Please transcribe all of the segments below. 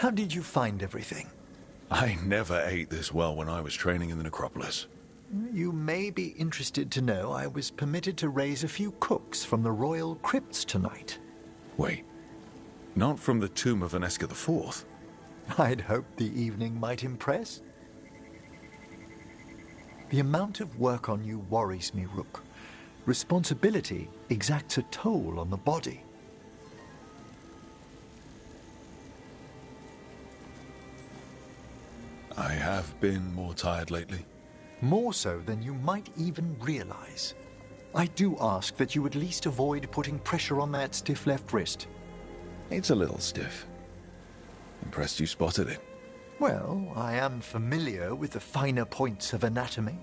How did you find everything? I never ate this well when I was training in the necropolis. You may be interested to know I was permitted to raise a few cooks from the royal crypts tonight. Wait, not from the tomb of Aneska IV? I'd hoped the evening might impress. The amount of work on you worries me, Rook. Responsibility exacts a toll on the body. I have been more tired lately. More so than you might even realize. I do ask that you at least avoid putting pressure on that stiff left wrist. It's a little stiff. Impressed you spotted it. Well, I am familiar with the finer points of anatomy.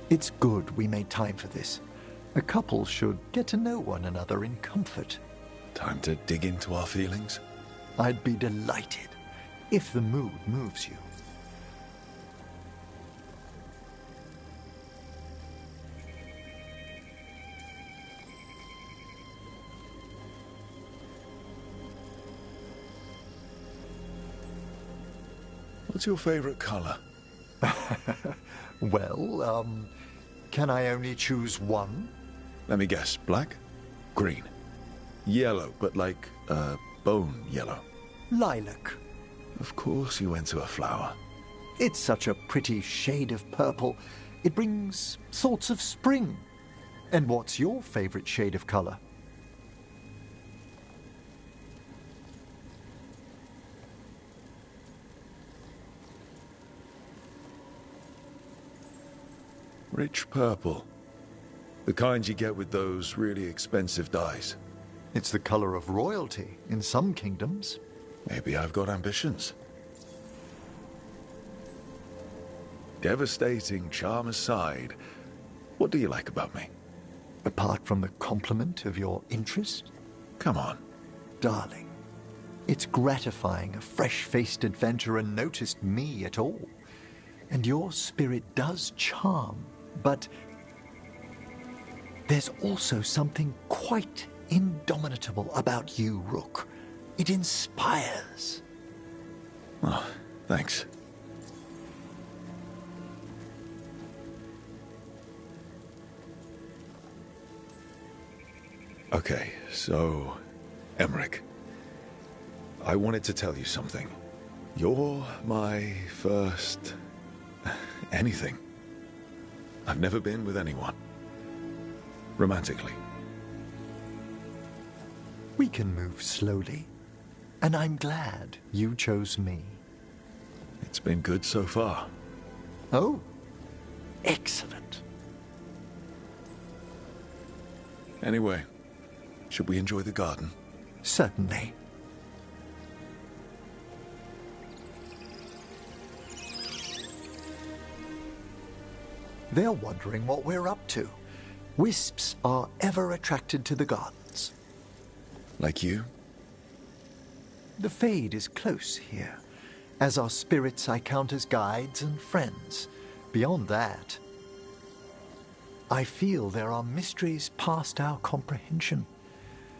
It's good we made time for this. A couple should get to know one another in comfort. Time to dig into our feelings? I'd be delighted if the mood moves you. What's your favorite color? Well, can I only choose one? Let me guess. Black? Green? Yellow, but like, bone yellow. Lilac. Of course you went to a flower. It's such a pretty shade of purple. It brings thoughts of spring. And what's your favorite shade of color? Rich purple. The kind you get with those really expensive dyes. It's the color of royalty in some kingdoms. Maybe I've got ambitions. Devastating charm aside, what do you like about me? Apart from the compliment of your interest? Come on. Darling, it's gratifying a fresh-faced adventurer noticed me at all. And your spirit does charm, but there's also something quite indomitable about you, Rook. It inspires. Oh, thanks. Okay, so, Emmerich, I wanted to tell you something. You're my first anything. I've never been with anyone. Romantically. We can move slowly, and I'm glad you chose me. It's been good so far. Oh, excellent. Anyway, should we enjoy the garden? Certainly. They're wondering what we're up to. Wisps are ever attracted to the gardens. Like you? The Fade is close here. As are spirits I count as guides and friends. Beyond that, I feel there are mysteries past our comprehension.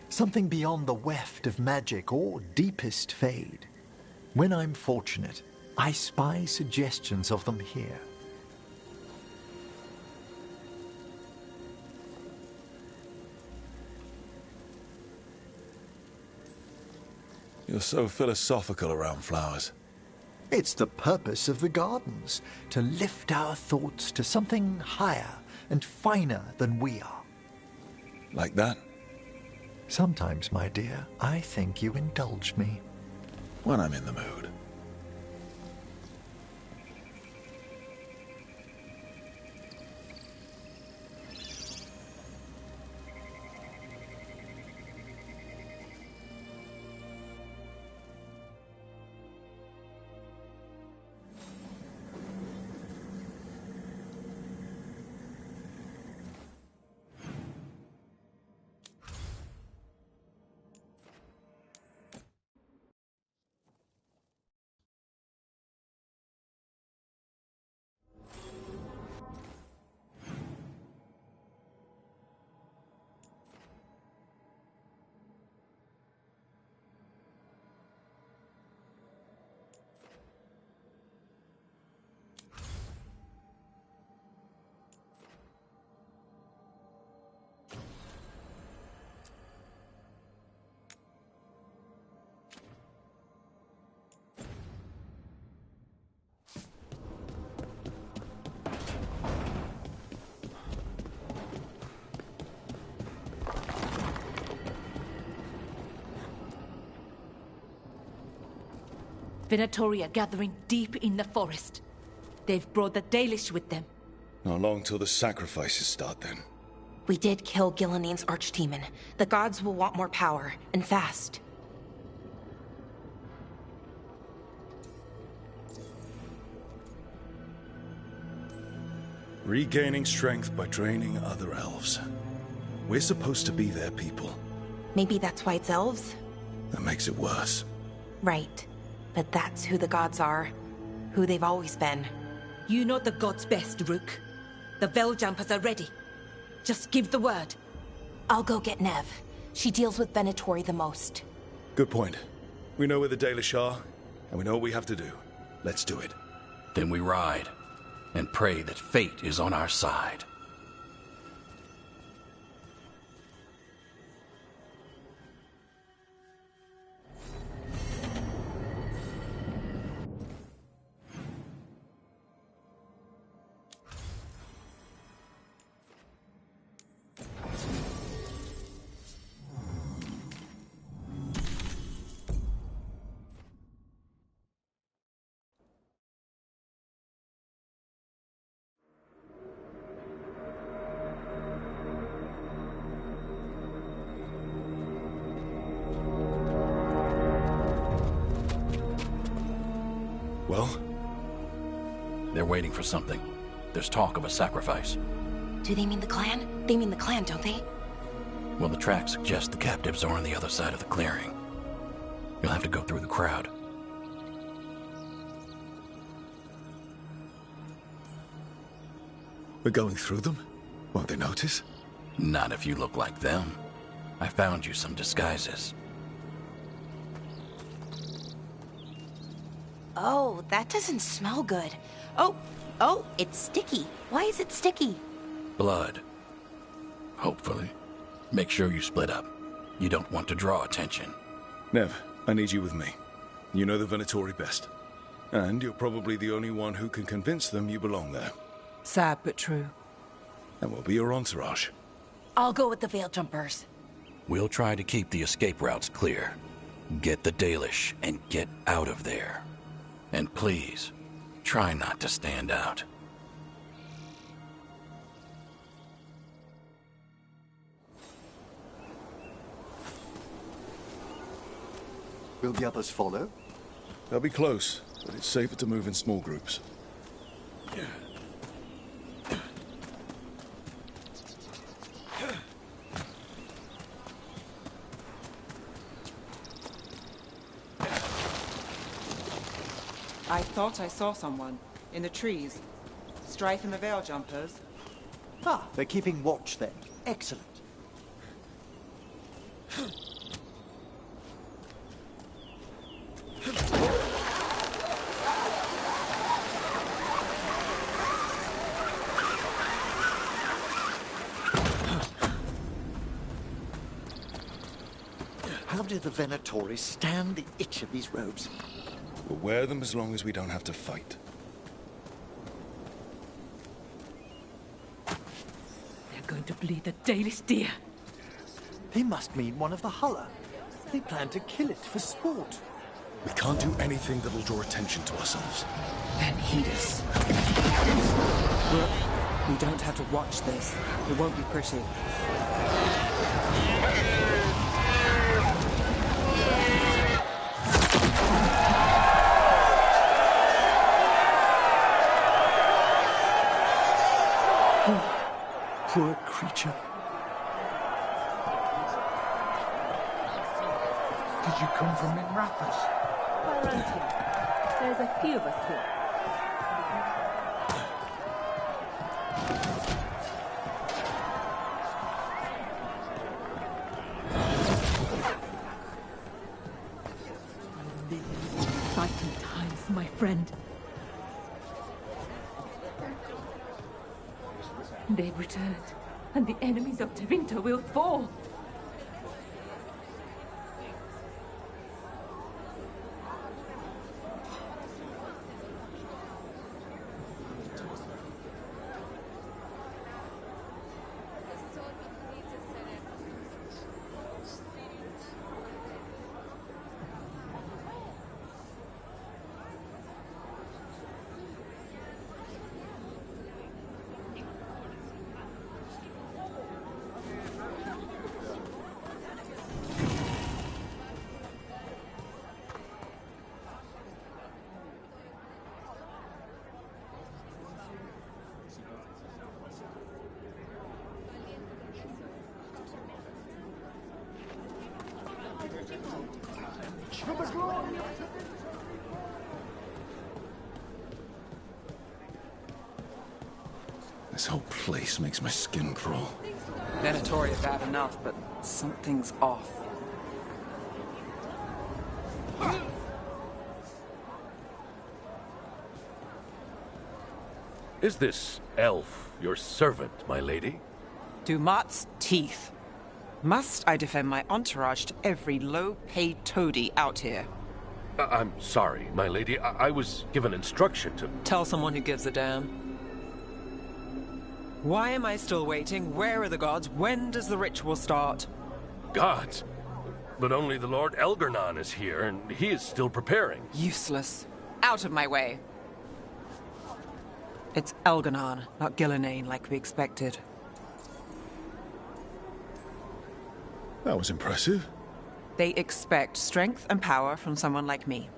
Something beyond the weft of magic or deepest Fade. When I'm fortunate, I spy suggestions of them here. You're so philosophical around flowers. It's the purpose of the gardens, to lift our thoughts to something higher and finer than we are. Like that? Sometimes, my dear, I think you indulge me. When I'm in the mood. Venatori are gathering deep in the forest. They've brought the Dalish with them. Not long till the sacrifices start then. We did kill Gillening's archdemon. The gods will want more power, and fast. Regaining strength by draining other elves. We're supposed to be their people. Maybe that's why it's elves? That makes it worse. Right. But that's who the gods are. Who they've always been. You know the gods best, Rook. The Veiljumpers are ready. Just give the word. I'll go get Nev. She deals with Venatori the most. Good point. We know where the Dalish are, and we know what we have to do. Let's do it. Then we ride, and pray that fate is on our side. Well? They're waiting for something. There's talk of a sacrifice. Do they mean the clan? They mean the clan, don't they? Well, the tracks suggest the captives are on the other side of the clearing. You'll have to go through the crowd. We're going through them? Won't they notice? Not if you look like them. I found you some disguises. Oh, that doesn't smell good. Oh, it's sticky. Why is it sticky? Blood. Hopefully. Make sure you split up. You don't want to draw attention. Nev, I need you with me. You know the Venatori best. And you're probably the only one who can convince them you belong there. Sad but true. And we'll be your entourage. I'll go with the Veiljumpers. We'll try to keep the escape routes clear. Get the Dalish and get out of there. And please, try not to stand out. Will the others follow? They'll be close, but it's safer to move in small groups. I thought I saw someone in the trees. Strife and the Veiljumpers. Ah, they're keeping watch then. Excellent. How do the Venatori stand the itch of these robes? We'll wear them as long as we don't have to fight. They're going to bleed the Dalish deer. They must mean one of the Hulla. They plan to kill it for sport. We can't do anything that'll draw attention to ourselves. Then heed us. Look, we don't have to watch this. It won't be pretty. Poor creature. Did you come from Minrathas? There's a few of us here. Exciting times, my friend. They've returned, and the enemies of Terinta will fall. This whole place makes my skin crawl. Venatori are bad enough, but something's off. Is this elf your servant, my lady? Dumat's teeth. Must I defend my entourage to every low-paid toady out here? I'm sorry, my lady. I was given instruction to... Tell someone who gives a damn. Why am I still waiting? Where are the gods? When does the ritual start? Gods? But only the Lord Elgarnon is here, and he is still preparing. Useless. Out of my way. It's Elgarnon, not Gillenane, like we expected. That was impressive. They expect strength and power from someone like me.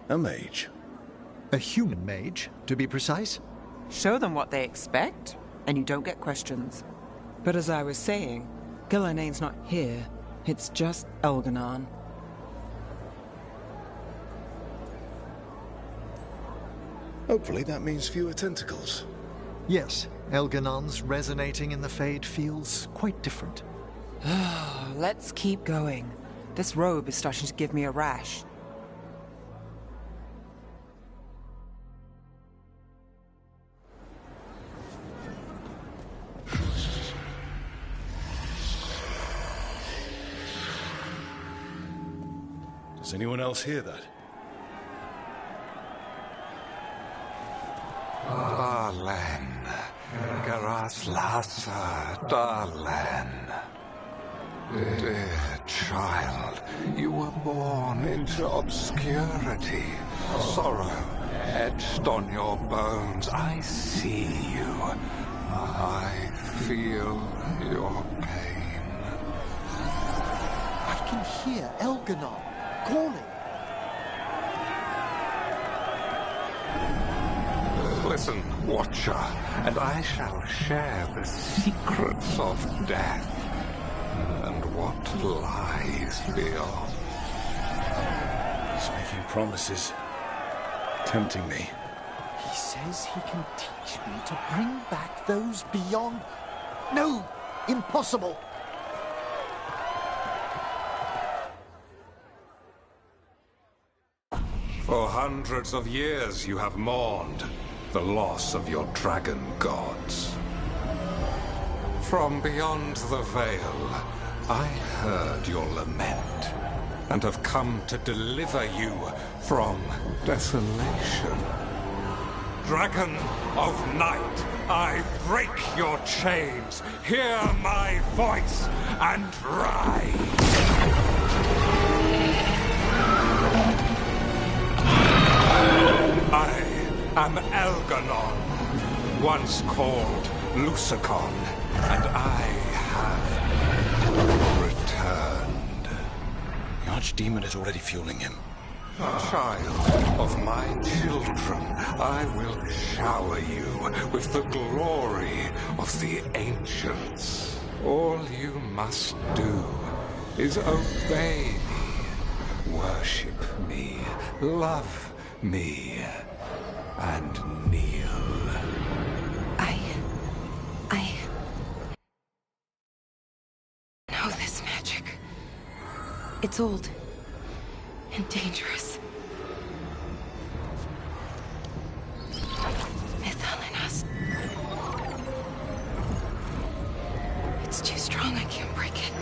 A mage. A human mage, to be precise. Show them what they expect, and you don't get questions. But as I was saying, Gillenane's not here. It's just Elgarnon. Hopefully that means fewer tentacles. Yes, Elganon's resonating in the Fade feels quite different. Let's keep going. This robe is starting to give me a rash. Does anyone else hear that? Darlen, Garaslasa, Darlen. Dear child, you were born into obscurity. Sorrow etched on your bones. I see you. I feel your pain. I can hear Elganon calling. Listen, Watcher, and I shall share the secrets of death and what lies beyond. He's making promises. Tempting me. He says he can teach me to bring back those beyond. No! Impossible! For hundreds of years you have mourned the loss of your dragon gods. From beyond the veil, I heard your lament, and have come to deliver you from desolation. Dragon of night, I break your chains. Hear my voice and rise. I am Elgarnon, once called Lucicon, and I have returned. The Archdemon is already fueling him. Child of my children, I will shower you with the glory of the ancients. All you must do is obey me, worship me, love me, and kneel. I know this magic. It's old and dangerous. Mythalinas. It's too strong, I can't break it.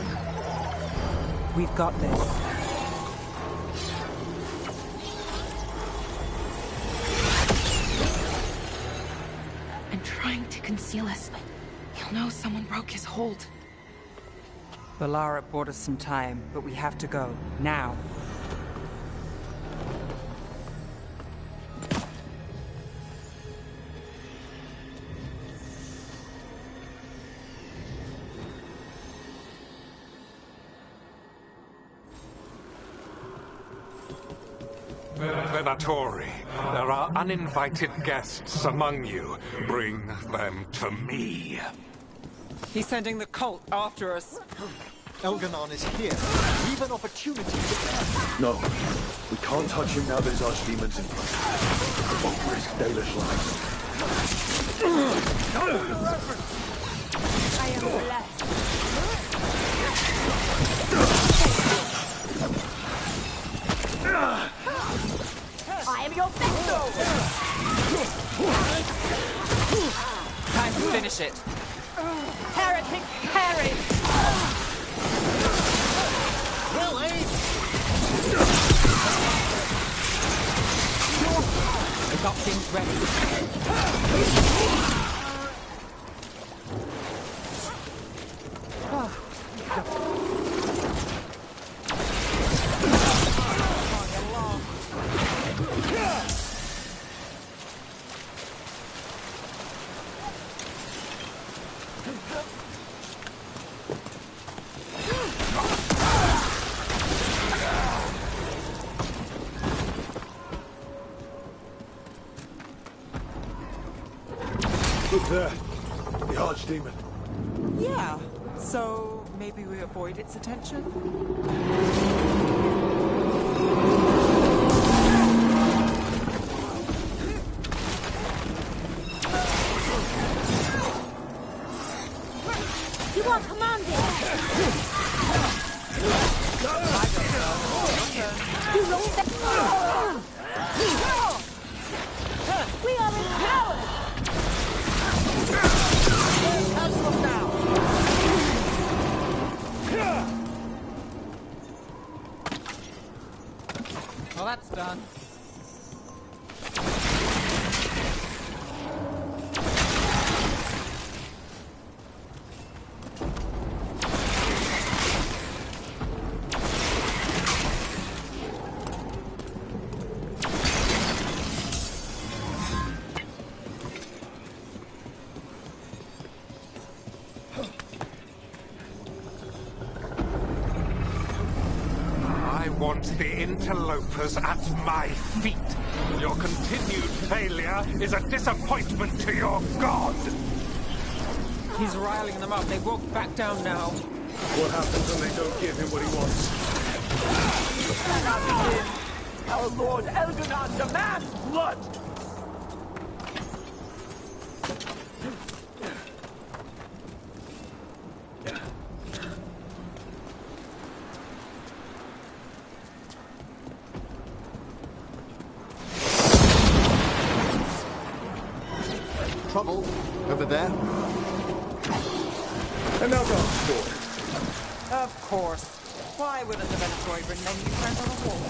We've got this. And trying to conceal us. He'll know someone broke his hold. Valara bought us some time, but we have to go. Now. Venatori, there are uninvited guests among you. Bring them to me. He's sending the cult after us. Elganon is here. Leave an opportunity to... No, we can't touch him now that his archdemons in front. We won't risk Dalish lives. I am blessed. I am your vessel! Time to finish it. Heretic, perish! I got things ready. Look there. The archdemon. Yeah, so maybe we avoid its attention? You are commanded! You wrong that. We are empowered! Well, that's done. I want the interlopers at my feet. Your continued failure is a disappointment to your god. He's riling them up. They won't back down now. What happens when they don't give him what he wants? Our Lord Elganon demands blood! Trouble over there? And now Dark Sword. Of course. Why wouldn't the Venetory bring their new friend on a wall?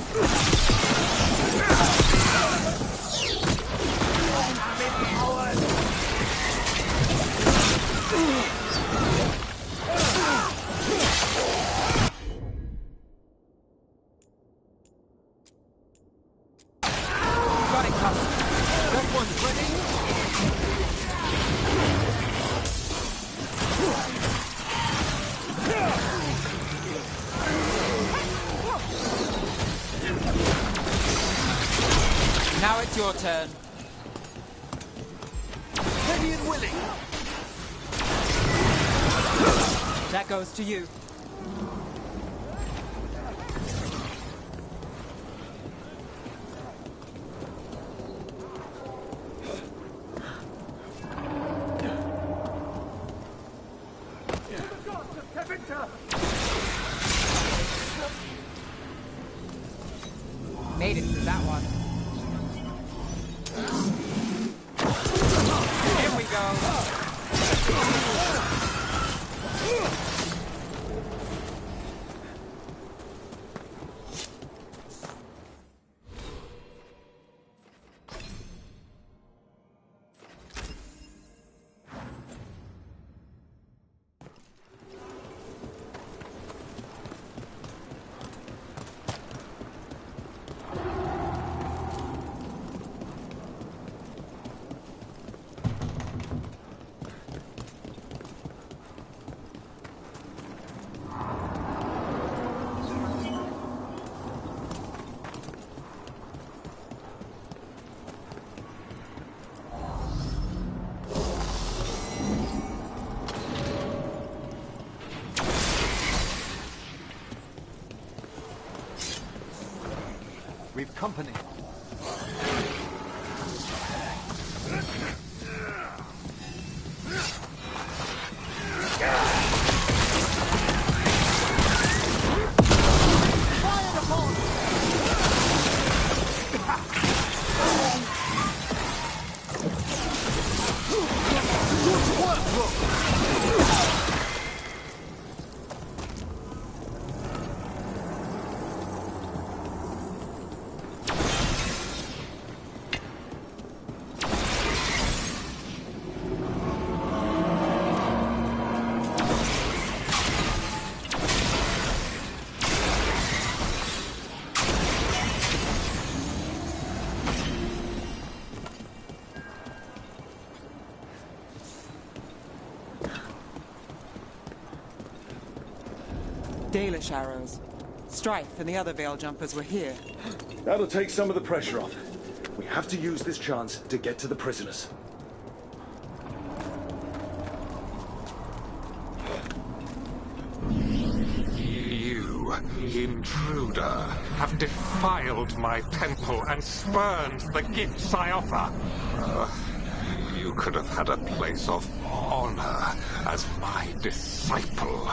Got it covered. That one's ready. Now it's your turn. Ready and willing. That goes to you. Made it through that one. Here we go. We've company. Dalish arrows. Strife and the other Veil Jumpers were here. That'll take some of the pressure off. We have to use this chance to get to the prisoners. You, intruder, have defiled my temple and spurned the gifts I offer. You could have had a place of honor as my disciple.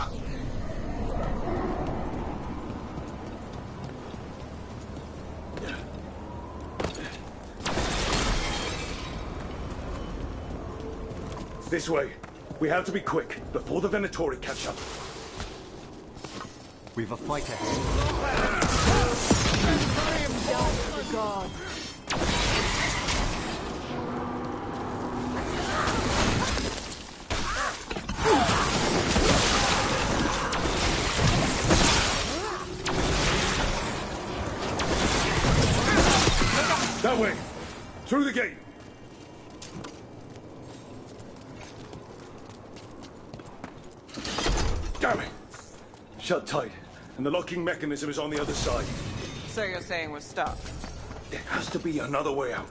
This way. We have to be quick, before the Venatori catch up. We've a fight ahead. That way! Through the gate! Damn it! Shut tight, and the locking mechanism is on the other side. So you're saying we're stuck? There has to be another way out.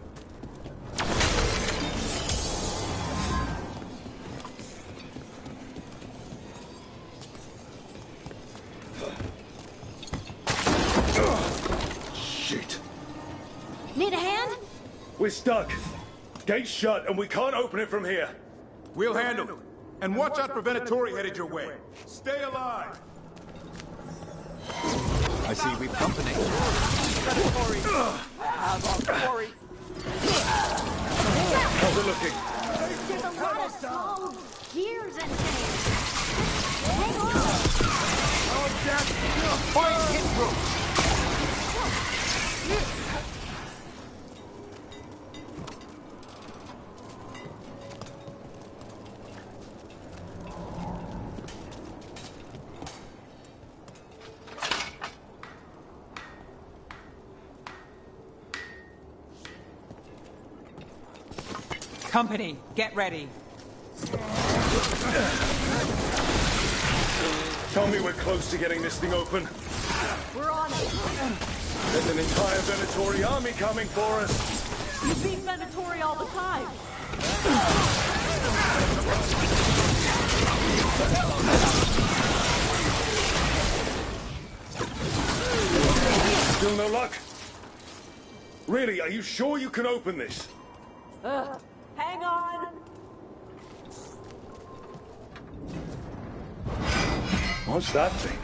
Shit. Need a hand? We're stuck. Gate's shut, and we can't open it from here. We'll handle it. And watch out for Venatori headed your way. Stay alive! I see we've company. How's it looking? There's a lot of small gears and things. Hang on. Oh, Jack! Fight intro! Company, get ready. Tell me we're close to getting this thing open. We're on it. There's an entire Venatori army coming for us. You beat Venatori all the time. Still no luck? Really, are you sure you can open this? Hang on. What's that thing?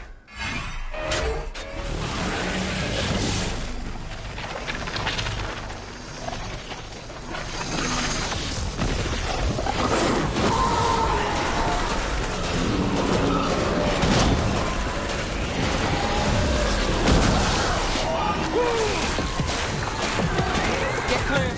Get clear.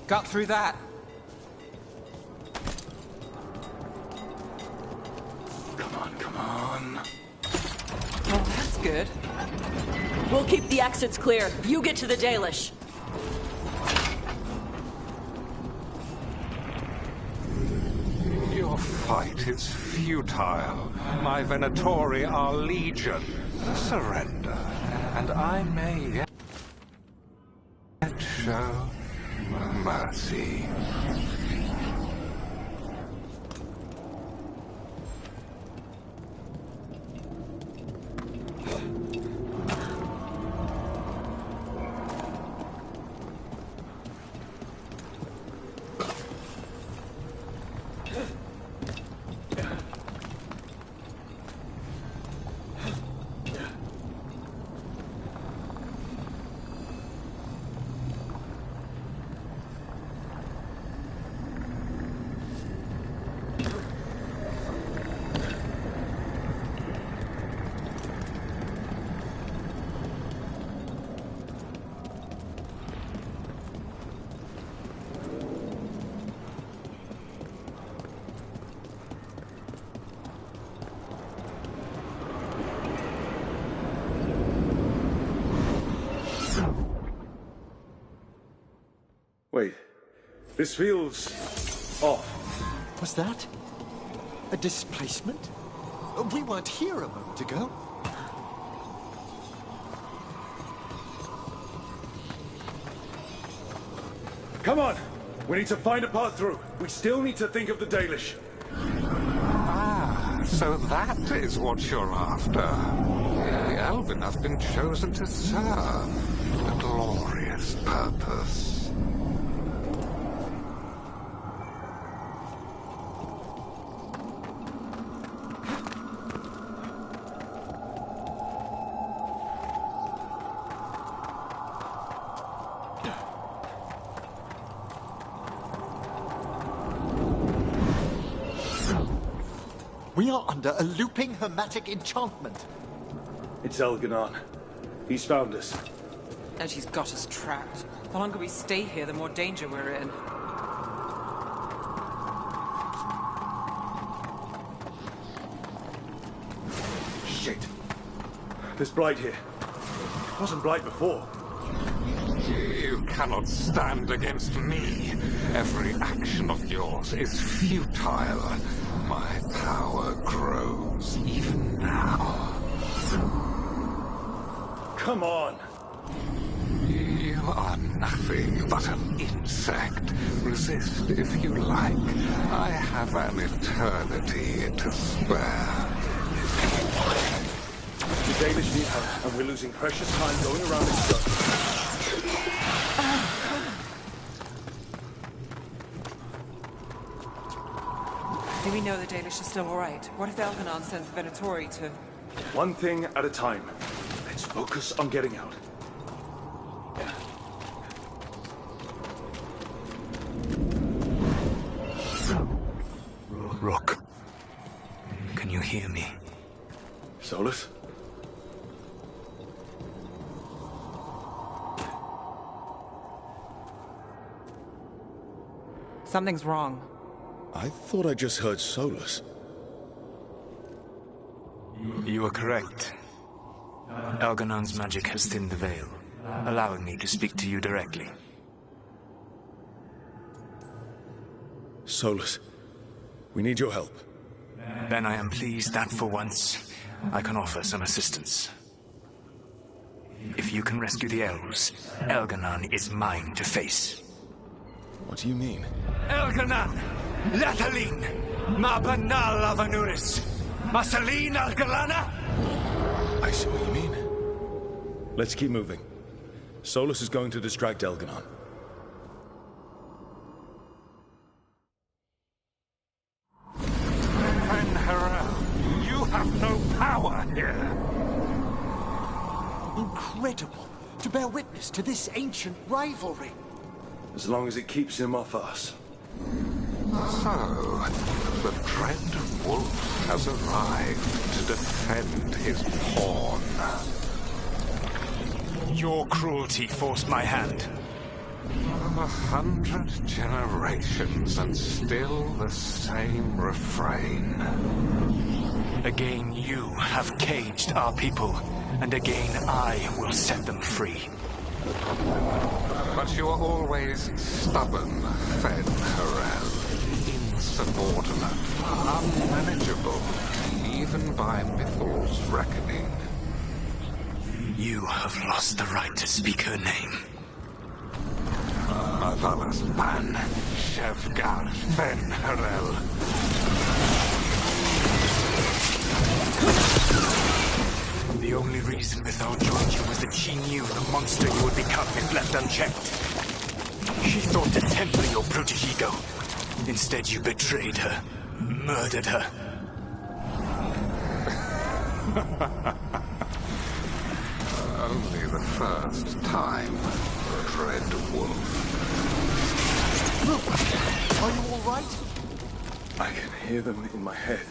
Got through that. Come on, come good. We'll keep the exits clear. You get to the Dalish. Your fight is futile. My Venatori are legion. Surrender, and I may yet show mercy. Wait, this feels off. Was that a displacement? We weren't here a moment ago. Come on! We need to find a path through. We still need to think of the Dalish. Ah, so that is what you're after. The Elven have been chosen to serve a glorious purpose. We are under a looping hermetic enchantment. It's Elganon. He's found us. And she's got us trapped. The longer we stay here, the more danger we're in. Shit. There's Blight here. It wasn't Blight before. You cannot stand against me. Every action of yours is futile. My power grows even now. Come on! You are nothing but an insect. Resist if you like. I have an eternity to spare. The Dalish need help, and we're losing precious time going around in circles. Do we know the Dalish are still alright? What if Elganon sends the Venatori to... One thing at a time. Let's focus on getting out. Rook, can you hear me? Solus? Something's wrong. I thought I just heard Solus. You are correct. Elganon's magic has thinned the veil, allowing me to speak to you directly. Solus, we need your help. Then I am pleased that for once, I can offer some assistance. If you can rescue the elves, Elganon is mine to face. What do you mean? Elganon! Lathalin! Ma banal avanuris! Masalin Algalana! I see what you mean. Let's keep moving. Solus is going to distract Elganon. You have no power here. Incredible to bear witness to this ancient rivalry. As long as it keeps him off us. So, the dread wolf has arrived to defend his pawn. Your cruelty forced my hand. 100 generations and still the same refrain. Again, you have caged our people, and again I will set them free. But you are always stubborn, Fen Harel. Insubordinate, unmanageable, even by Mythal's reckoning. You have lost the right to speak her name. Avalas Ban, Shevgar Fen Harel. The only reason Mythal joined you was that she knew the monster you would become if left unchecked. She thought to temper your protege-ego. Instead, you betrayed her, murdered her. Only the first time, Dread Wolf. Look! Are you all right? I can hear them in my head.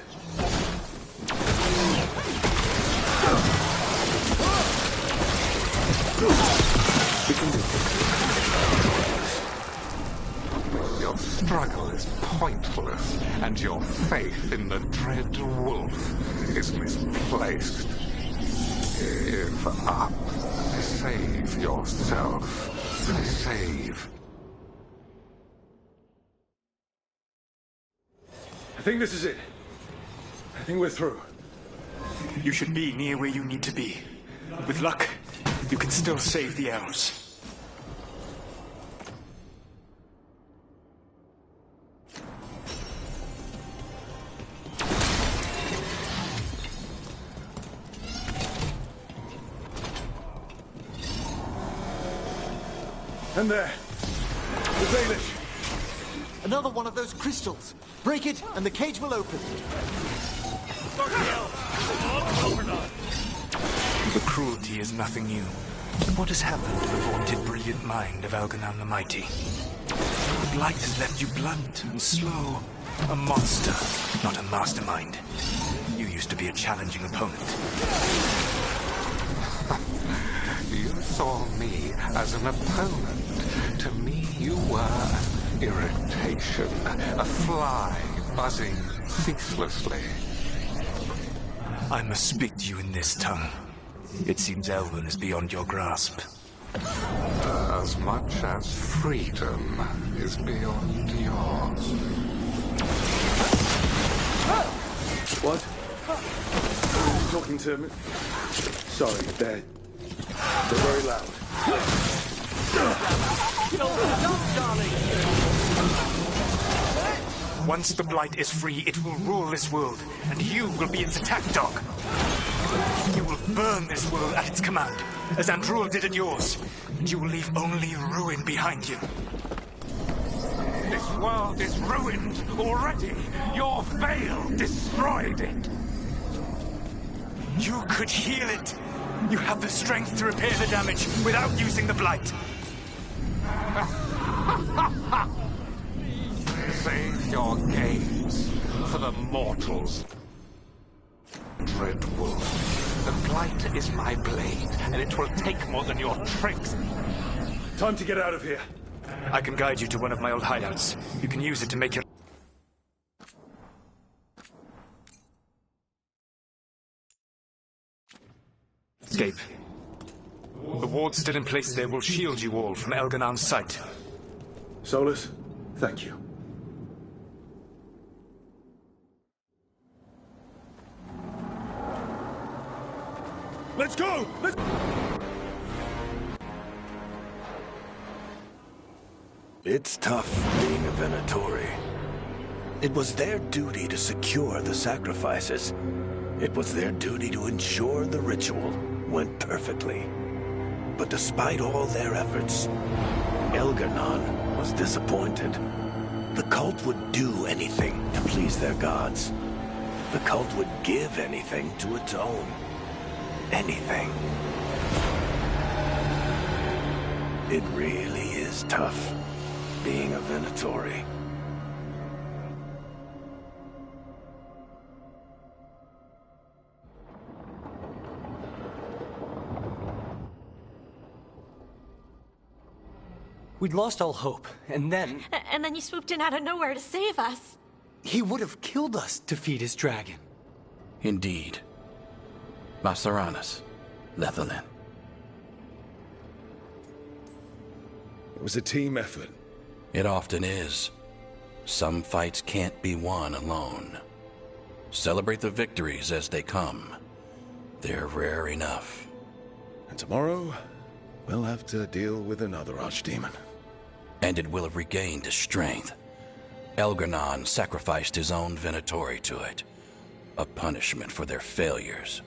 Your struggle is pointless, and your faith in the Dread Wolf is misplaced. Give up. Save yourself. Save. I think this is it. I think we're through. You should be near where you need to be. With luck, you can still save the elves. And there. The Baelish. Another one of those crystals. Break it, and the cage will open. The cruelty is nothing new. What has happened to the vaunted brilliant mind of Elganon the Mighty? The blight has left you blunt and slow. A monster, not a mastermind. You used to be a challenging opponent. You saw me as an opponent. To me, you were an irritation, a fly buzzing ceaselessly. I must speak to you in this tongue. It seems Elven is beyond your grasp. As much as freedom is beyond yours. What? Are you talking to me? Sorry, they're very loud. Once the blight is free, it will rule this world, and you will be its attack dog. You will burn this world at its command, as Andrul did at yours, and you will leave only ruin behind you. This world is ruined already. Your veil destroyed it. You could heal it. You have the strength to repair the damage without using the blight. Save your games for the mortals. Dread Wolf, the blight is my blade, and it will take more than your tricks. Time to get out of here. I can guide you to one of my old hideouts. You can use it to make your... escape. The wards still in place there will shield you all from Elganon's sight. Solus, thank you. Let's go! It's tough being a Venatori. It was their duty to secure the sacrifices. It was their duty to ensure the ritual went perfectly. But despite all their efforts, Elganon was disappointed. The cult would do anything to please their gods. The cult would give anything to atone. Anything. It really is tough being a Venatori. We'd lost all hope, and then... And then you swooped in out of nowhere to save us. He would have killed us to feed his dragon. Indeed. Masaranas, Lethalin. It was a team effort. It often is. Some fights can't be won alone. Celebrate the victories as they come. They're rare enough. And tomorrow, we'll have to deal with another archdemon. And it will have regained its strength. Elgar'nan sacrificed his own Venatori to it. A punishment for their failures.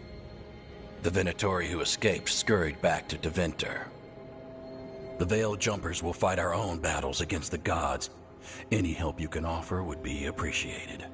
The Venatori who escaped scurried back to Deventer. The Veil Jumpers will fight our own battles against the gods. Any help you can offer would be appreciated.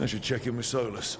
I should check in with Solus.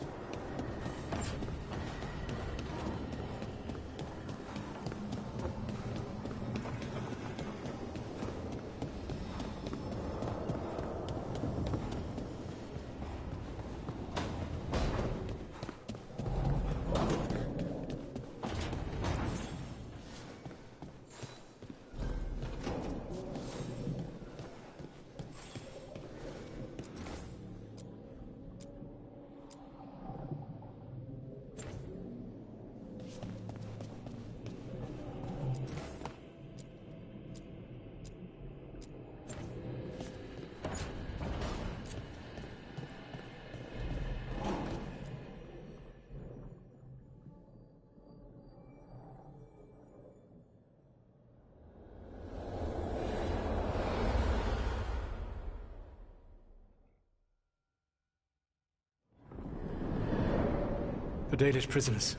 The Dalish prisoners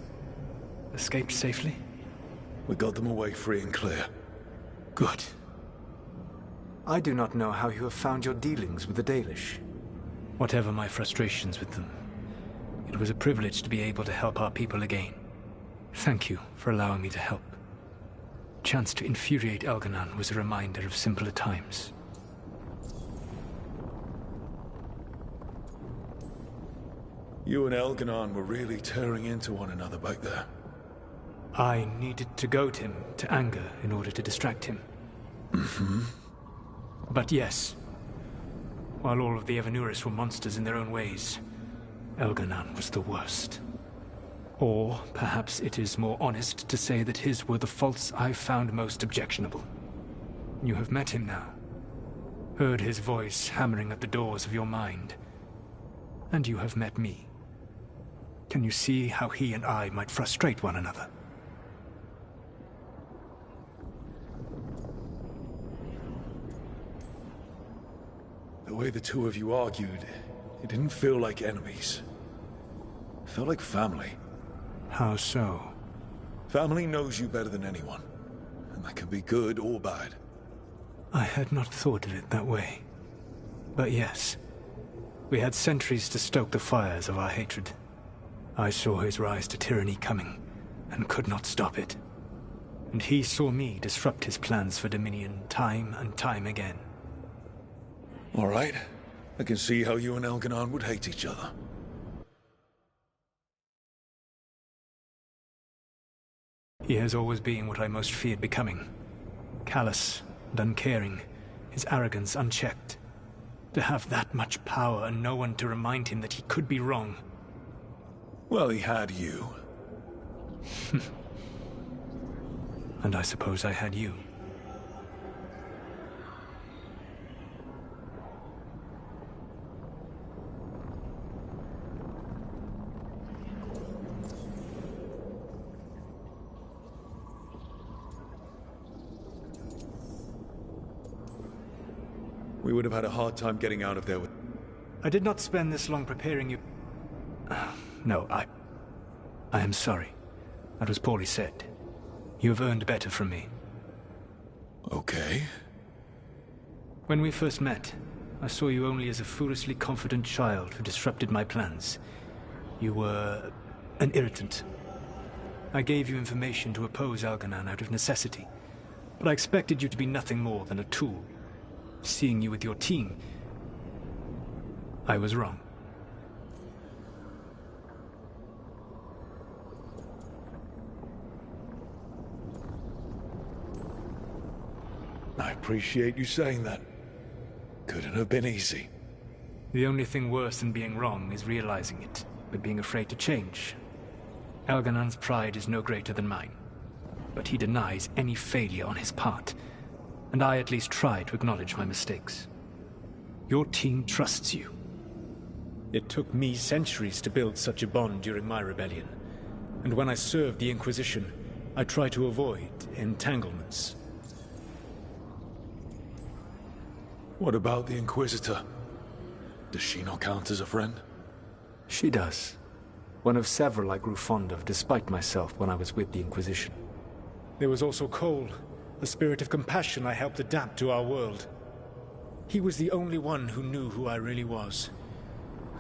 escaped safely? We got them away free and clear. Good. I do not know how you have found your dealings with the Dalish. Whatever my frustrations with them, it was a privilege to be able to help our people again. Thank you for allowing me to help. Chance to infuriate Elgar'nan was a reminder of simpler times. You and Elgar'nan were really tearing into one another back there. I needed to goad him to anger in order to distract him. Mm-hmm. But yes, while all of the Evanuris were monsters in their own ways, Elgar'nan was the worst. Or perhaps it is more honest to say that his were the faults I found most objectionable. You have met him now, heard his voice hammering at the doors of your mind, and you have met me. Can you see how he and I might frustrate one another? The way the two of you argued, it didn't feel like enemies. It felt like family. How so? Family knows you better than anyone, and that can be good or bad. I had not thought of it that way. But yes, we had centuries to stoke the fires of our hatred. I saw his rise to tyranny coming, and could not stop it. And he saw me disrupt his plans for dominion time and time again. All right. I can see how you and Elganon would hate each other. He has always been what I most feared becoming. Callous and uncaring, his arrogance unchecked. To have that much power and no one to remind him that he could be wrong. Well, he had you. And I suppose I had you. We would have had a hard time getting out of there with... I did not spend this long preparing you... No, I am sorry. That was poorly said. You have earned better from me. Okay. When we first met, I saw you only as a foolishly confident child who disrupted my plans. You were an irritant. I gave you information to oppose Elganon out of necessity, but I expected you to be nothing more than a tool. Seeing you with your team, I was wrong. I appreciate you saying that. Couldn't have been easy. The only thing worse than being wrong is realizing it, but being afraid to change. Elganon's pride is no greater than mine, but he denies any failure on his part, and I at least try to acknowledge my mistakes. Your team trusts you. It took me centuries to build such a bond during my rebellion, and when I served the Inquisition, I tried to avoid entanglements. What about the Inquisitor? Does she not count as a friend? She does. One of several I grew fond of despite myself when I was with the Inquisition. There was also Cole, a spirit of compassion I helped adapt to our world. He was the only one who knew who I really was.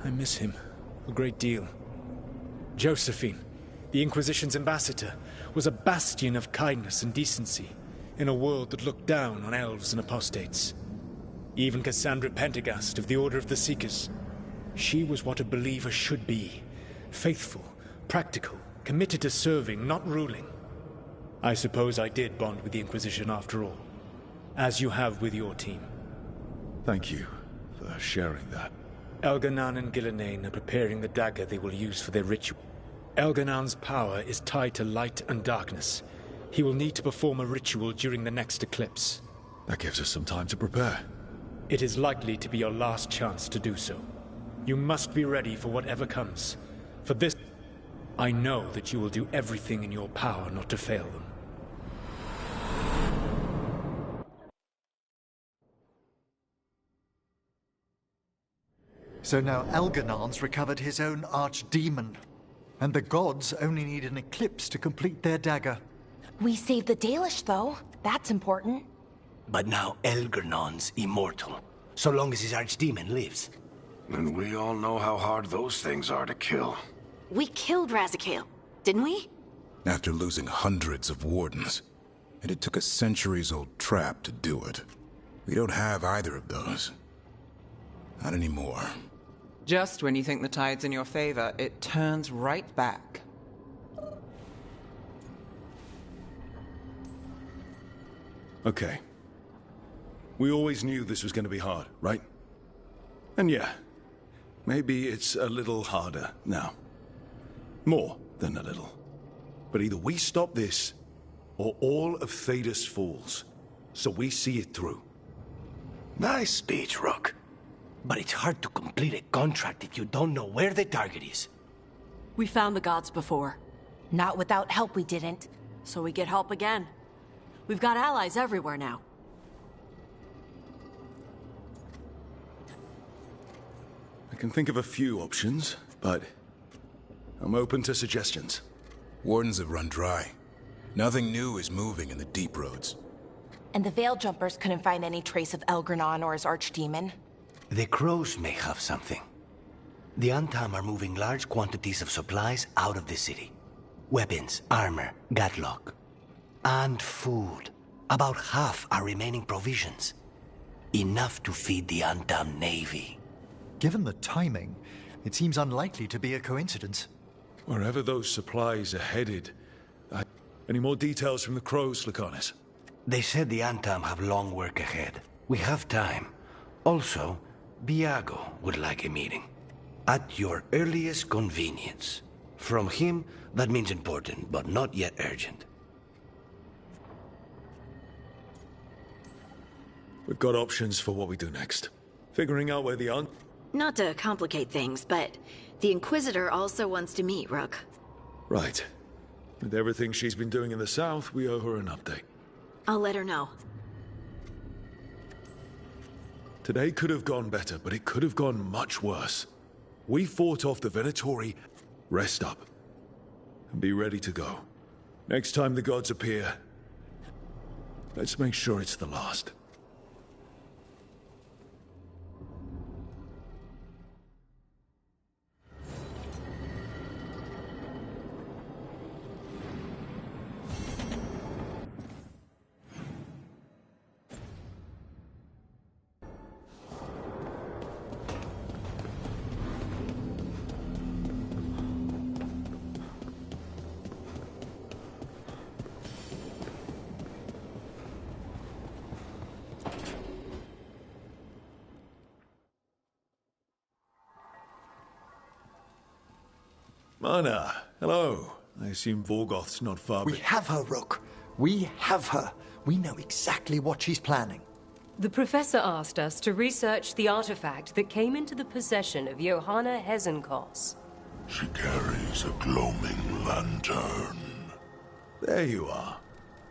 I miss him a great deal. Josephine, the Inquisition's ambassador, was a bastion of kindness and decency in a world that looked down on elves and apostates. Even Cassandra Pendergast of the Order of the Seekers. She was what a believer should be. Faithful, practical, committed to serving, not ruling. I suppose I did bond with the Inquisition after all, as you have with your team. Thank you for sharing that. Elganon and Gillenane are preparing the dagger they will use for their ritual. Elganon's power is tied to light and darkness. He will need to perform a ritual during the next eclipse. That gives us some time to prepare. It is likely to be your last chance to do so. You must be ready for whatever comes. For this, I know that you will do everything in your power not to fail them. So now Elganon's recovered his own archdemon, and the gods only need an eclipse to complete their dagger. We saved the Dalish, though. That's important. But now Elganon's immortal, so long as his archdemon lives. And we all know how hard those things are to kill. We killed Razikale, didn't we? After losing hundreds of wardens. And it took a centuries-old trap to do it. We don't have either of those. Not anymore. Just when you think the tide's in your favor, it turns right back. Okay. We always knew this was going to be hard, right? And yeah, maybe it's a little harder now. More than a little. But either we stop this, or all of Thedas falls. So we see it through. Nice speech, Rook. But it's hard to complete a contract if you don't know where the target is. We found the gods before. Not without help, we didn't. So we get help again. We've got allies everywhere now. I can think of a few options, but I'm open to suggestions. Wardens have run dry. Nothing new is moving in the deep roads. And the Veil Jumpers couldn't find any trace of Elganon or his archdemon. The crows may have something. The Antam are moving large quantities of supplies out of the city. Weapons, armor, gatlock. And food. About half are remaining provisions. Enough to feed the Antam navy. Given the timing, it seems unlikely to be a coincidence. Wherever those supplies are headed... Any more details from the Crows, Lucanus? They said the Antam have long work ahead. We have time. Also, Biago would like a meeting. At your earliest convenience. From him, that means important, but not yet urgent. We've got options for what we do next. Figuring out where the Not to complicate things, but the Inquisitor also wants to meet Rook. Right. With everything she's been doing in the south, we owe her an update. I'll let her know. Today could have gone better, but it could have gone much worse. We fought off the Venatori. Rest up. And be ready to go. Next time the gods appear, let's make sure it's the last. Mana, hello. I assume Vorgoth's not far. We have her, Rook. We have her. We know exactly what she's planning. The Professor asked us to research the artifact that came into the possession of Johanna Hezenkos. She carries a gloaming lantern. There you are.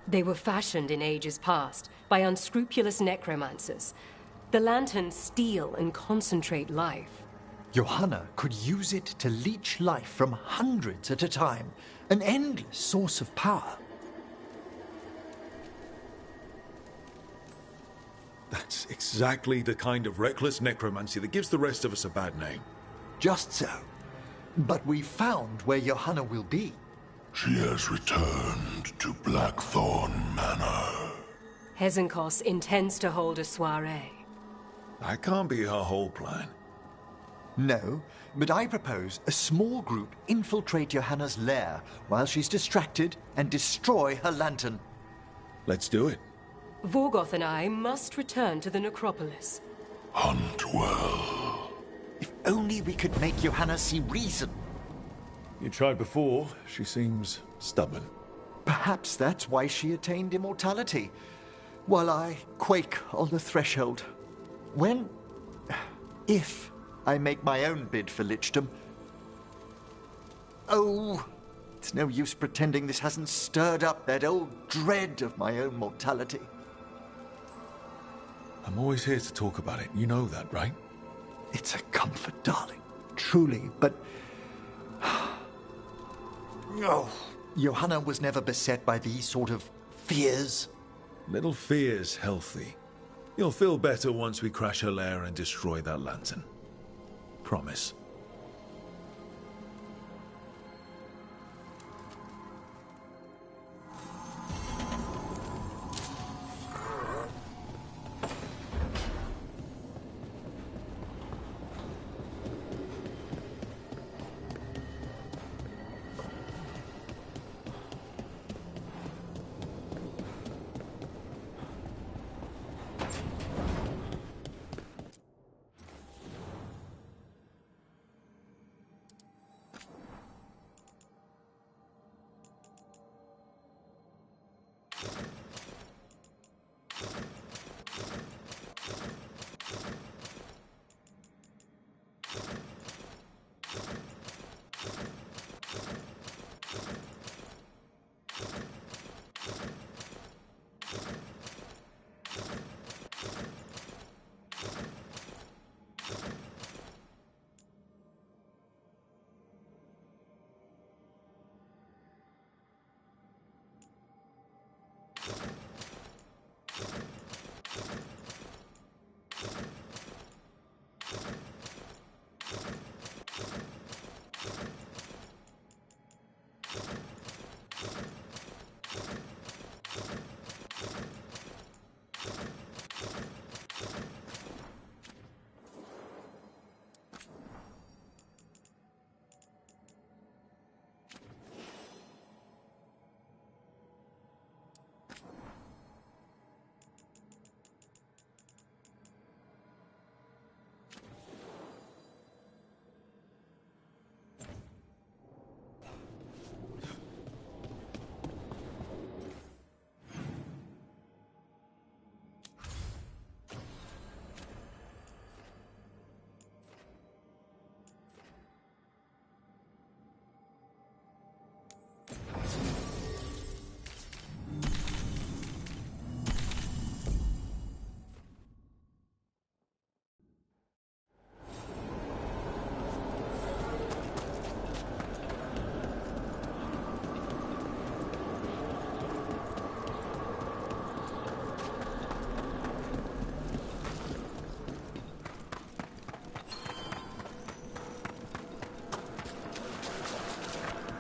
They were fashioned in ages past by unscrupulous necromancers. The lanterns steal and concentrate life. Johanna could use it to leech life from hundreds at a time. An endless source of power. That's exactly the kind of reckless necromancy that gives the rest of us a bad name. Just so. But we found where Johanna will be. She has returned to Blackthorn Manor. Hezenkos intends to hold a soiree. That can't be her whole plan. No, but I propose a small group infiltrate Johanna's lair while she's distracted and destroy her lantern. Let's do it. Vorgoth and I must return to the necropolis. Hunt well. If only we could make Johanna see reason. You tried before. She seems stubborn. Perhaps that's why she attained immortality, while I quake on the threshold. If I make my own bid for lichdom. Oh, it's no use pretending this hasn't stirred up that old dread of my own mortality. I'm always here to talk about it. You know that, right? It's a comfort, darling. Truly, but... Oh, Johanna was never beset by these sort of fears. Little fear's healthy. You'll feel better once we crash her lair and destroy that lantern. Promise.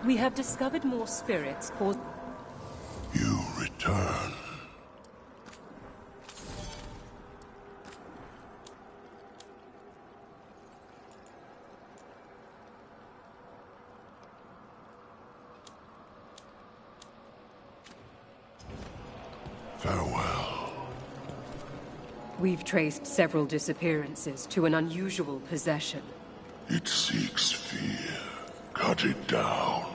We have discovered more spirits caused... You return. Farewell. We've traced several disappearances to an unusual possession. It seeks fear. Cut it down.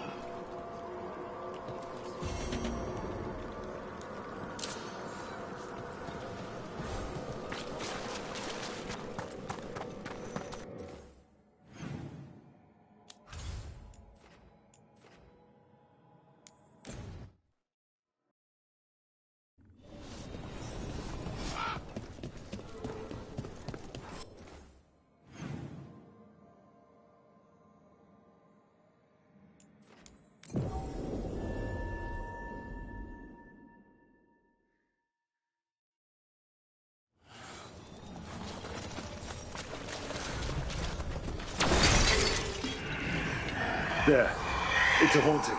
There. It's a haunting.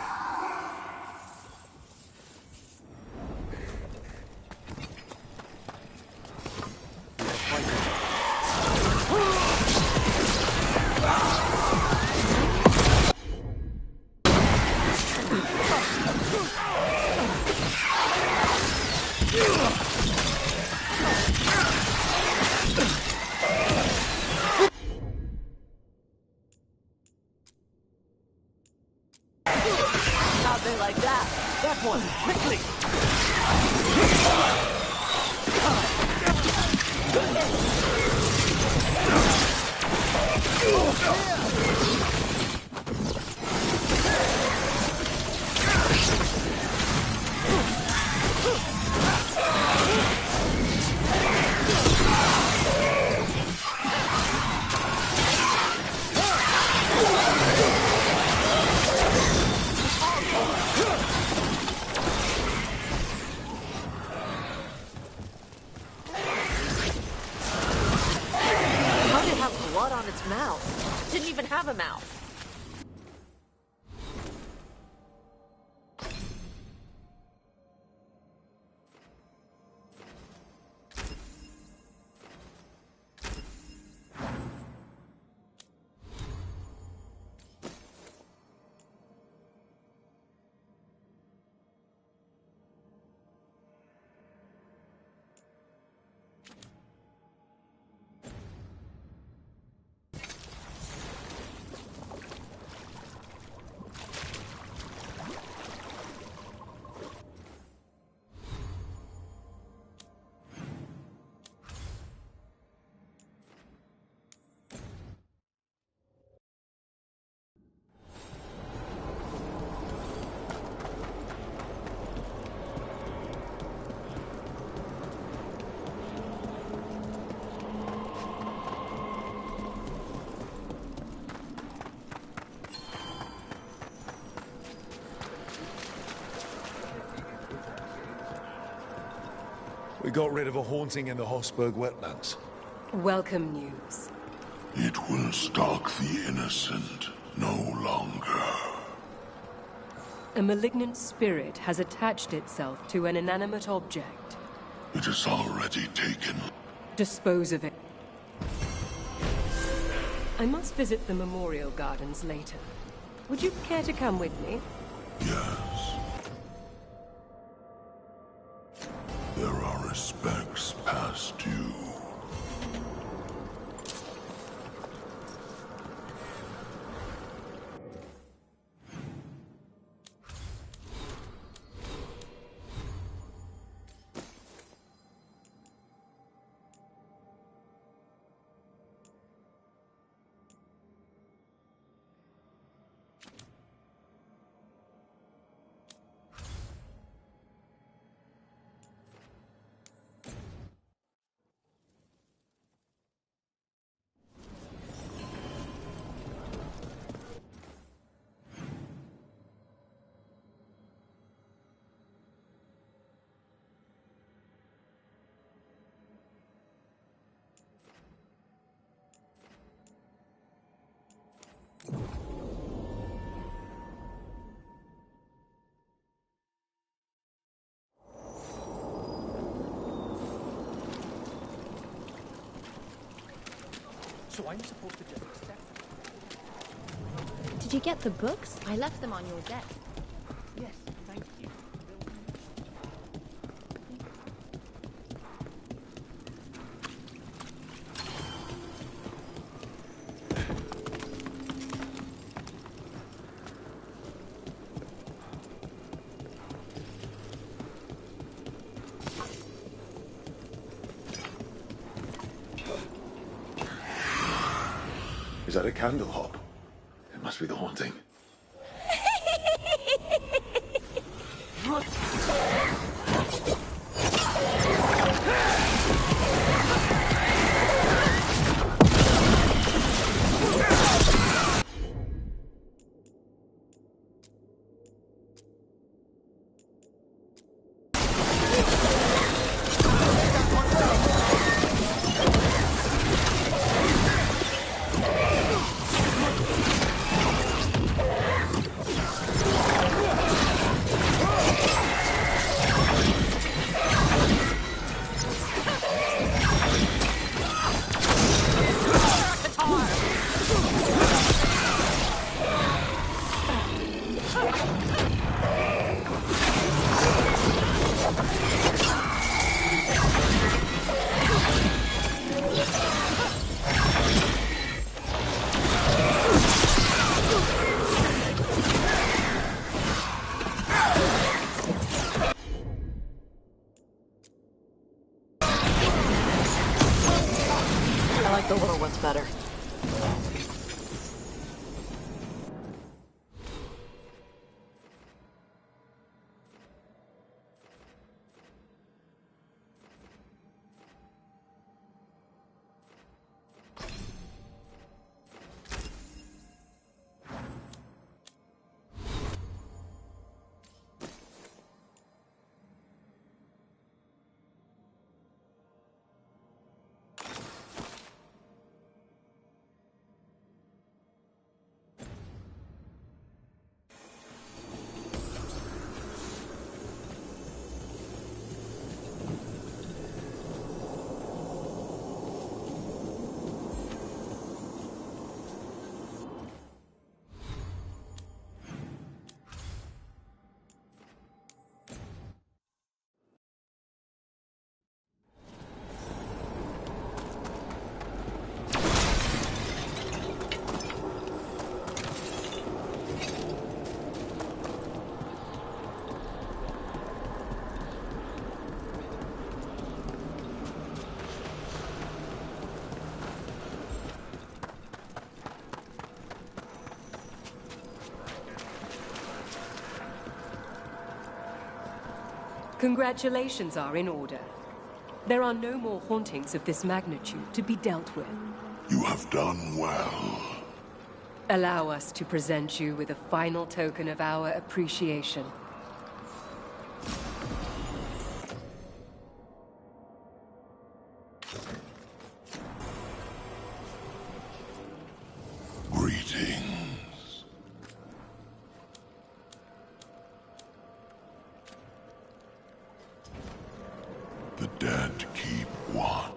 Not there like that. That one, quickly. How did it have blood on its mouth? Didn't even have a mouth. We got rid of a haunting in the Hossberg wetlands. Welcome news. It will stalk the innocent no longer. A malignant spirit has attached itself to an inanimate object. It is already taken. Dispose of it. I must visit the memorial gardens later. Would you care to come with me? Yes. There are respects past due. So I'm supposed to just accept it. Did you get the books? I left them on your desk. Yes, thank you. Is that a candle hop? It must be the haunting. I like the little ones better. Congratulations are in order. There are no more hauntings of this magnitude to be dealt with. You have done well. Allow us to present you with a final token of our appreciation. Greetings. The dead keep watch.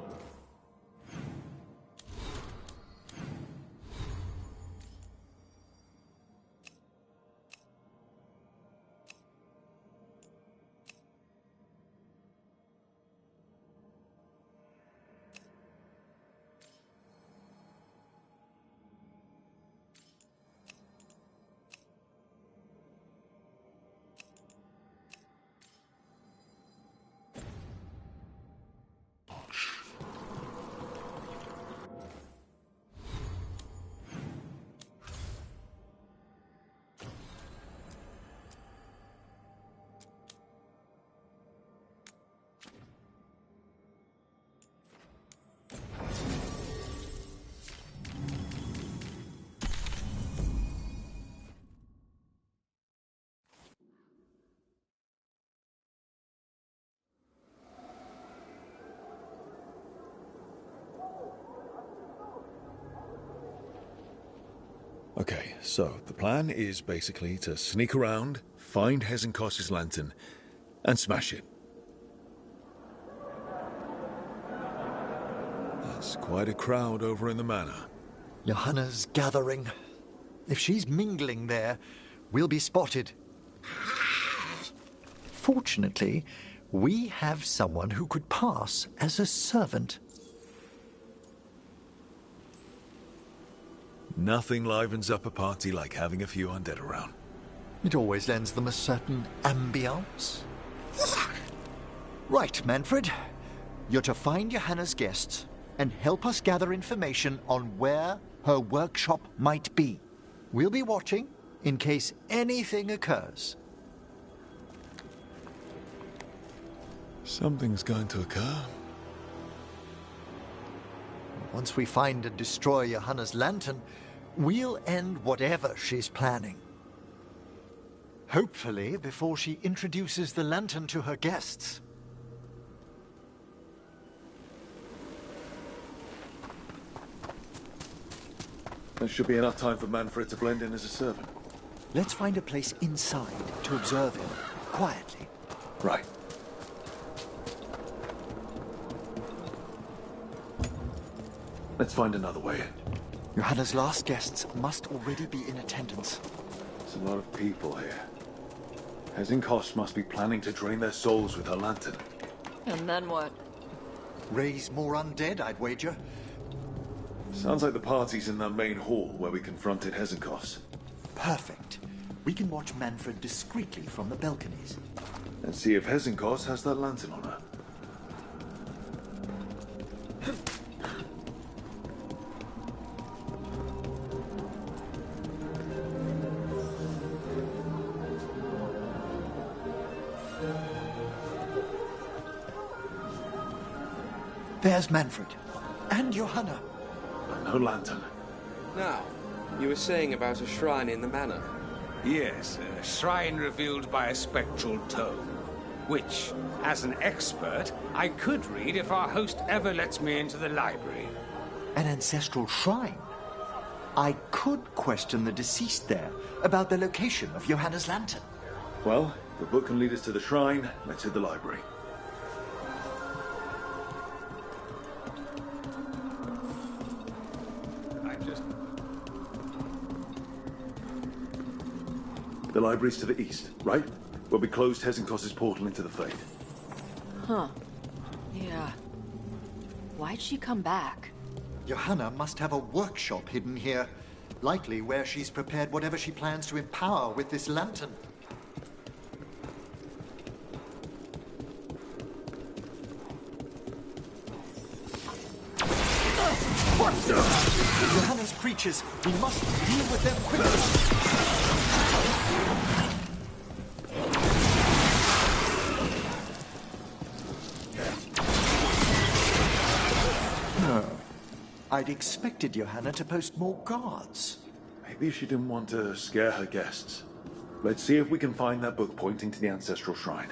Okay, so the plan is basically to sneak around, find Hezenkos's lantern, and smash it. That's quite Quite a crowd over in the manor. Johanna's gathering. If she's mingling there, we'll be spotted. Fortunately, we have someone who could pass as a servant. Nothing livens up a party like having a few undead around. It always lends them a certain ambience. Right, Manfred. You're to find Johanna's guests and help us gather information on where her workshop might be. We'll be watching in case anything occurs. Something's going to occur. Once we find and destroy Johanna's lantern, we'll end whatever she's planning. Hopefully before she introduces the lantern to her guests. There should be enough time for Manfred to blend in as a servant. Let's find a place inside to observe him, quietly. Right. Let's find another way in. Johanna's last guests must already be in attendance. There's a lot of people here. Hesenkos must be planning to drain their souls with her lantern. And then what? Raise more undead, I'd wager. Sounds like the party's in that main hall where we confronted Hesenkos. Perfect. We can watch Manfred discreetly from the balconies. And see if Hesenkos has that lantern on her. There's Manfred. And Johanna. No lantern. Now, you were saying about a shrine in the manor. Yes, a shrine revealed by a spectral tome, which, as an expert, I could read if our host ever lets me into the library. An ancestral shrine? I could question the deceased there about the location of Johanna's lantern. Well, if the book can lead us to the shrine, let's hit the library. The library's to the east, right? Where we closed Hesenkos' portal into the Fade. Huh. Yeah. Why'd she come back? Johanna must have a workshop hidden here. Likely where she's prepared whatever she plans to empower with this lantern. Johanna's creatures. We must deal with them quickly. I'd expected Johanna to post more guards. Maybe she didn't want to scare her guests. Let's see if we can find that book pointing to the ancestral shrine.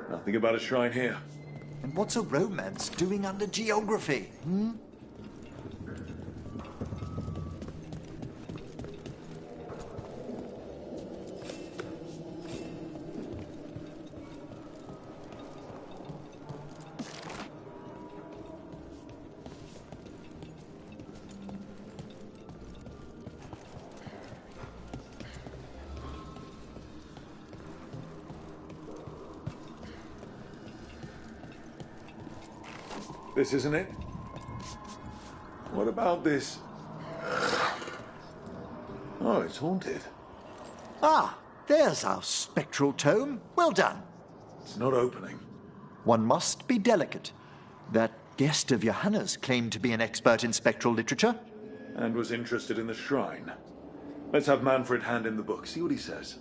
Nothing about a shrine here. And what's a romance doing under geography, hmm? This isn't it? What about this? Oh, it's haunted. Ah, there's our spectral tome. Well done. It's not opening. One must be delicate. That guest of Johanna's claimed to be an expert in spectral literature. And was interested in the shrine. Let's have Manfred hand him the book, see what he says.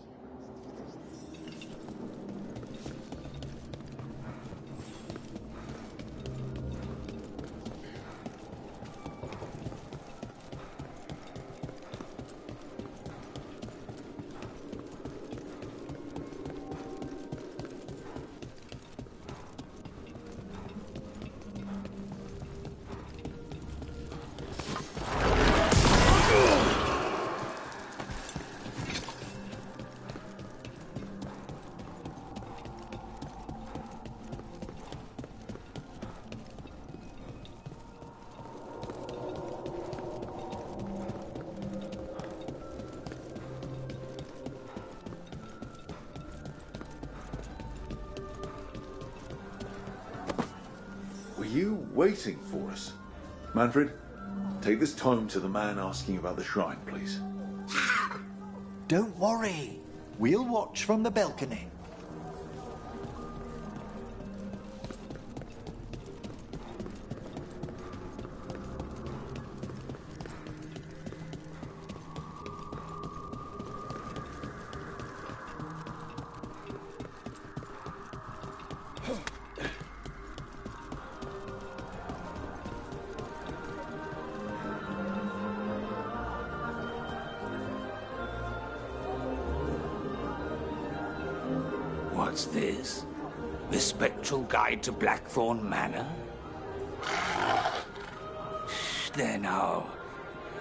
waiting for us. Manfred, take this tome to the man asking about the shrine, please. Don't worry. We'll watch from the balcony. What's this? The Spectral Guide to Blackthorn Manor? There now.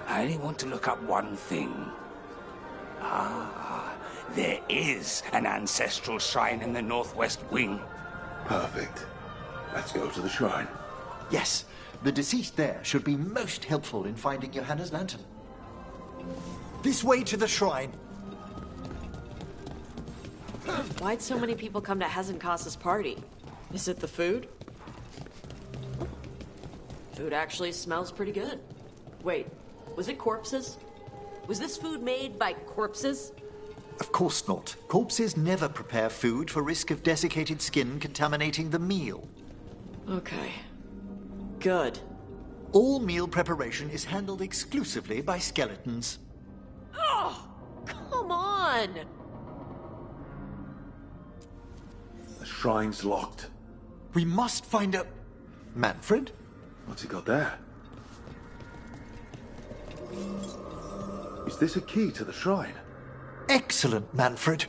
I only want to look up one thing. Ah, there is an ancestral shrine in the northwest wing. Perfect. Let's go to the shrine. Yes, the deceased there should be most helpful in finding Johanna's lantern. This way to the shrine. Why'd so many people come to Hezenkos's party? Is it the food? Food actually smells pretty good. Wait, was it corpses? Was this food made by corpses? Of course not. Corpses never prepare food for risk of desiccated skin contaminating the meal. Okay. Good. All meal preparation is handled exclusively by skeletons. Oh, come on! The shrine's locked. We must find a... Manfred? What's he got there? Is this a key to the shrine? Excellent, Manfred.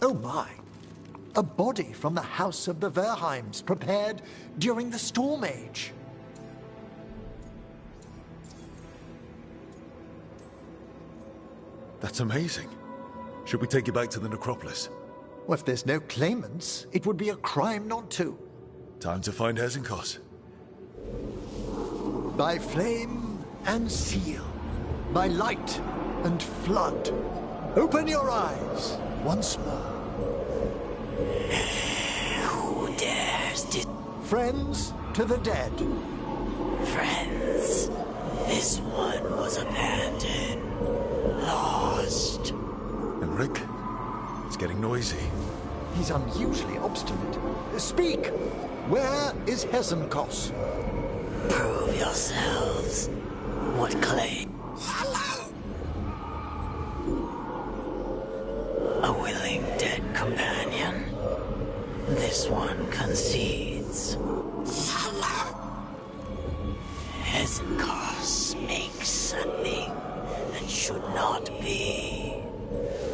Oh my! A body from the house of the Verheims, prepared during the Storm Age. That's amazing. Should we take you back to the necropolis? Well, if there's no claimants, it would be a crime not to. Time to find Hezenkos. By flame and seal, by light and flood, open your eyes once more. Who dares to... Friends to the dead. Friends. This one was abandoned. Lost. And Rick? It's getting noisy. He's unusually obstinate. Speak! Where is Hezenkos? Prove yourselves. What claim? A willing dead companion. This one concedes. Hezenkos makes something that should not be.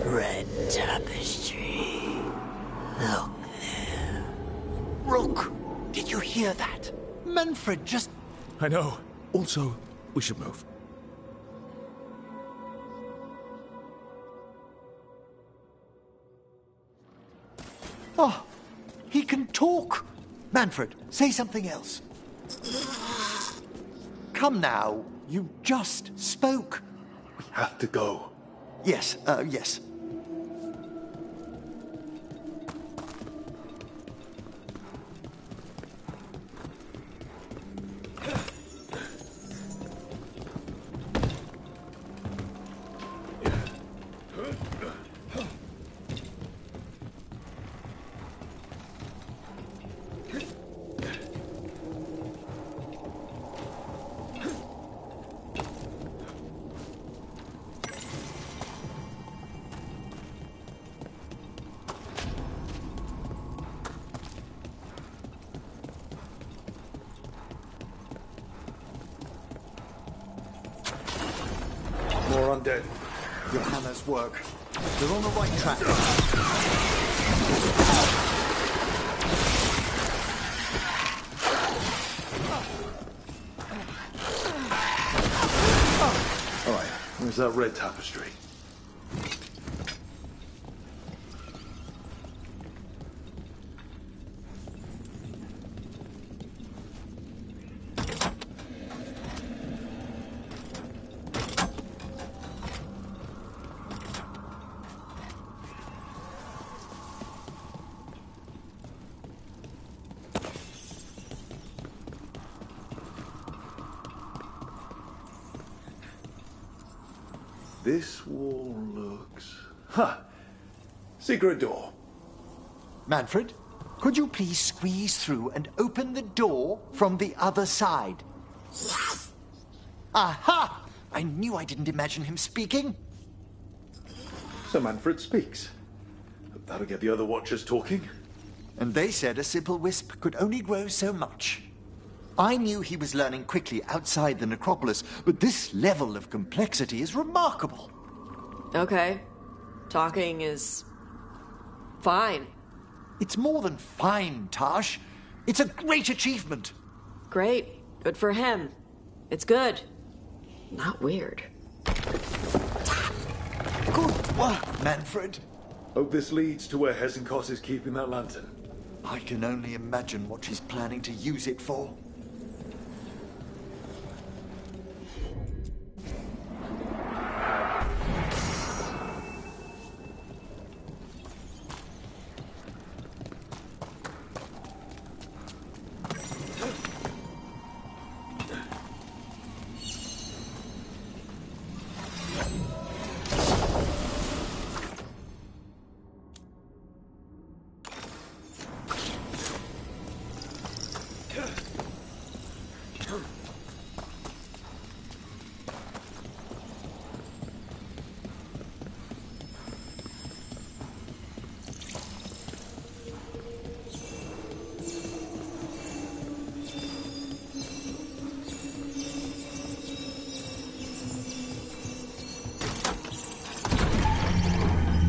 Red tapestry. Look there. Rook, did you hear that? Manfred just... I know. Also, we should move. Oh, he can talk. Manfred, say something else. Come now, you just spoke. We have to go. Yes, yes. More undead. Johanna's work. They're on the right track. All right, where's that red tapestry? This wall looks... Huh. Secret door. Manfred, could you please squeeze through and open the door from the other side? Yes! Aha! I knew I didn't imagine him speaking. So Manfred speaks. That'll get the other Watchers talking. And they said a simple wisp could only grow so much. I knew he was learning quickly outside the necropolis, but this level of complexity is remarkable. Okay. Talking is... fine. It's more than fine, Tash. It's a great achievement. Great. Good for him. It's good. Not weird. Good work, Manfred. Hope this leads to where Hezenkos is keeping that lantern. I can only imagine what she's planning to use it for.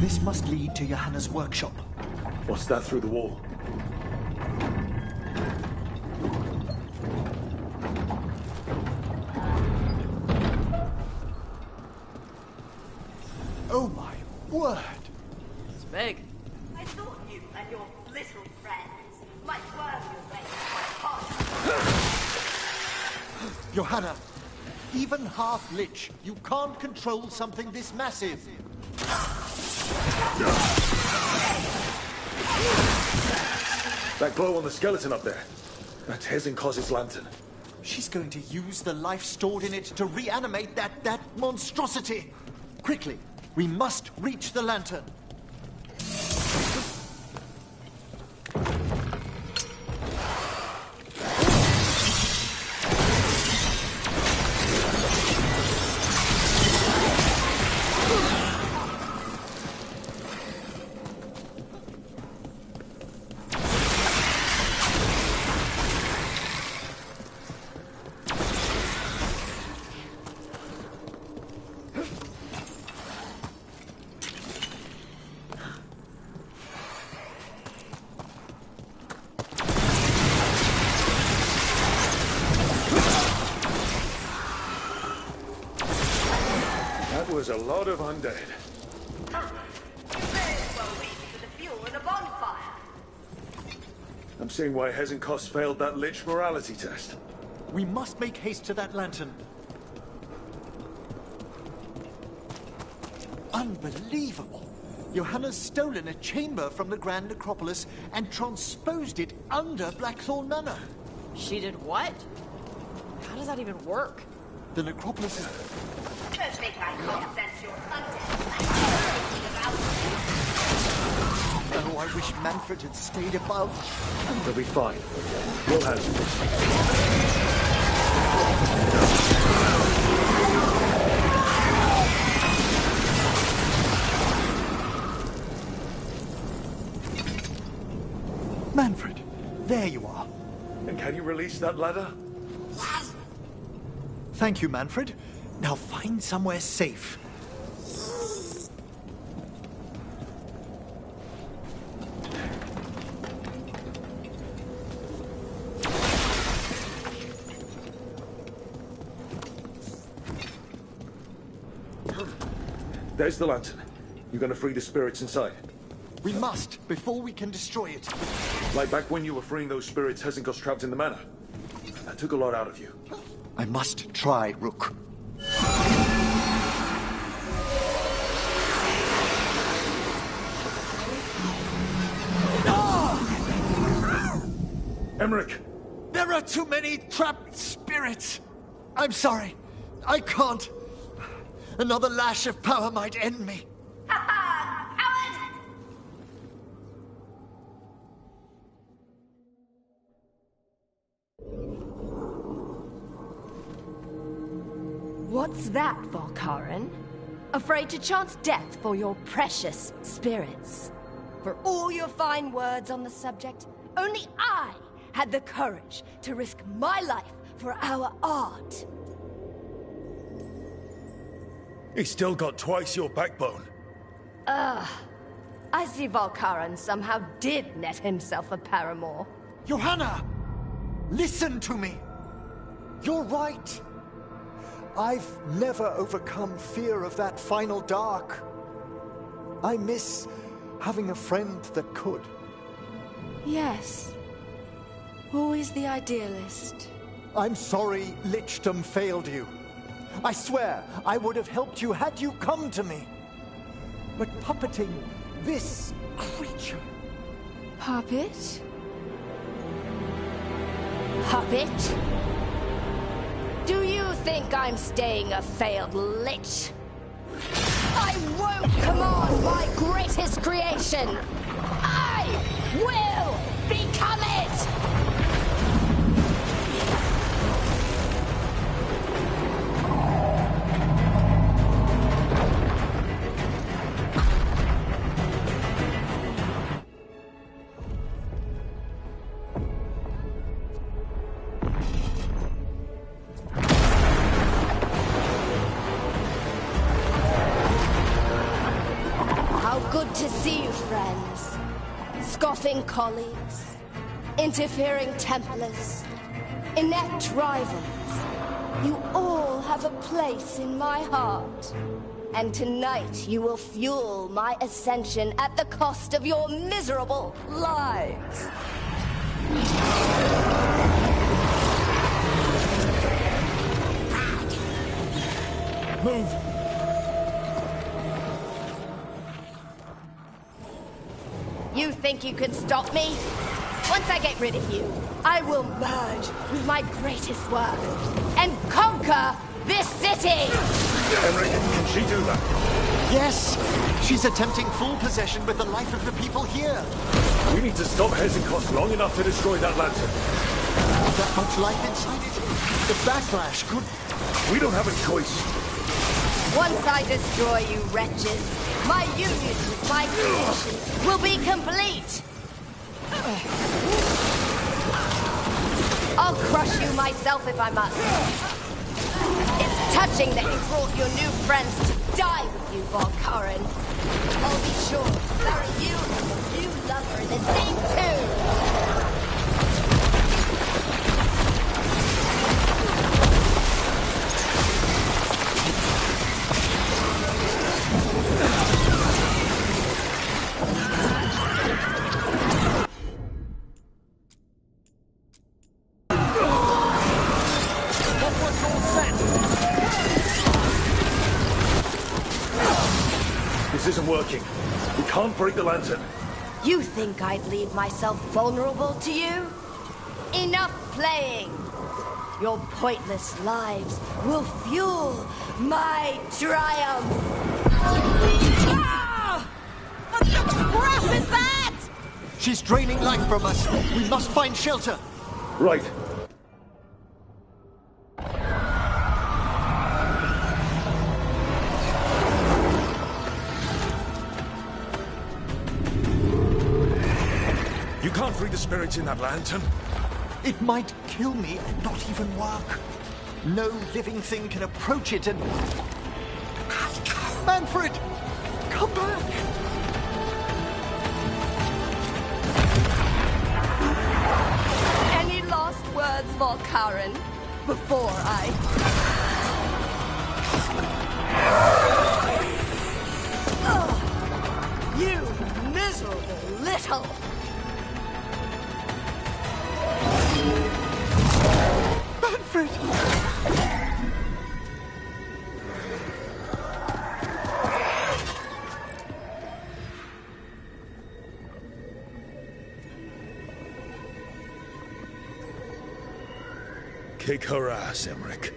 This must lead to Johanna's workshop. What's that through the wall? Oh my word! It's big. I thought you and your little friends might worm your way into my heart. Johanna, even half lich, you can't control something this massive. That glow on the skeleton up there. That's Hezenkos' lantern. She's going to use the life stored in it to reanimate that monstrosity. Quickly, we must reach the lantern. Was a lot of undead. You may as well reach for the fuel in a bonfire. I'm seeing why Hezenkos failed that lich morality test. We must make haste to that lantern. Unbelievable! Johanna's stolen a chamber from the Grand Necropolis and transposed it under Blackthorn Manor. She did what? How does that even work? The necropolis is... Don't think I can't sense your undead. I know everything about Oh, I wish Manfred had stayed above. They'll be fine. We'll handle it. Manfred, there you are. And can you release that ladder? Yes. Thank you, Manfred. Now find somewhere safe. There's the lantern. You're gonna free the spirits inside. We must, before we can destroy it. Like back when you were freeing those spirits Hezenkos trapped in the manor. That took a lot out of you. I must try, Rook. Emmerich! There are too many trapped spirits! I'm sorry. I can't. Another lash of power might end me. What's that, Volkaren? Afraid to chance death for your precious spirits? For all your fine words on the subject, only I had the courage to risk my life for our art. He's still got twice your backbone. I see Volkaren somehow did net himself a paramour. Johanna! Listen to me! You're right. I've never overcome fear of that final dark. I miss having a friend that could. Yes. Always the idealist. I'm sorry Lichdom failed you. I swear I would have helped you had you come to me. But puppeting this creature... Puppet? Puppet? Do you think I'm staying a failed lich? I won't command my greatest creation! I will become it! Good to see you, friends. Scoffing colleagues, interfering Templars, inept rivals. You all have a place in my heart. And tonight you will fuel my ascension at the cost of your miserable lives. Move! You think you can stop me? Once I get rid of you, I will merge with my greatest work and conquer this city! Emmerich, can she do that? Yes! She's attempting full possession with the life of the people here. We need to stop Hezekiah long enough to destroy that lantern. That much life inside it? The backlash could... We don't have a choice. Once I destroy you wretches, my union with my creation will be complete! I'll crush you myself if I must. It's touching that you brought your new friends to die with you, Volkaren. I'll be sure to bury you and the new lover in the same tomb! This isn't working. We can't break the lantern. You think I'd leave myself vulnerable to you? Enough playing! Your pointless lives will fuel my triumph! Ah! What the crap is that? She's draining life from us. We must find shelter. Right. You can't free the spirits in that lantern. It might kill me and not even work. No living thing can approach it and... Manfred! Come back! Any last words, Volkaren, before I... Oh, you miserable little... Manfred! Kick her ass, Emmerich.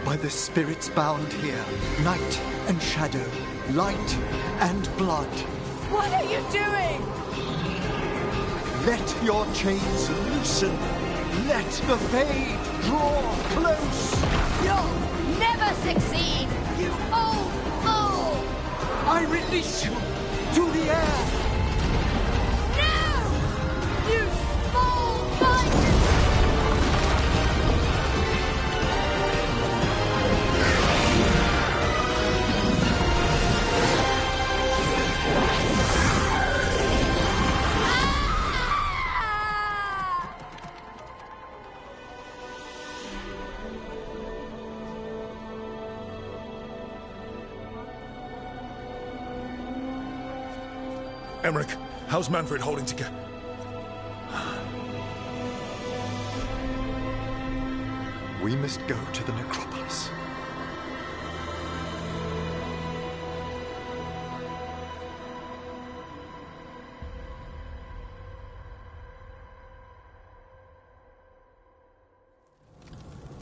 by the spirits bound here, night and shadow, light and blood. What are you doing? Let your chains loosen. Let the Fade draw close. You'll never succeed, you old fool! I release you to the air. No! You small fight! Emmerich, how's Manfred holding together? We must go to the necropolis.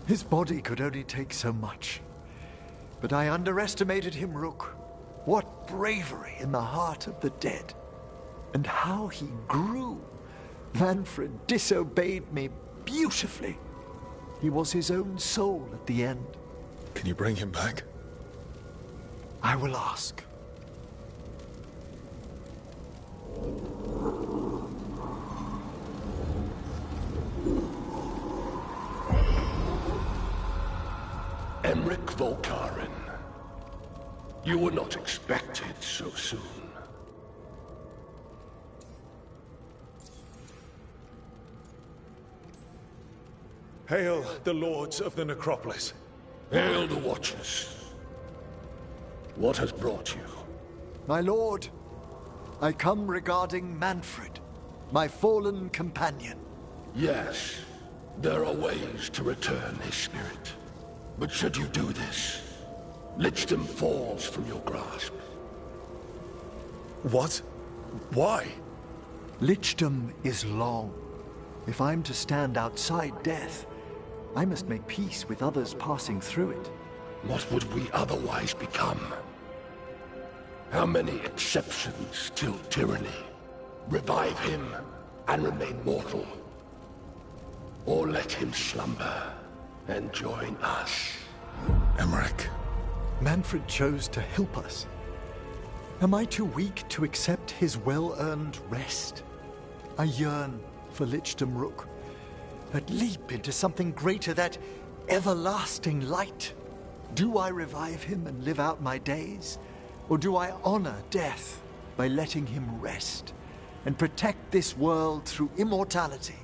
His body could only take so much. But I underestimated him, Rook. What bravery in the heart of the dead. And how he grew. Manfred disobeyed me beautifully. He was his own soul at the end. Can you bring him back? I will ask. Emmerich Volkaren. You were not expected so soon. Hail the lords of the necropolis. Hail the Watchers. What has brought you? My lord, I come regarding Manfred, my fallen companion. Yes, there are ways to return his spirit. But should you do this, Lichdom falls from your grasp. What? Why? Lichdom is long. If I'm to stand outside death, I must make peace with others passing through it. What would we otherwise become? How many exceptions till tyranny? Revive him and remain mortal. Or let him slumber and join us. Emmerich. Manfred chose to help us. Am I too weak to accept his well-earned rest? I yearn for Lichdom, Rook. That leap into something greater, that everlasting light. Do I revive him and live out my days? Or do I honor death by letting him rest and protect this world through immortality?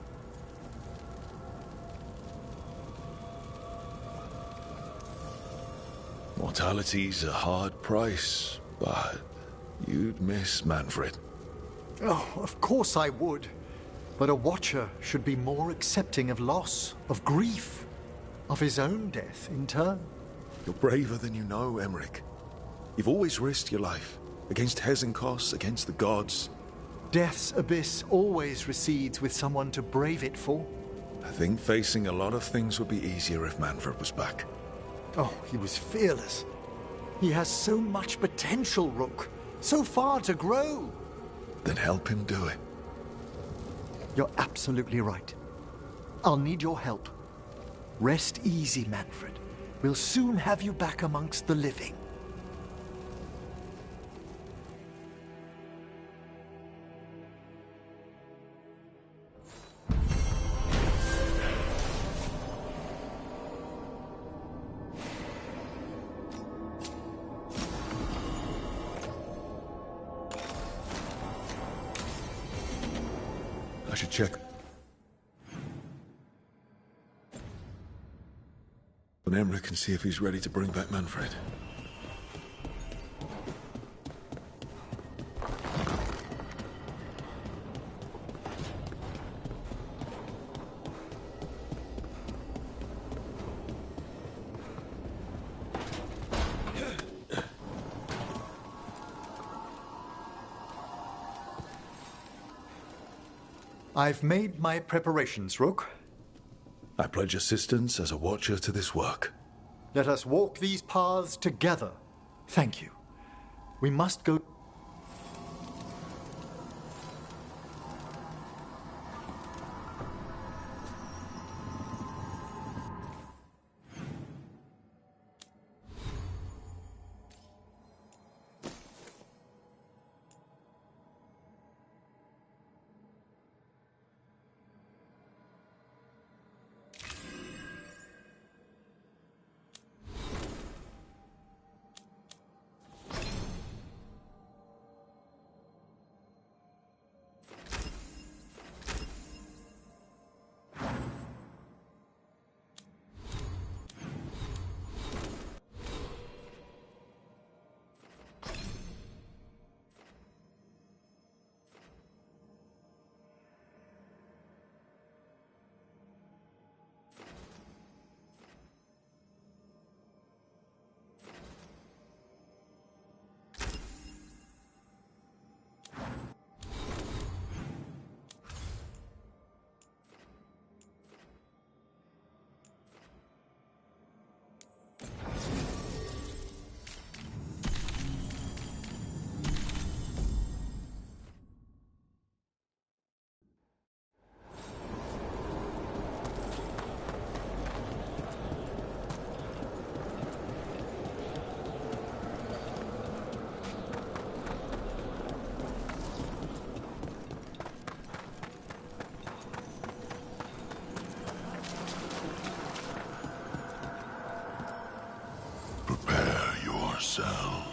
Mortality's a hard price, but you'd miss Manfred. Oh, of course I would. But a Watcher should be more accepting of loss, of grief, of his own death in turn. You're braver than you know, Emmerich. You've always risked your life, against Hezenkos, against the gods. Death's abyss always recedes with someone to brave it for. I think facing a lot of things would be easier if Manfred was back. Oh, he was fearless. He has so much potential, Rook. So far to grow. Then help him do it. You're absolutely right. I'll need your help. Rest easy, Manfred. We'll soon have you back amongst the living. I should check. But Emmerich can see if he's ready to bring back Manfred. I've made my preparations, Rook. I pledge assistance as a watcher to this work. Let us walk these paths together. Thank you. We must go... Prepare yourself.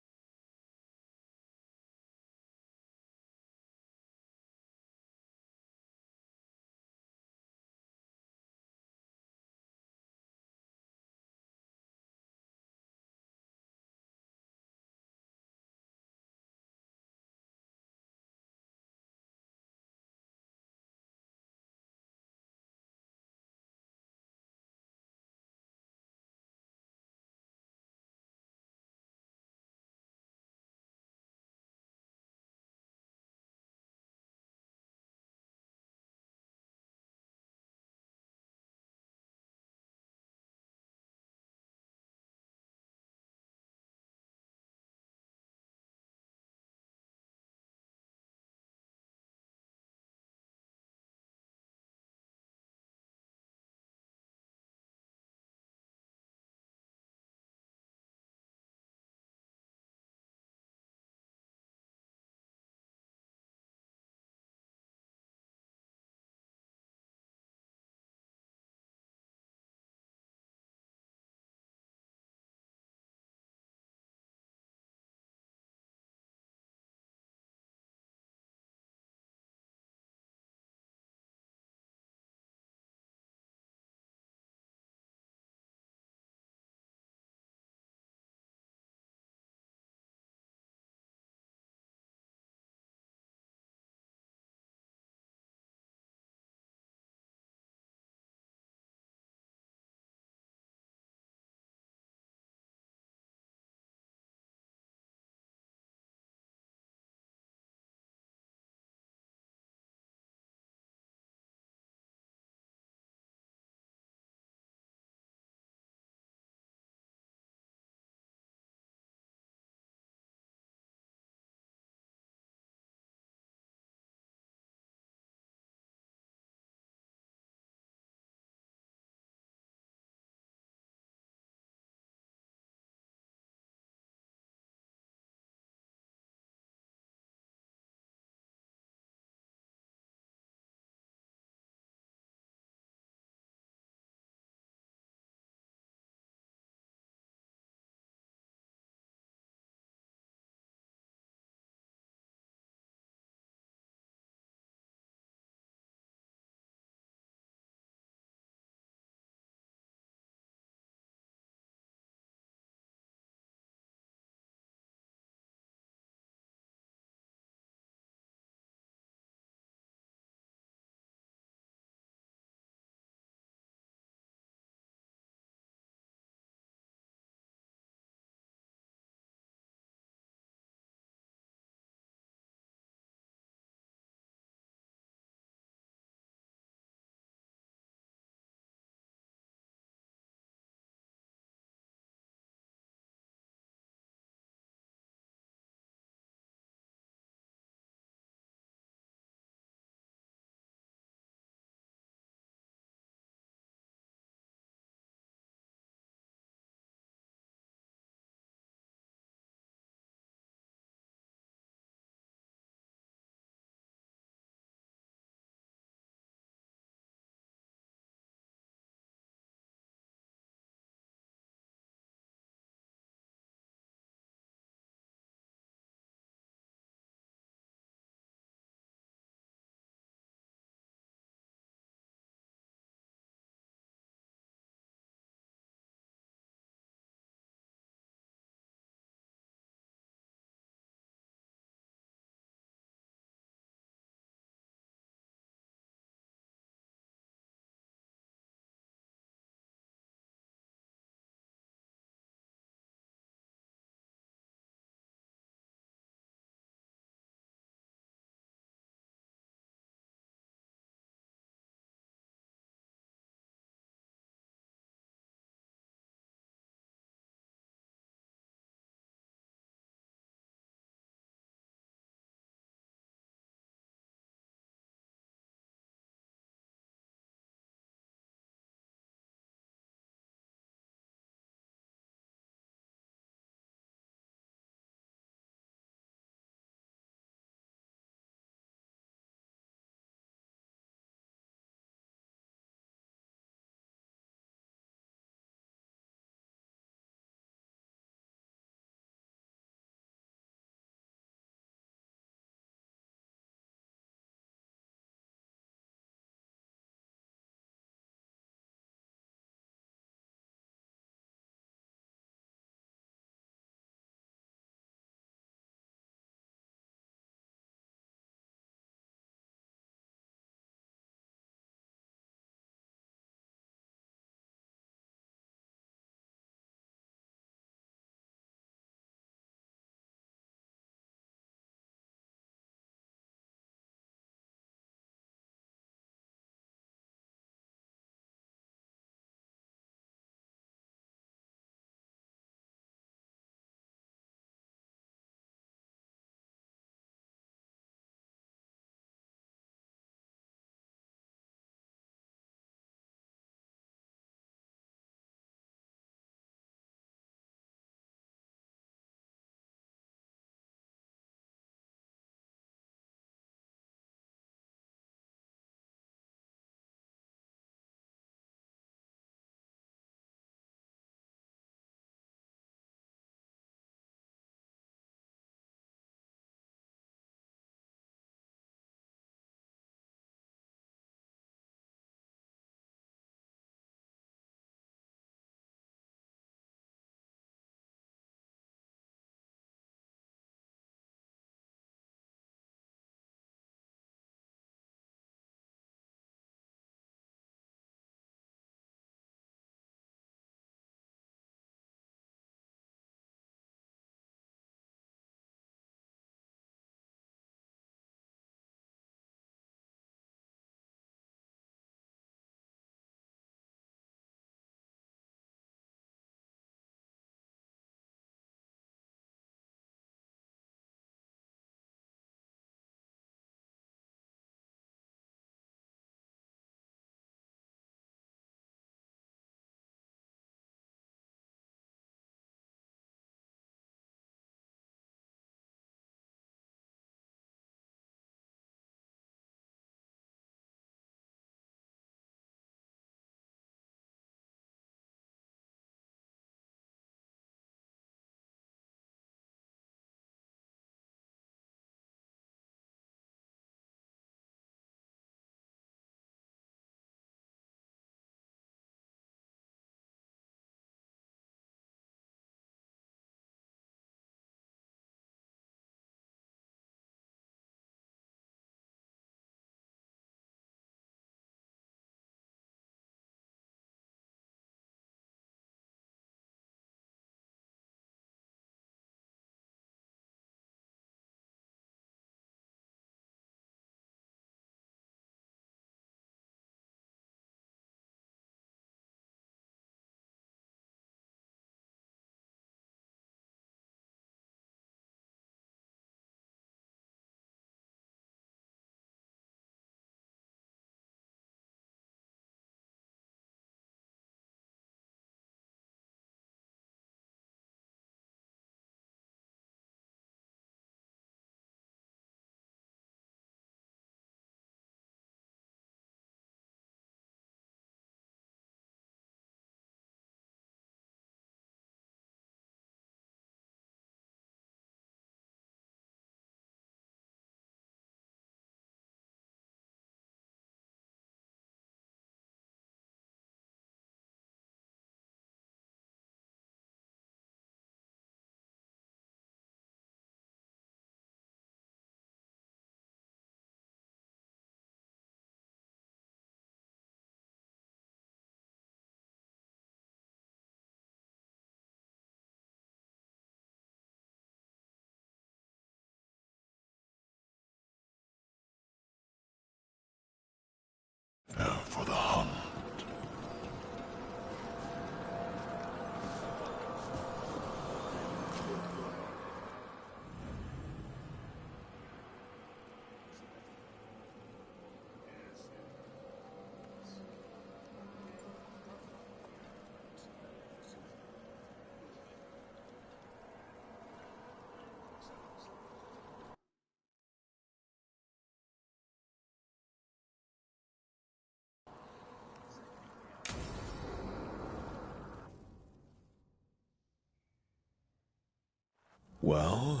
Well,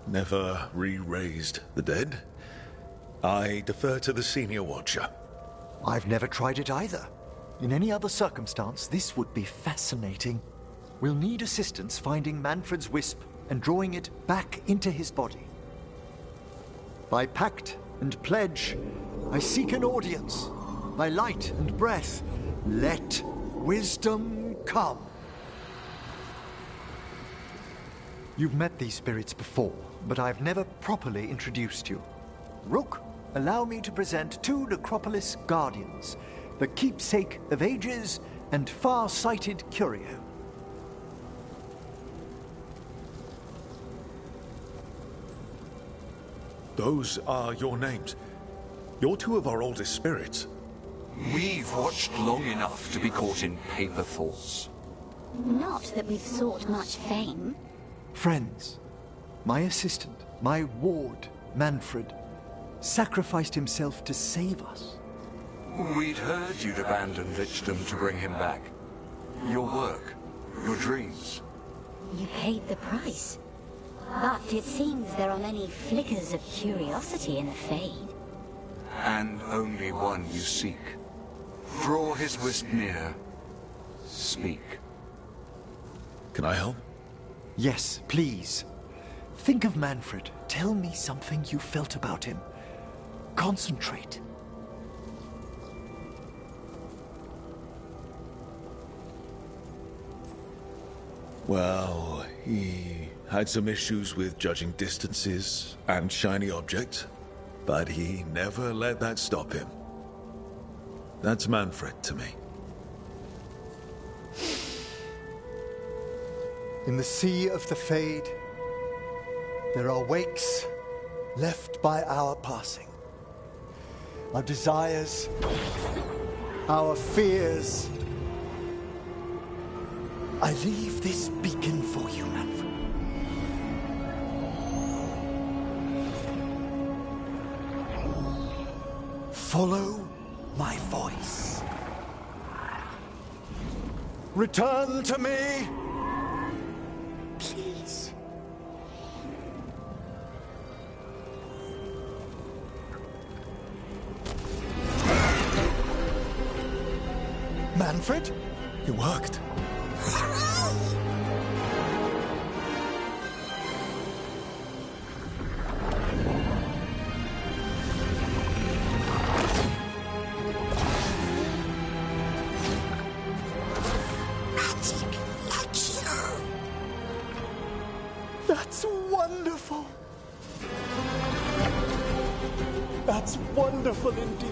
never re-raised the dead. I defer to the senior watcher. I've never tried it either. In any other circumstance, this would be fascinating. We'll need assistance finding Manfred's wisp and drawing it back into his body. By pact and pledge, I seek an audience. By light and breath, let wisdom come. You've met these spirits before, but I've never properly introduced you. Rook, allow me to present two Necropolis guardians, the keepsake of ages and far-sighted curio. Those are your names. You're two of our oldest spirits. We've watched long enough to be caught in paper thoughts. Not that we've sought much fame. Friends, my assistant, my ward, Manfred, sacrificed himself to save us. We'd heard you'd abandoned Lichdom to bring him back. Your work, your dreams. You paid the price. But it seems there are many flickers of curiosity in the Fade. And only one you seek. Draw his wisp near. Speak. Can I help? Yes, please. Think of Manfred. Tell me something you felt about him. Concentrate. Well, he had some issues with judging distances and shiny objects, but he never let that stop him. That's Manfred to me. In the sea of the Fade, there are wakes left by our passing. Our desires, our fears. I leave this beacon for you, Manfred. Follow my voice. Return to me, please. Manfred? It worked. That's wonderful. That's wonderful indeed.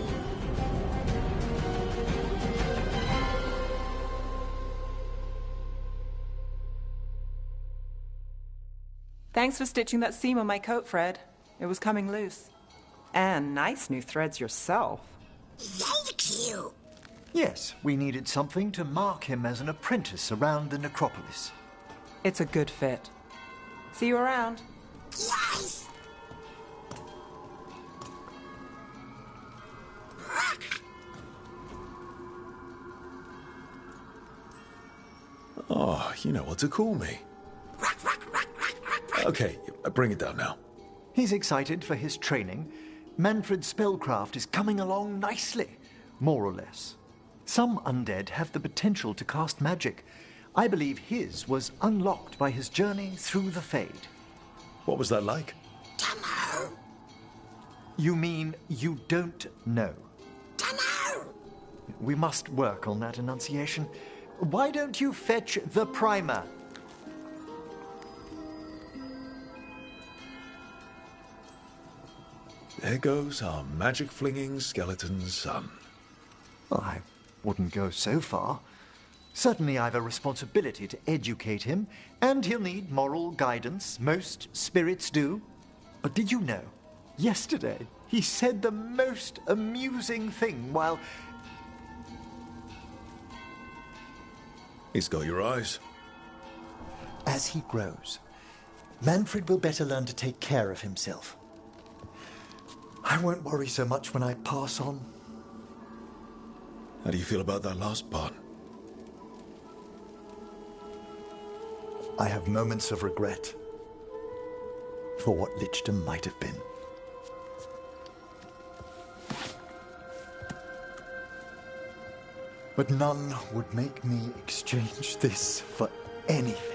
Thanks for stitching that seam on my coat, Fred. It was coming loose. And nice new threads yourself. Thank you. Yes, we needed something to mark him as an apprentice around the Necropolis. It's a good fit. See you around. Yes! Oh, you know what to call me. Okay, bring it down now. He's excited for his training. Manfred's spellcraft is coming along nicely, more or less. Some undead have the potential to cast magic. I believe his was unlocked by his journey through the Fade. What was that like? Dunno. You mean you don't know? Dunno. We must work on that enunciation. Why don't you fetch the primer? There goes our magic-flinging skeleton son. I wouldn't go so far. Certainly I've a responsibility to educate him, and he'll need moral guidance. Most spirits do. But did you know, yesterday he said the most amusing thing while... He's got your eyes. As he grows, Manfred will better learn to take care of himself. I won't worry so much when I pass on. How do you feel about that last part? I have moments of regret. for what Lichdom might have been. But none would make me exchange this for anything.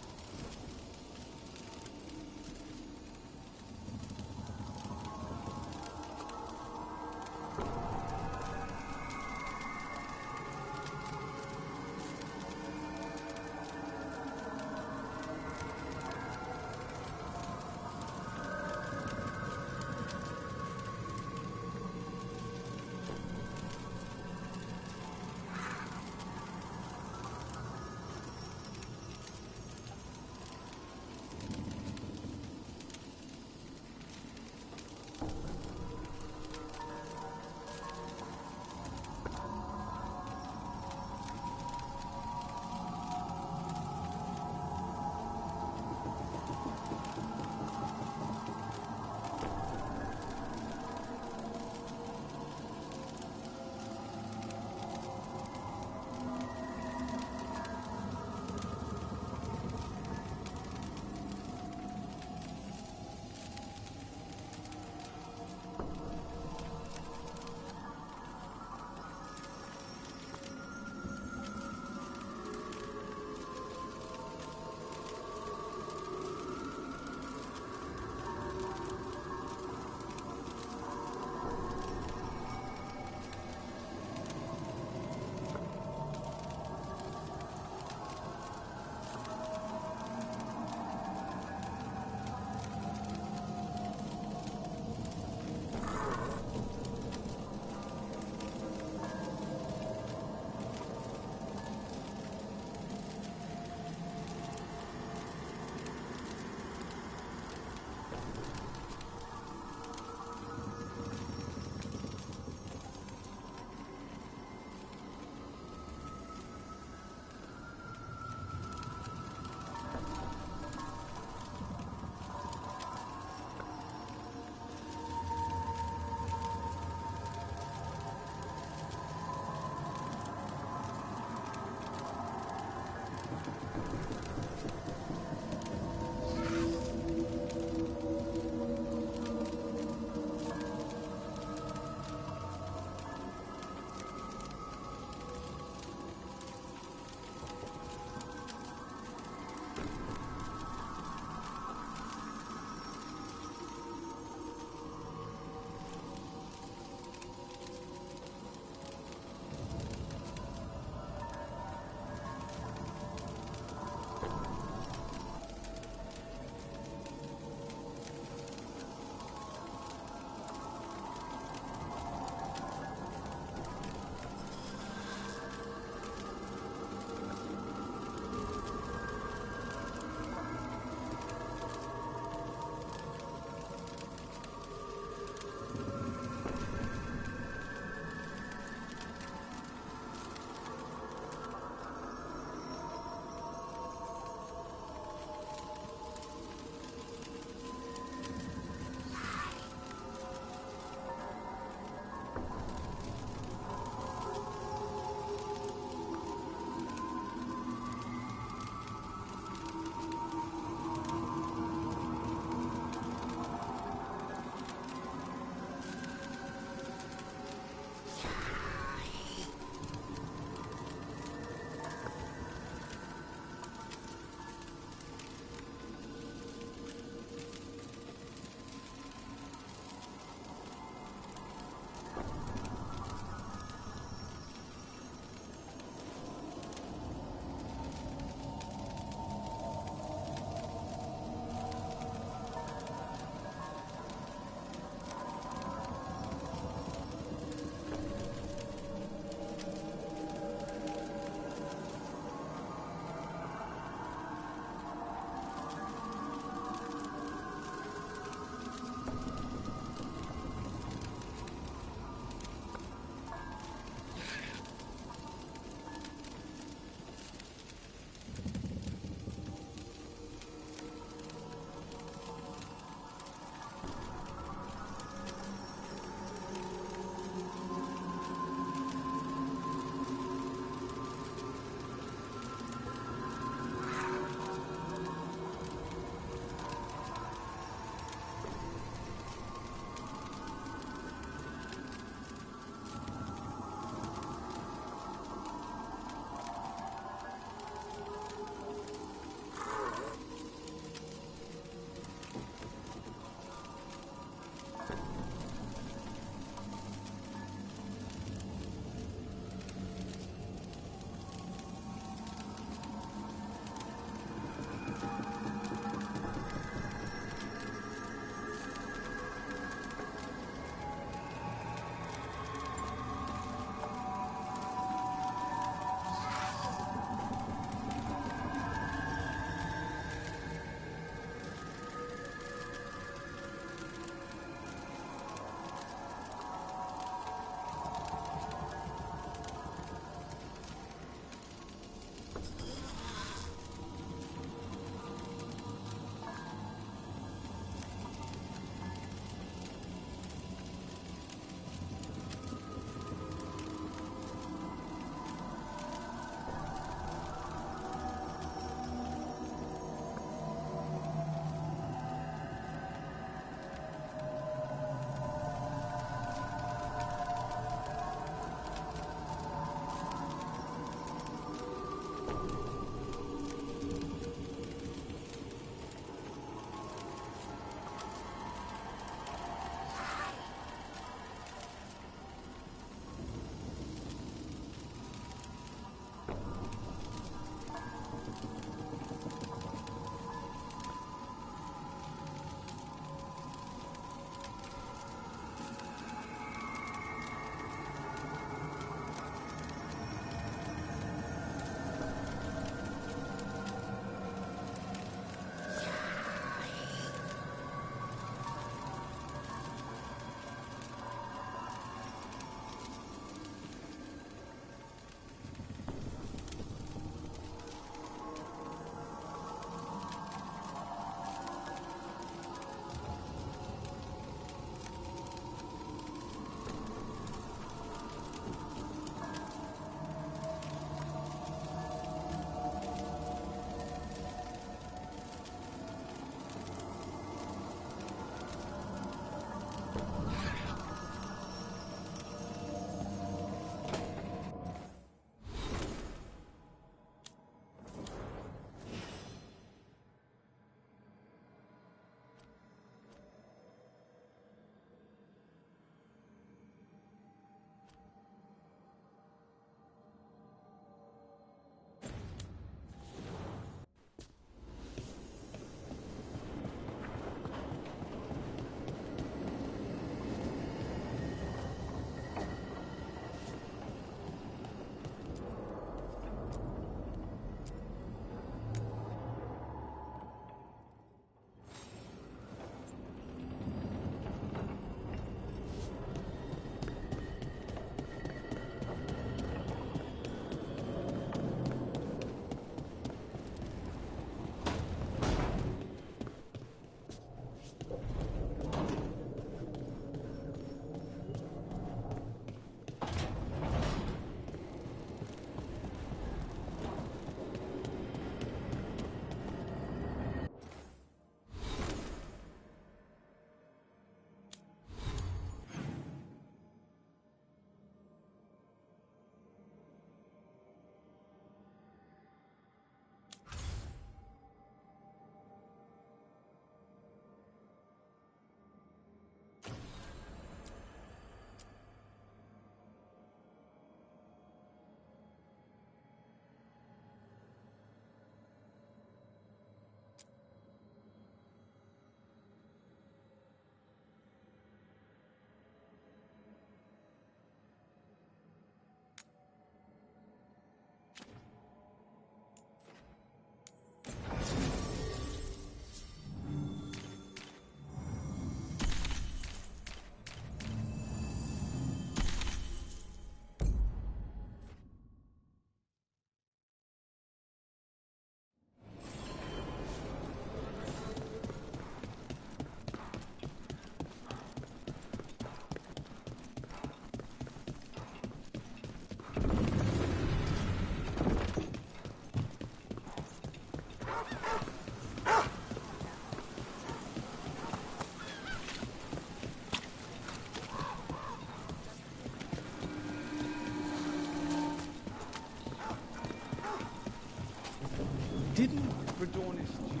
Didn't Redornis choose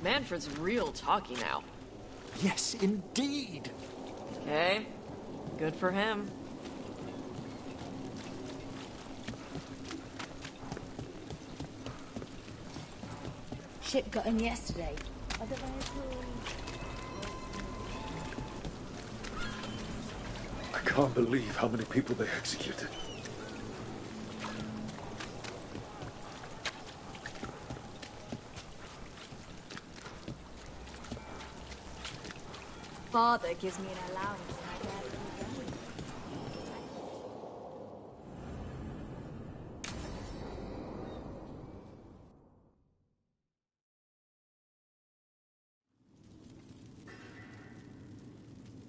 Manfred's real talky now. Yes, indeed. Okay. Good for him. Ship got in yesterday. I can't believe how many people they executed. Father gives me an allowance and I dare to go.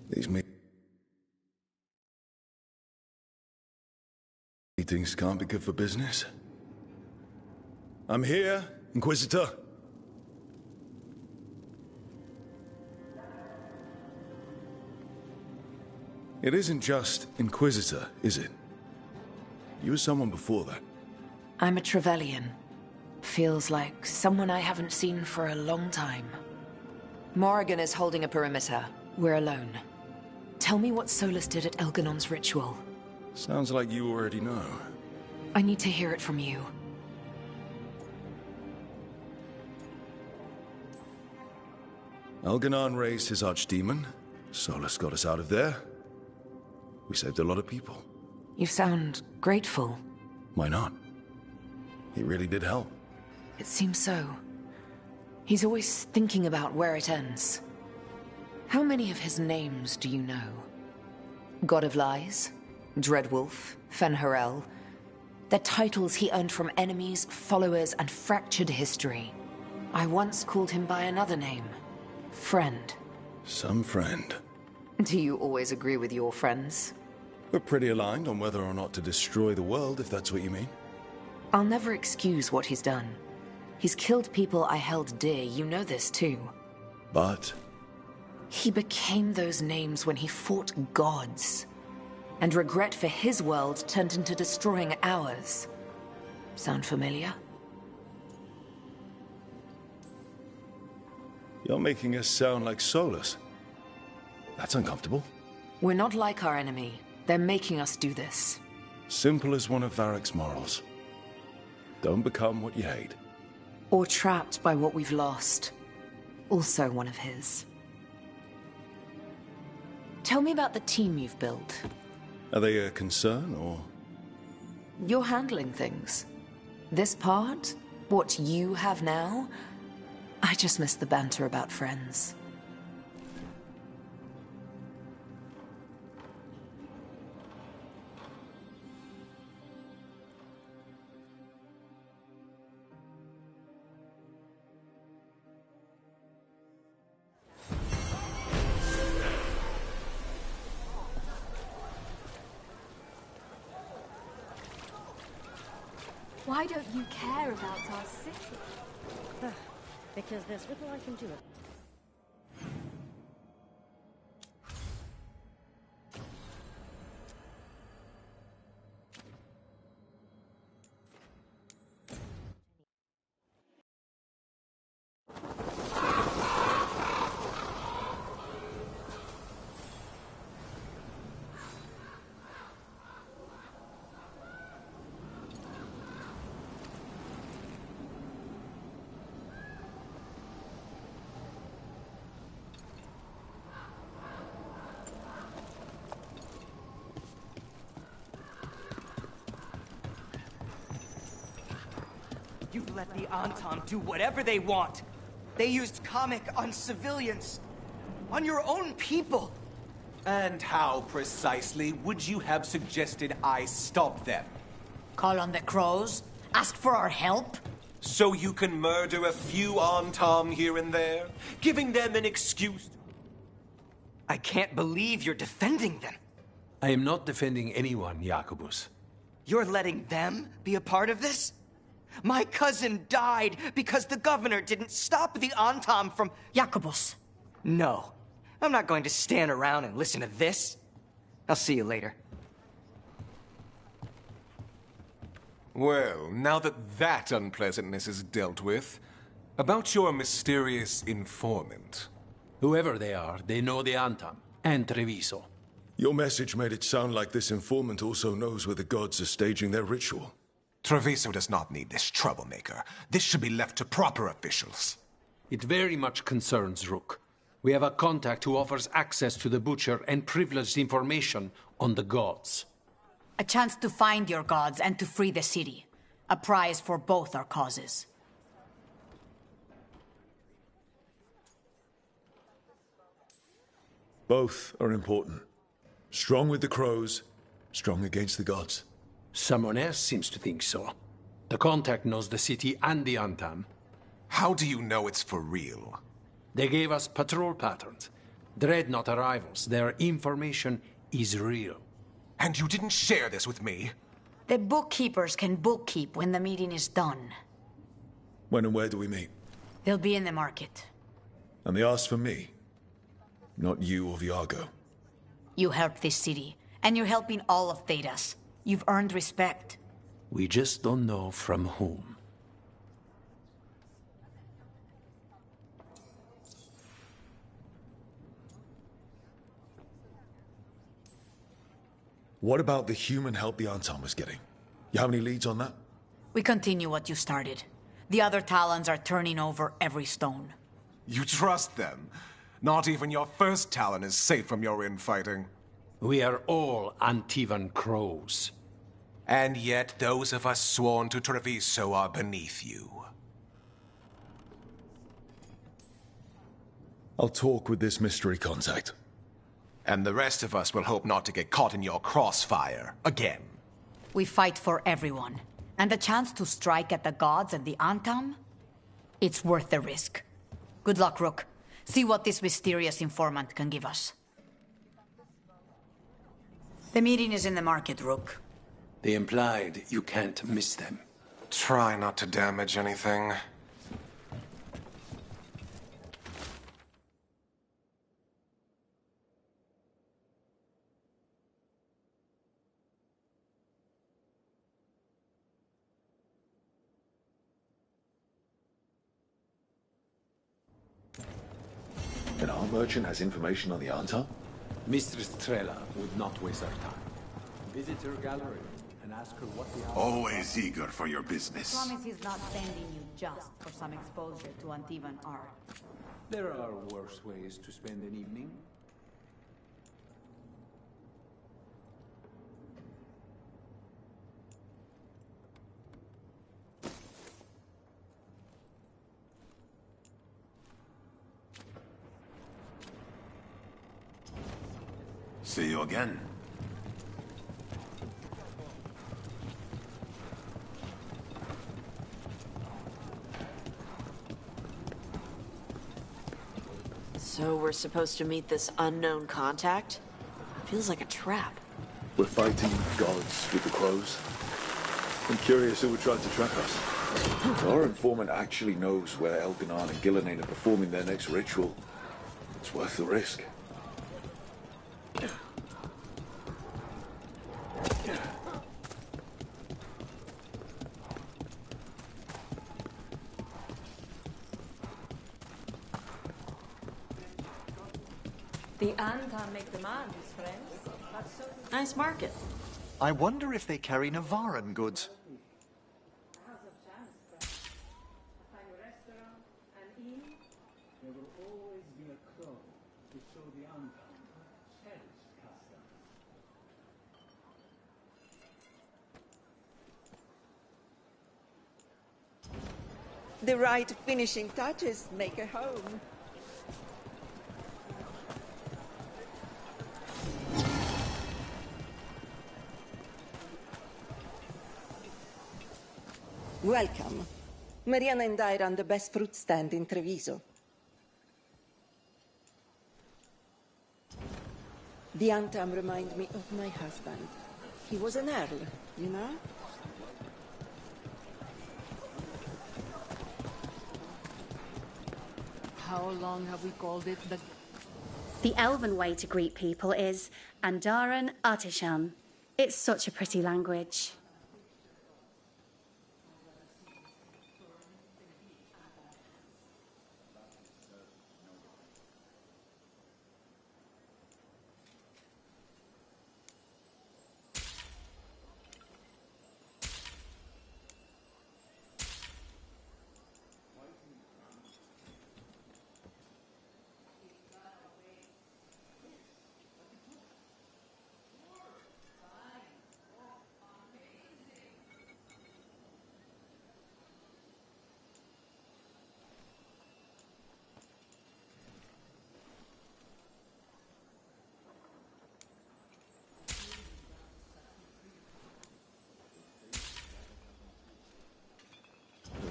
These meetings can't be good for business. I'm here, Inquisitor. It isn't just Inquisitor, is it? You were someone before that. I'm a Trevelyan. Feels like someone I haven't seen for a long time. Morrigan is holding a perimeter. We're alone. Tell me what Solus did at Elganon's ritual. Sounds like you already know. I need to hear it from you. Elganon raised his archdemon. Solus got us out of there. We saved a lot of people. You sound grateful. Why not? He really did help. It seems so. He's always thinking about where it ends. How many of his names do you know? God of Lies, Dreadwolf, Fen'Harel. They're titles he earned from enemies, followers, and fractured history. I once called him by another name. Friend. Some friend. Do you always agree with your friends? We're pretty aligned on whether or not to destroy the world, if that's what you mean. I'll never excuse what he's done. He's killed people I held dear, you know this too. But? He became those names when he fought gods. And regret for his world turned into destroying ours. Sound familiar? You're making us sound like Solus. That's uncomfortable. We're not like our enemy. They're making us do this. Simple as one of Varric's morals. Don't become what you hate. Or trapped by what we've lost. Also one of his. Tell me about the team you've built. Are they a concern, or...? You're handling things. This part, what you have now, I just miss the banter about friends. Why don't you care about our city? Because there's little I can do. You let the Antam do whatever they want. They used comic on civilians. On your own people. And how precisely would you have suggested I stop them? Call on the crows? Ask for our help? So you can murder a few Antam here and there, giving them an excuse? I can't believe you're defending them. I am not defending anyone, Jacobus. You're letting them be a part of this? My cousin died because the governor didn't stop the Antam from... Jacobus. No. I'm not going to stand around and listen to this. I'll see you later. Well, now that unpleasantness is dealt with, about your mysterious informant. Whoever they are, they know the Antam and Treviso. Your message made it sound like this informant also knows where the gods are staging their ritual. Treviso does not need this troublemaker. This should be left to proper officials. It very much concerns Rook. We have a contact who offers access to the Butcher and privileged information on the gods. A chance to find your gods and to free the city. A prize for both our causes. Both are important. Strong with the crows, strong against the gods. Someone else seems to think so. The contact knows the city and the Antam. How do you know it's for real? They gave us patrol patterns. Dreadnought arrivals. Their information is real. And you didn't share this with me? The bookkeepers can bookkeep when the meeting is done. When and where do we meet? They'll be in the market. And they asked for me, not you or Viago. You helped this city, and you're helping all of Thedas. You've earned respect. We just don't know from whom. What about the human help the Antam was getting? You have any leads on that? We continue what you started. The other Talons are turning over every stone. You trust them? Not even your first Talon is safe from your infighting. We are all Antivan crows. And yet those of us sworn to Treviso are beneath you. I'll talk with this mystery contact. And the rest of us will hope not to get caught in your crossfire again. We fight for everyone. And the chance to strike at the gods and the Antam? It's worth the risk. Good luck, Rook. See what this mysterious informant can give us. The meeting is in the market, Rook. They implied you can't miss them. Try not to damage anything. And our merchant has information on the Antam? Mistress Trella would not waste our time. Visit her gallery and ask her what the... Always eager for your business. Promise he's not sending you just for some exposure to Antivan art. There are worse ways to spend an evening. See you again. So we're supposed to meet this unknown contact? Feels like a trap. We're fighting gods with the crows. I'm curious who would try to track us. If our informant actually knows where Elganon and Gillenane are performing their next ritual, it's worth the risk. The Antam make demands, friends. Nice market. I wonder if they carry Navaran goods. The right finishing touches make a home. Welcome. Mariana and I run the best fruit stand in Treviso. The Antam remind me of my husband. He was an earl, you know? How long have we called it the... The Elven way to greet people is Andaran Artishan. It's such a pretty language.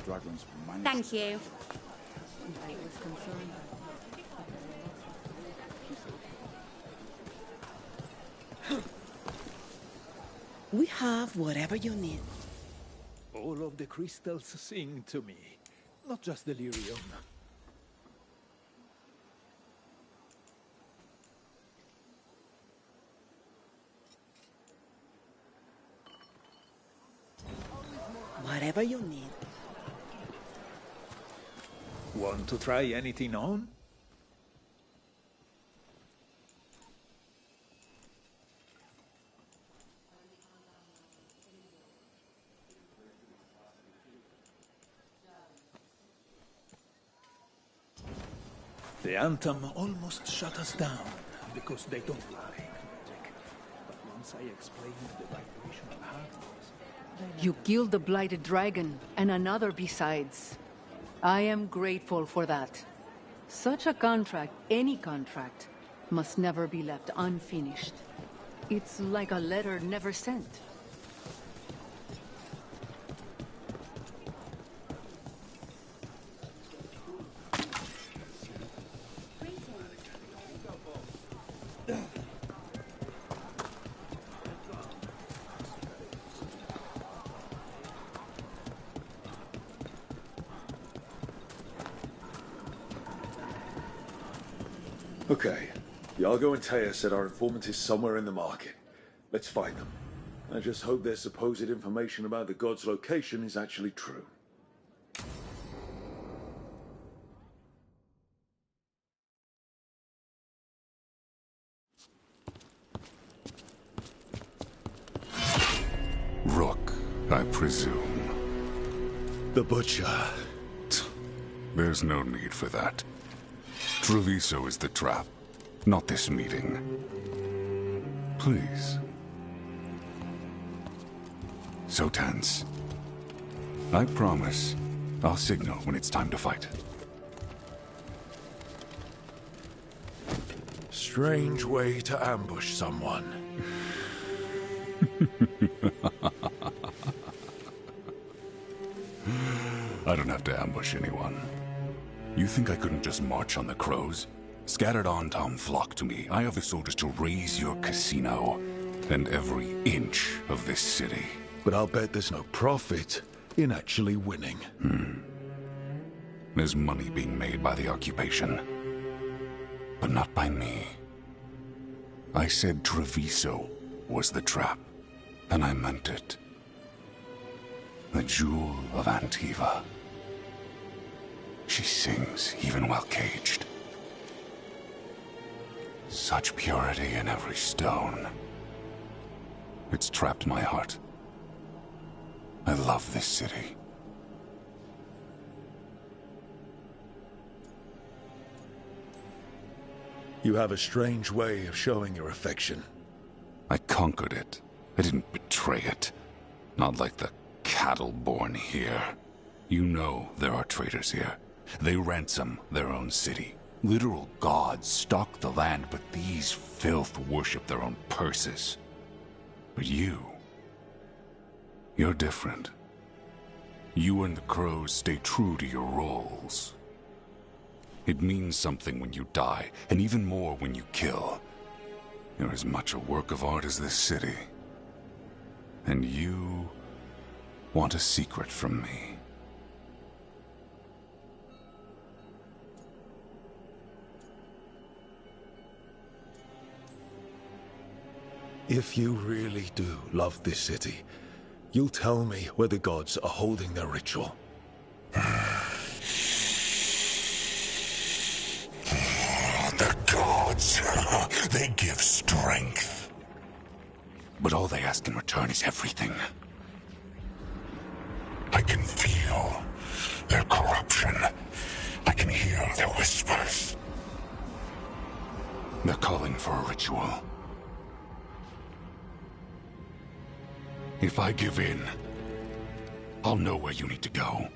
dragons managed. Thank you. We have whatever you need. All of the crystals sing to me, not just delirium. Whatever you need. Want to try anything on? The Anthem almost shut us down because they don't like magic. But once I explained the vibration of hardness, You killed the blighted dragon, and another besides. I am grateful for that. Such a contract, any contract, must never be left unfinished. It's like a letter never sent. Okay. Iago and Taya said our informant is somewhere in the market. Let's find them. I just hope their supposed information about the god's location is actually true. Rook, I presume. The Butcher. There's no need for that. Treviso is the trap, not this meeting. Please. So tense. I promise I'll signal when it's time to fight. Strange way to ambush someone. I don't have to ambush anyone. You think I couldn't just march on the crows? Scattered Antom flock to me. I have the soldiers to raise your casino and every inch of this city. But I'll bet there's no profit in actually winning. There's money being made by the occupation, but not by me. I said Treviso was the trap, and I meant it. The Jewel of Antiva. She sings even while caged. Such purity in every stone. It's trapped my heart. I love this city. You have a strange way of showing your affection. I conquered it. I didn't betray it. Not like the cattle born here. You know there are traitors here. They ransom their own city. Literal gods stalk the land, but these filth worship their own purses. But you're different. You and the crows stay true to your roles. It means something when you die, and even more when you kill. You're as much a work of art as this city. And you want a secret from me. If you really do love this city, you'll tell me where the gods are holding their ritual. The gods, they give strength. But all they ask in return is everything. I can feel their corruption. I can hear their whispers. They're calling for a ritual. If I give in, I'll know where you need to go.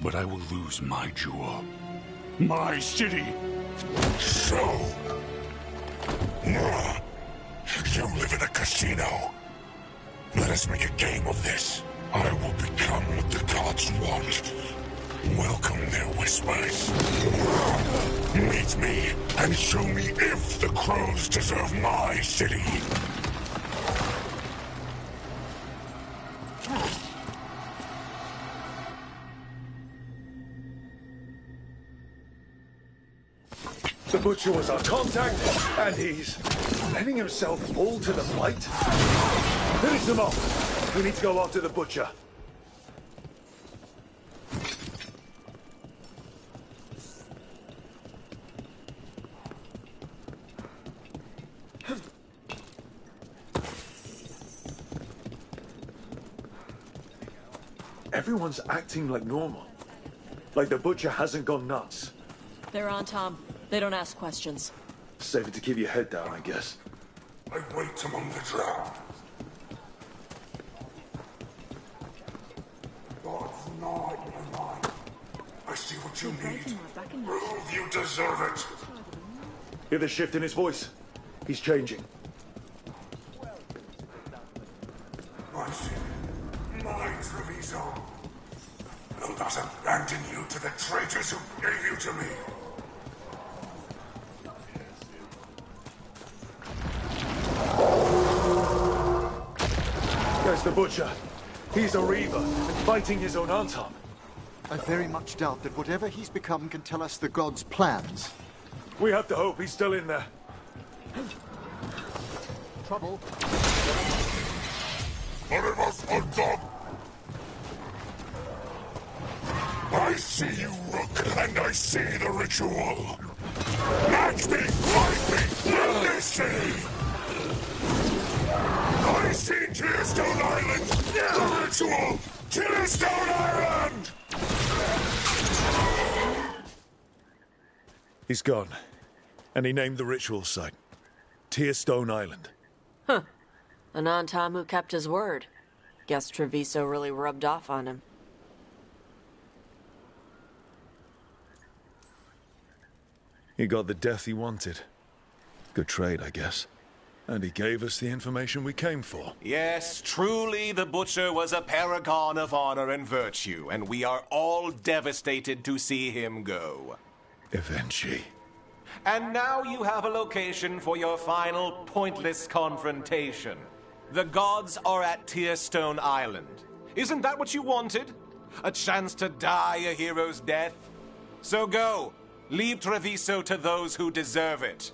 But I will lose my jewel. My city! So... you live in a casino. Let us make a game of this, I will become what the gods want. Welcome their whispers. Meet me and show me if the crows deserve my city. The Butcher was our contact, and he's letting himself fall to the fight. Finish them off. We need to go after the Butcher. Everyone's acting like normal. Like the Butcher hasn't gone nuts. They're on, Tom. They don't ask questions. Save it to keep your head down, I guess. I wait among the drowned. Gods gnawed my mind. I see what you need. Prove you deserve it. Hear the shift in his voice? He's changing. My city, my Treviso. Will not abandon you to the traitors who gave you to me. There's the Butcher. He's a Reaver, and fighting his own Anton. I very much doubt that whatever he's become can tell us the gods' plans. We have to hope he's still in there. Trouble. I see you, Rook, and I see the ritual. Match me, fight me, in this city! I see Tearstone Island! The ritual! Tearstone Island! He's gone. And he named the ritual site. Tearstone Island. Huh. An Antam who kept his word. Guess Treviso really rubbed off on him. He got the death he wanted. Good trade, I guess. And he gave us the information we came for. Yes, truly the Butcher was a paragon of honor and virtue, and we are all devastated to see him go. Eventually. And now you have a location for your final pointless confrontation. The gods are at Tearstone Island. Isn't that what you wanted? A chance to die a hero's death? So go. Leave Treviso to those who deserve it.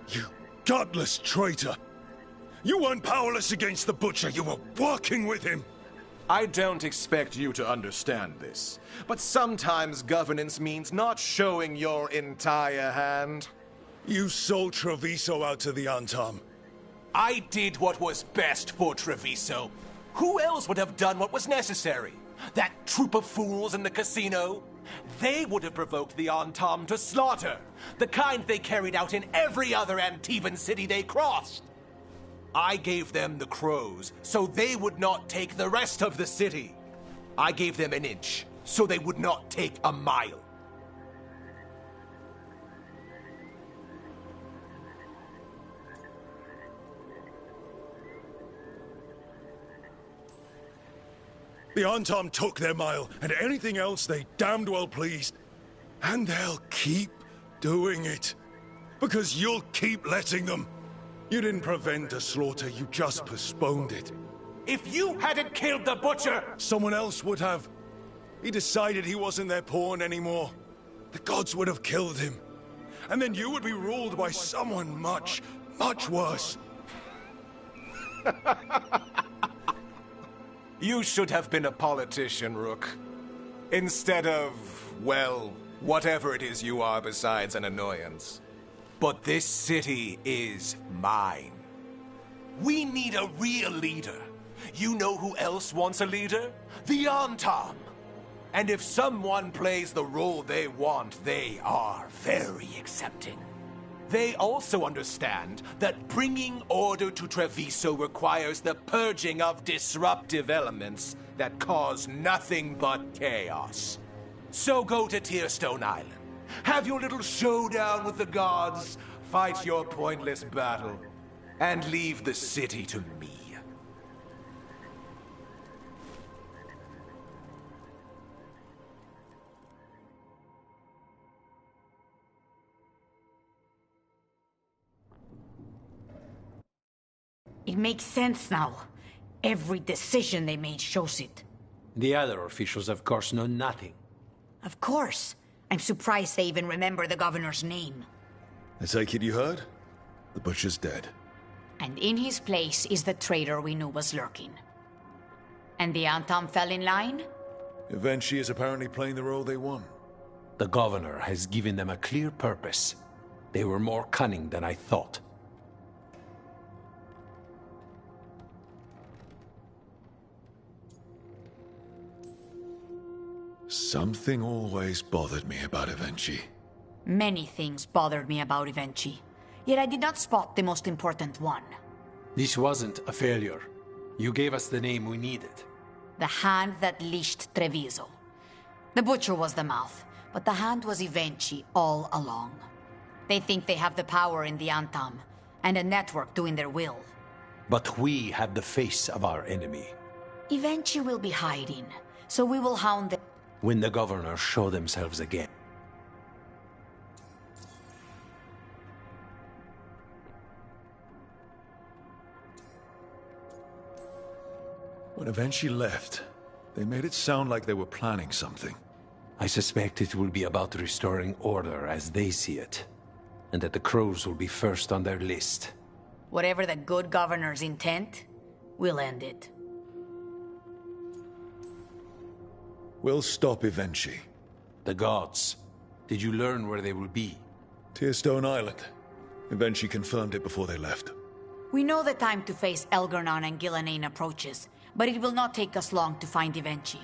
You godless traitor! You weren't powerless against the Butcher, you were working with him! I don't expect you to understand this, but sometimes governance means not showing your entire hand. You sold Treviso out to the Antam. I did what was best for Treviso. Who else would have done what was necessary? That troop of fools in the casino? They would have provoked the Antam to slaughter, the kind they carried out in every other Antivan city they crossed. I gave them the crows, so they would not take the rest of the city. I gave them an inch, so they would not take a mile. The Antam took their mile, and anything else they damned well pleased. And they'll keep doing it. Because you'll keep letting them. You didn't prevent a slaughter, you just postponed it. If you hadn't killed the Butcher... Someone else would have. He decided he wasn't their pawn anymore. The gods would have killed him. And then you would be ruled by someone much, much worse. You should have been a politician, Rook. Instead of, well, whatever it is you are besides an annoyance. But this city is mine. We need a real leader. You know who else wants a leader? The Antam. And if someone plays the role they want, they are very accepting. They also understand that bringing order to Treviso requires the purging of disruptive elements that cause nothing but chaos. So go to Tearstone Island. Have your little showdown with the gods. fight your pointless battle, and leave the city to me. It makes sense now. Every decision they made shows it. The other officials, of course, know nothing. Of course. I'm surprised they even remember the governor's name. I take it you heard? The butcher's dead. And in his place is the traitor we knew was lurking. And the Antam fell in line? Eventually is apparently playing the role they want. The governor has given them a clear purpose. They were more cunning than I thought. Something always bothered me about Evenchi. Many things bothered me about Evenchi. Yet I did not spot the most important one. This wasn't a failure. You gave us the name we needed. The hand that leashed Treviso. The butcher was the mouth, but the hand was Evenchi all along. They think they have the power in the Antam, and a network doing their will. But we have the face of our enemy. Evenchi will be hiding, so we will hound them. When the governors show themselves again. When Evenchi left, they made it sound like they were planning something. I suspect it will be about restoring order as they see it. And that the crows will be first on their list. Whatever the good governor's intent, we'll end it. We'll stop Evenchi. The gods. Did you learn where they will be? Tearstone Island. Evenchi confirmed it before they left. We know the time to face Elgar'nan and Gillenane approaches, but it will not take us long to find Evenchi.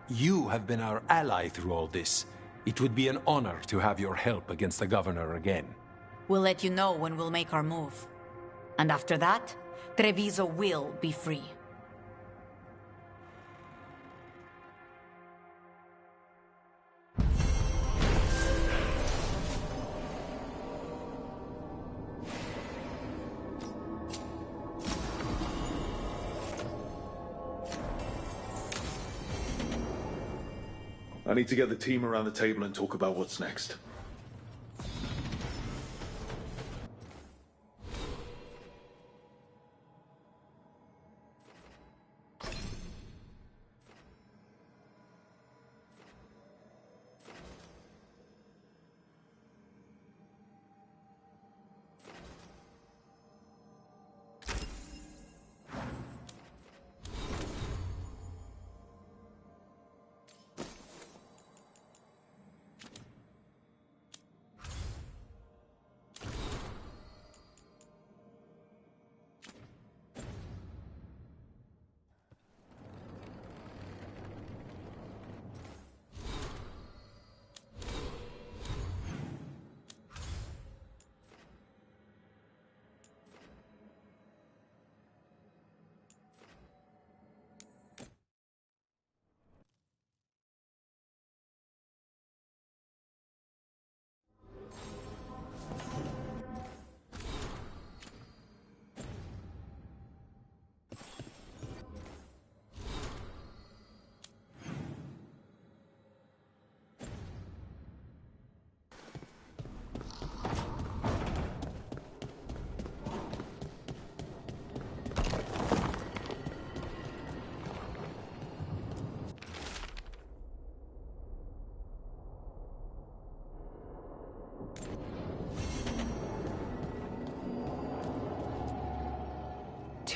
You have been our ally through all this. It would be an honor to have your help against the governor again. We'll let you know when we'll make our move. And after that, Treviso will be free. I need to get the team around the table and talk about what's next.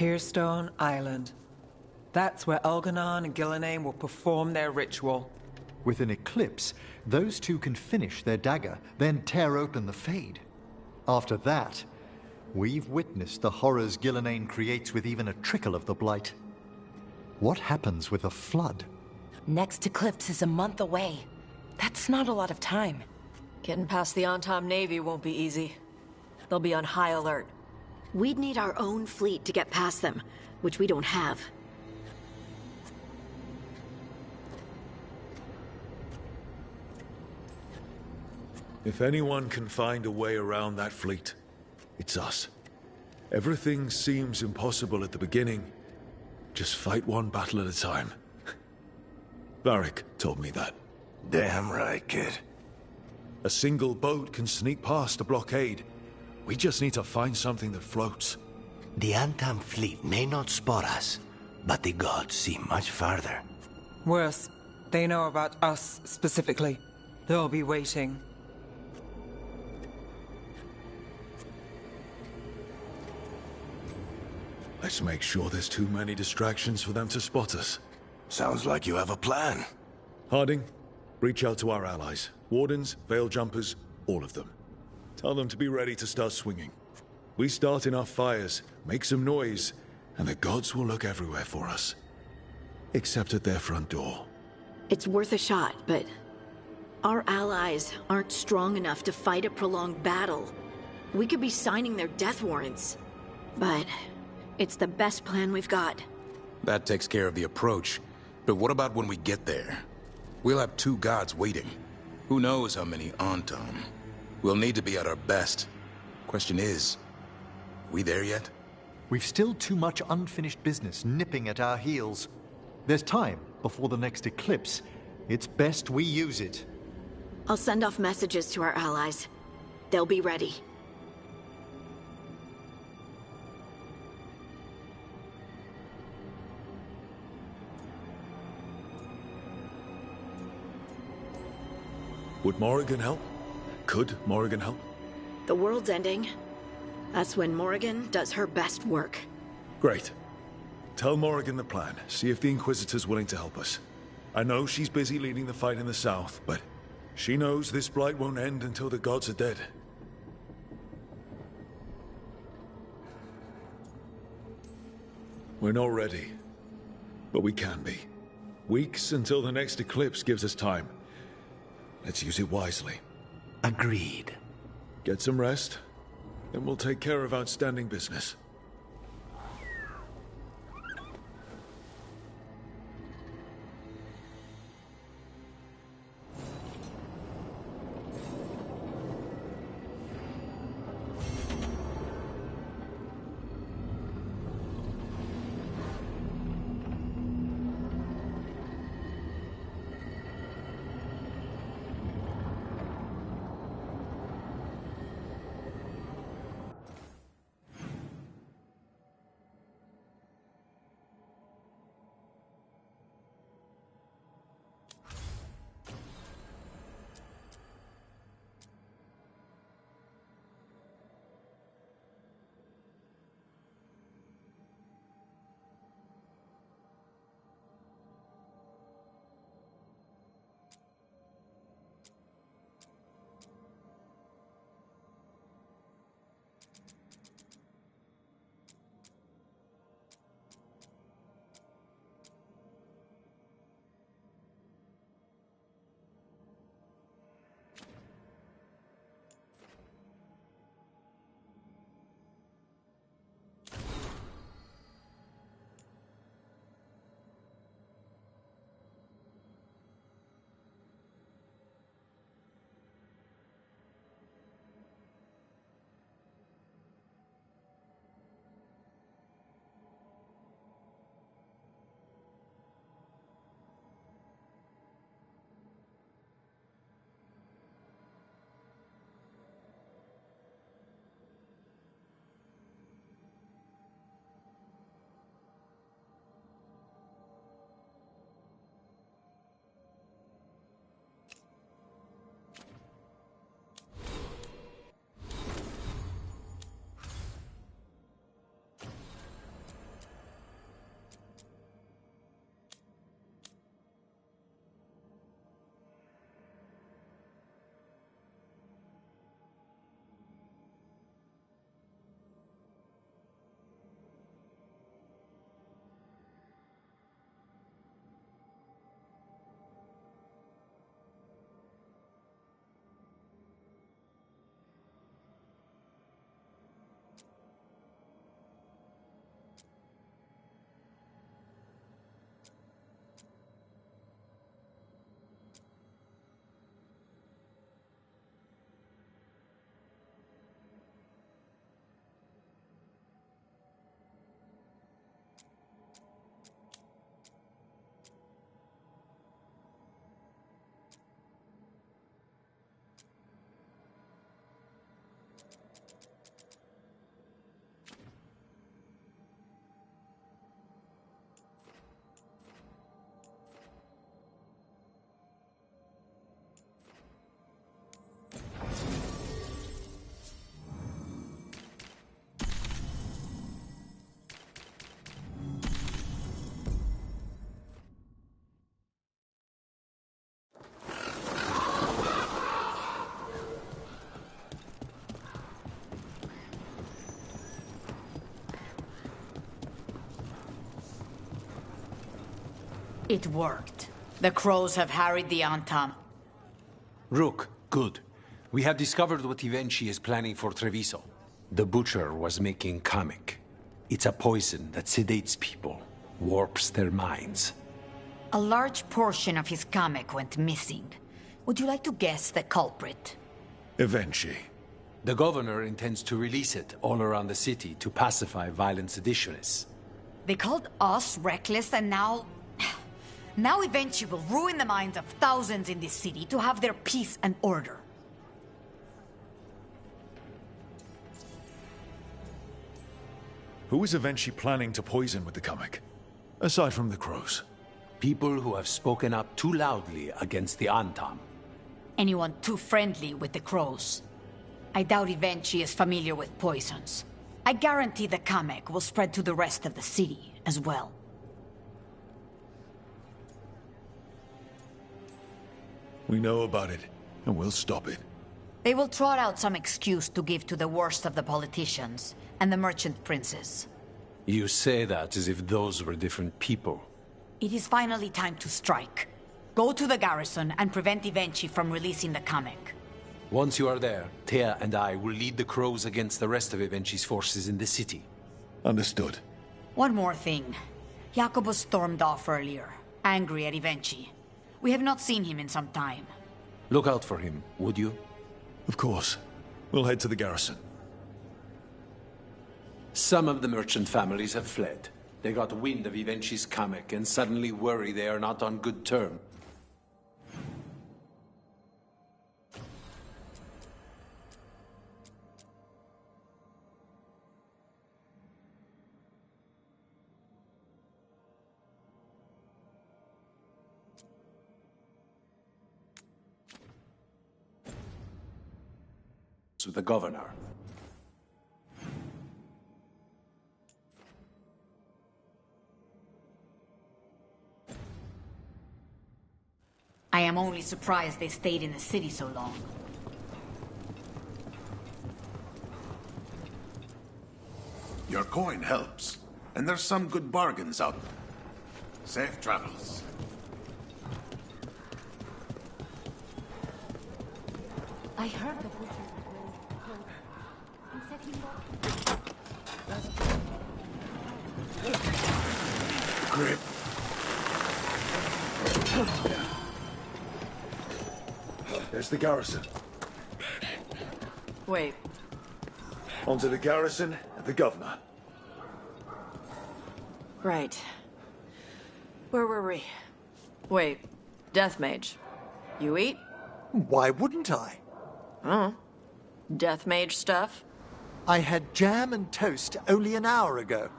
Tearstone Island. That's where Elgar'nan and Gillenane will perform their ritual. With an eclipse, those two can finish their dagger, then tear open the Fade. After that, we've witnessed the horrors Gillenane creates with even a trickle of the Blight. What happens with a flood? Next eclipse is a month away. That's not a lot of time. Getting past the Antam Navy won't be easy. They'll be on high alert. We'd need our own fleet to get past them, which we don't have. If anyone can find a way around that fleet, it's us. Everything seems impossible at the beginning. Just fight one battle at a time. Varric told me that. Damn right, kid. A single boat can sneak past a blockade. We just need to find something that floats. The Antam fleet may not spot us, but the gods see much farther. Worse, they know about us specifically. They'll be waiting. Let's make sure there's too many distractions for them to spot us. Sounds like you have a plan. Harding, reach out to our allies. Wardens, Veil Jumpers, all of them. Tell them to be ready to start swinging. We start enough fires, make some noise, and the gods will look everywhere for us. Except at their front door. It's worth a shot, but our allies aren't strong enough to fight a prolonged battle. We could be signing their death warrants, but it's the best plan we've got. That takes care of the approach, but what about when we get there? We'll have two gods waiting. Who knows how many Antam? We'll need to be at our best. Question is, we there yet? We've still too much unfinished business nipping at our heels. There's time before the next eclipse. It's best we use it. I'll send off messages to our allies. They'll be ready. Would Morrigan help? Could Morrigan help? The world's ending. That's when Morrigan does her best work. Great. Tell Morrigan the plan. See if the Inquisitor's willing to help us. I know she's busy leading the fight in the south, but she knows this blight won't end until the gods are dead. We're not ready, but we can be. Weeks until the next eclipse gives us time. Let's use it wisely. Agreed. Get some rest, then we'll take care of outstanding business. It worked. The crows have harried the Antam. Rook, good. We have discovered what Ivenchi is planning for Treviso. The Butcher was making Kamek. It's a poison that sedates people, warps their minds. A large portion of his Kamek went missing. Would you like to guess the culprit? Ivenchi. The governor intends to release it all around the city to pacify violent seditionists. They called us reckless, and now... Now Ivenchi will ruin the minds of thousands in this city to have their peace and order. Who is Ivenchi planning to poison with the Kamek? Aside from the crows. People who have spoken up too loudly against the Antam. Anyone too friendly with the crows. I doubt Ivenchi is familiar with poisons. I guarantee the Kamek will spread to the rest of the city as well. We know about it, and we'll stop it. They will trot out some excuse to give to the worst of the politicians and the merchant princes. You say that as if those were different people. It is finally time to strike. Go to the garrison and prevent Ivenchi from releasing the Kamek. Once you are there, Thea and I will lead the crows against the rest of Ivenchi's forces in the city. Understood. One more thing. Jacobus stormed off earlier, angry at Ivenchi. We have not seen him in some time. Look out for him, would you? Of course. We'll head to the garrison. Some of the merchant families have fled. They got wind of Ivenchi's Kamek and suddenly worry they are not on good terms. With the governor. I am only surprised they stayed in the city so long. Your coin helps, and there's some good bargains out there. Safe travels. I heard the butcher and said he Grip. There's the garrison. Wait. Onto the garrison and the governor. Right. Where were we? Wait. Death Mage. You eat? Why wouldn't I? Death Mage stuff? I had jam and toast only an hour ago.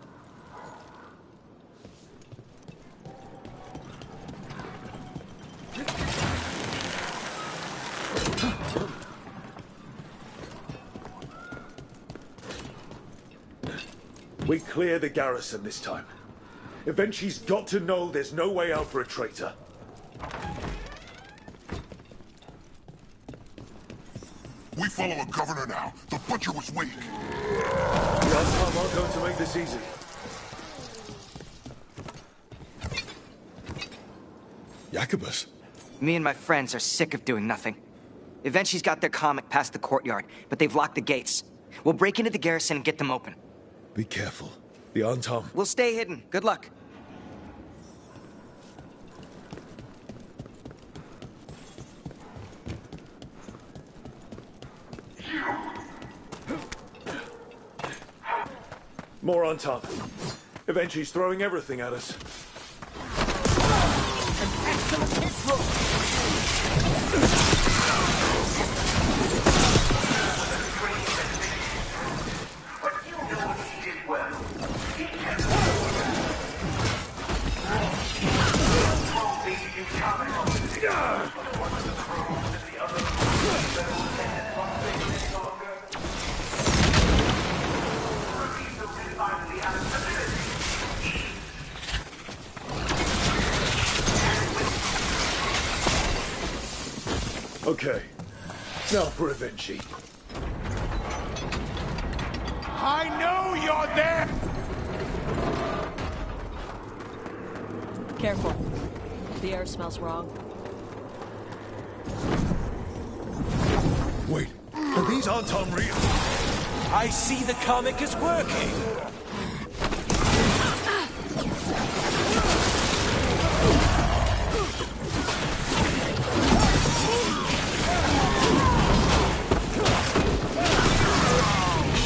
We clear the garrison this time. Ivenchi's got to know there's no way out for a traitor. We follow a governor now. The Butcher was weak. The Antam aren't going to make this easy. Jacobus? Me and my friends are sick of doing nothing. Ivenchi's got their Kamek past the courtyard, but they've locked the gates. We'll break into the garrison and get them open. Be careful. The Antam... We'll stay hidden. Good luck. More Antam. Ivenchi's throwing everything at us. An excellent hit, Rook! Okay. Now for Ivenchi. I know you're there! Careful. The air smells wrong. Wait, are these Antom real? I see the comic is working!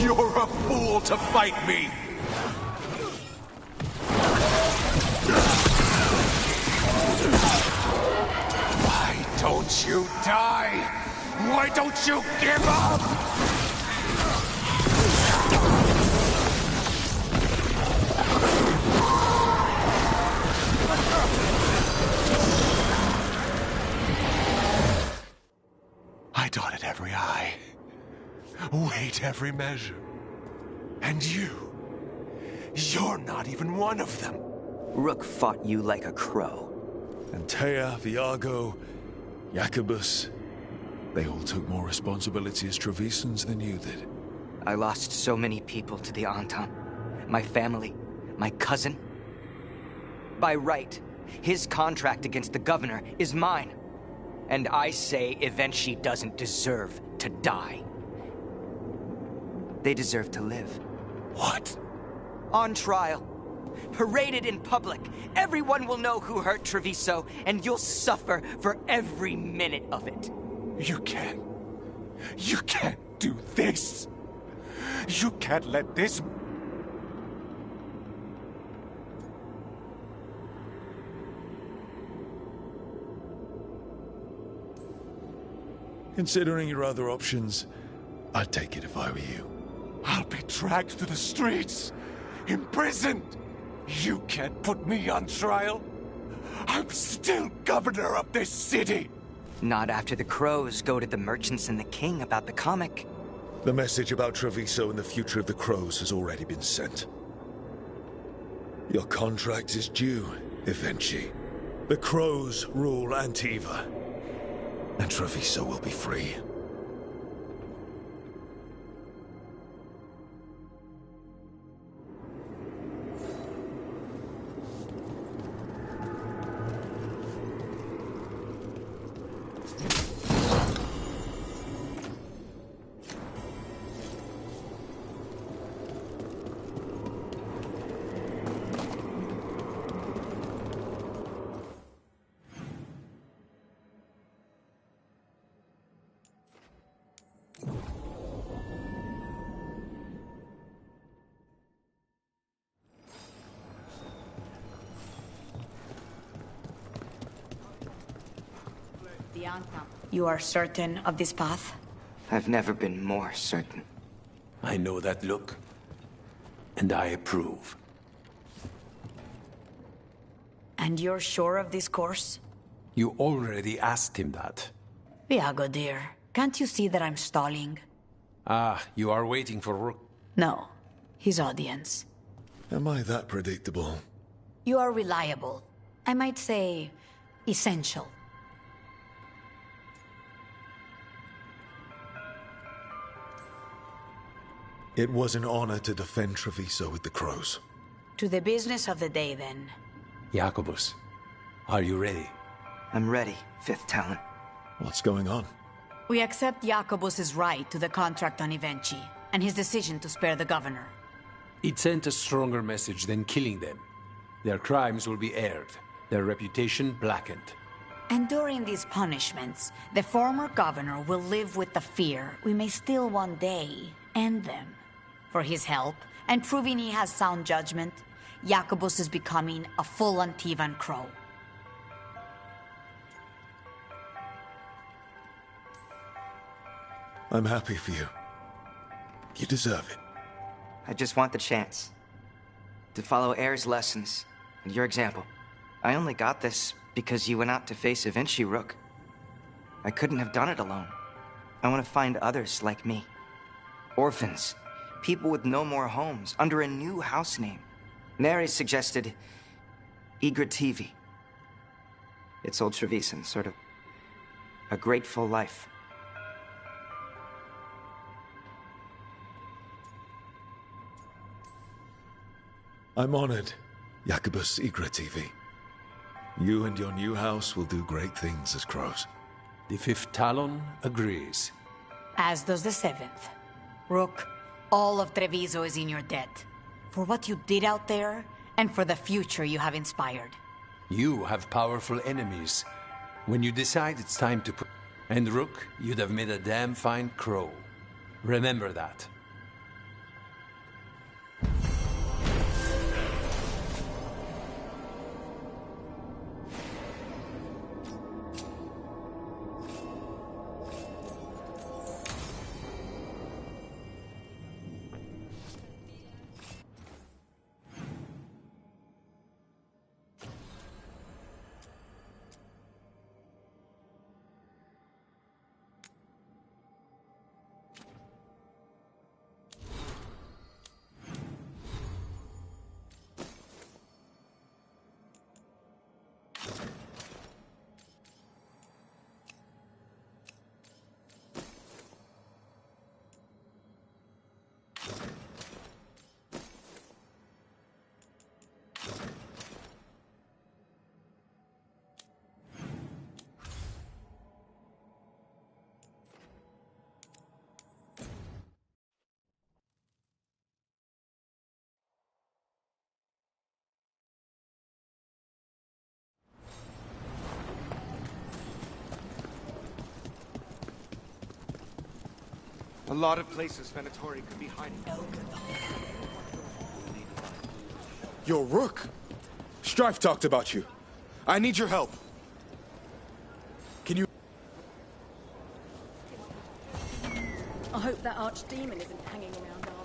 You're a fool to fight me! Why don't you die? Why don't you give up? I dotted every I, weighed every measure. And you're not even one of them. Rook fought you like a crow. Antea, Viago, Jacobus, they all took more responsibility as Trevisans than you did. I lost so many people to the Antam. My family, my cousin. By right, his contract against the governor is mine. And I say Evenchi doesn't deserve to die. They deserve to live. What? On trial. Paraded in public. Everyone will know who hurt Treviso, and you'll suffer for every minute of it. You can't do this. You can't let this... Considering your other options, I'd take it if I were you. I'll be dragged to the streets, imprisoned. You can't put me on trial. I'm still governor of this city. Not after the crows goaded the merchants and the king about the comic. The message about Treviso and the future of the crows has already been sent. Your contract is due, Evenchi. The crows rule Antiva, and Treviso will be free. You are certain of this path? I've never been more certain. I know that look, and I approve. And you're sure of this course? You already asked him that. Viago, dear, can't you see that I'm stalling? Ah, you are waiting for Rook. No, his audience. Am I that predictable? You are reliable. I might say, essential. It was an honor to defend Treviso with the crows. To the business of the day, then. Jacobus, are you ready? I'm ready, Fifth Talon. What's going on? We accept Jacobus's right to the contract on Evenchi, and his decision to spare the governor. It sent a stronger message than killing them. Their crimes will be aired, their reputation blackened. And during these punishments, the former governor will live with the fear we may still one day end them. For his help, and proving he has sound judgment, Jacobus is becoming a full Antivan crow. I'm happy for you. You deserve it. I just want the chance to follow Air's lessons and your example. I only got this because you went out to face Evenchi, Rook. I couldn't have done it alone. I want to find others like me. Orphans. People with no more homes, under a new house name. Neri suggested Igrativi. It's old Trevisan, sort of a grateful life. I'm honored, Jacobus Igrativi. You and your new house will do great things as crows. The Fifth Talon agrees. As does the Seventh. Rook, all of Treviso is in your debt. For what you did out there, and for the future you have inspired. You have powerful enemies. When you decide it's time to put... And Rook, you'd have made a damn fine crow. Remember that. A lot of places Venatori could be hiding. Yo, Rook! Strife talked about you. I need your help. Can you... I hope that archdemon isn't hanging around Arlen.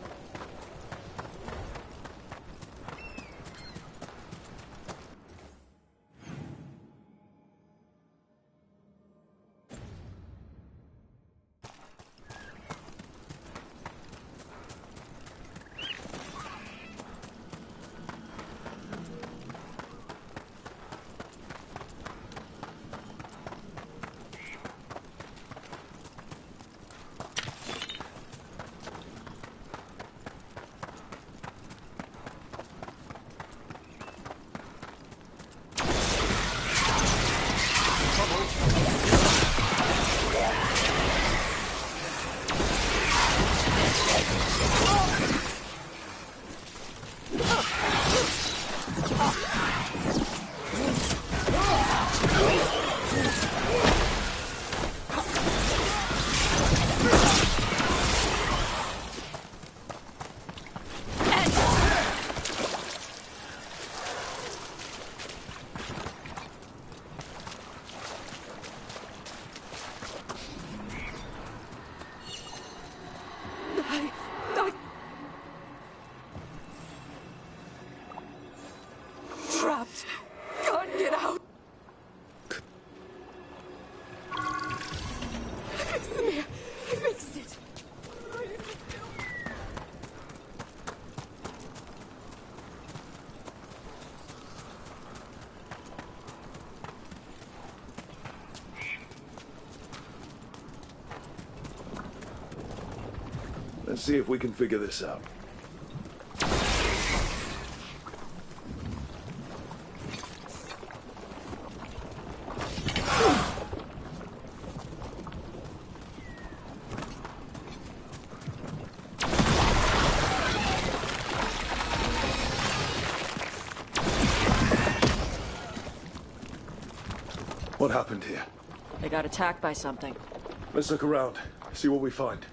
Trapped. Can't get out. Samir, I fixed it. Let's see if we can figure this out. What happened here? They got attacked by something. Let's look around, see what we find.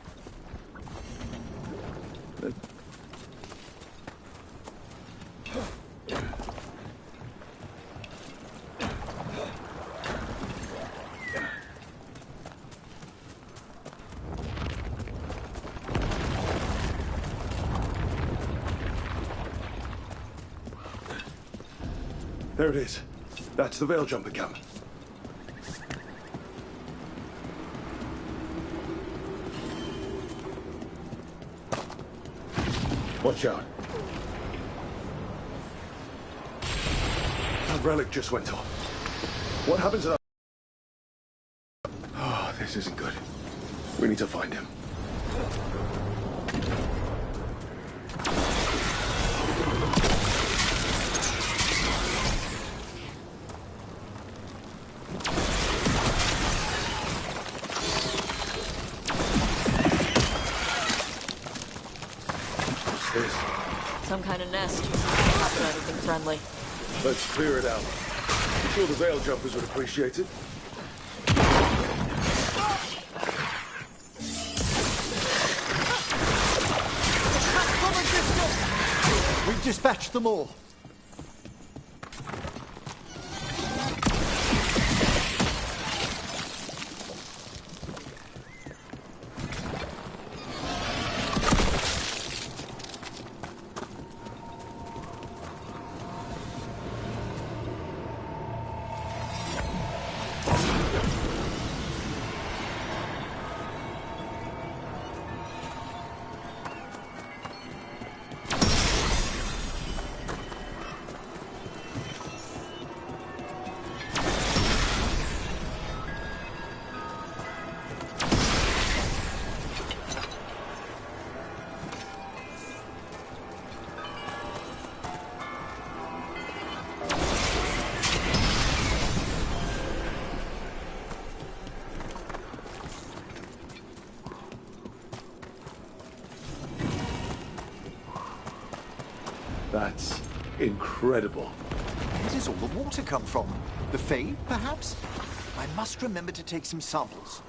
There it is. That's the Veil Jumper camp. Watch out. That relic just went off. What happens to that? Oh, this isn't good. We need to find him. this? Some kind of nest. Not been anything friendly. Let's clear it out. I'm sure the Veil Jumpers would appreciate it. We've dispatched them all. That's incredible. Where does all the water come from? The Fade, perhaps? I must remember to take some samples.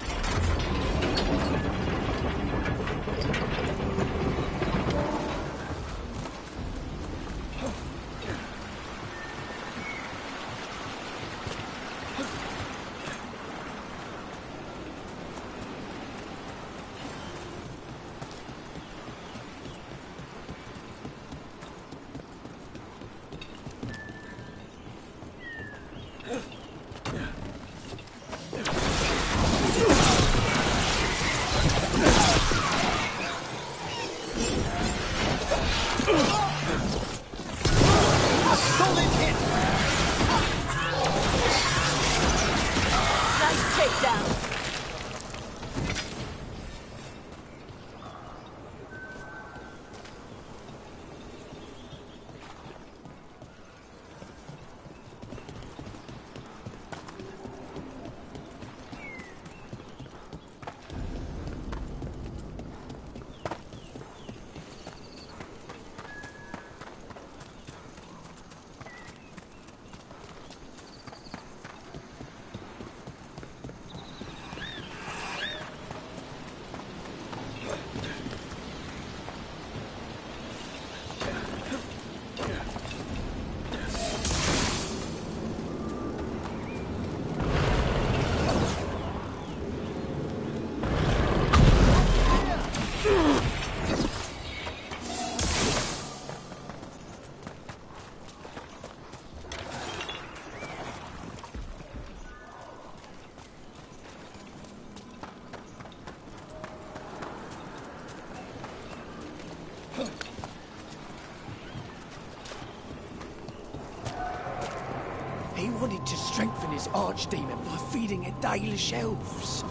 He wanted to strengthen his archdemon by feeding it Dalish elves.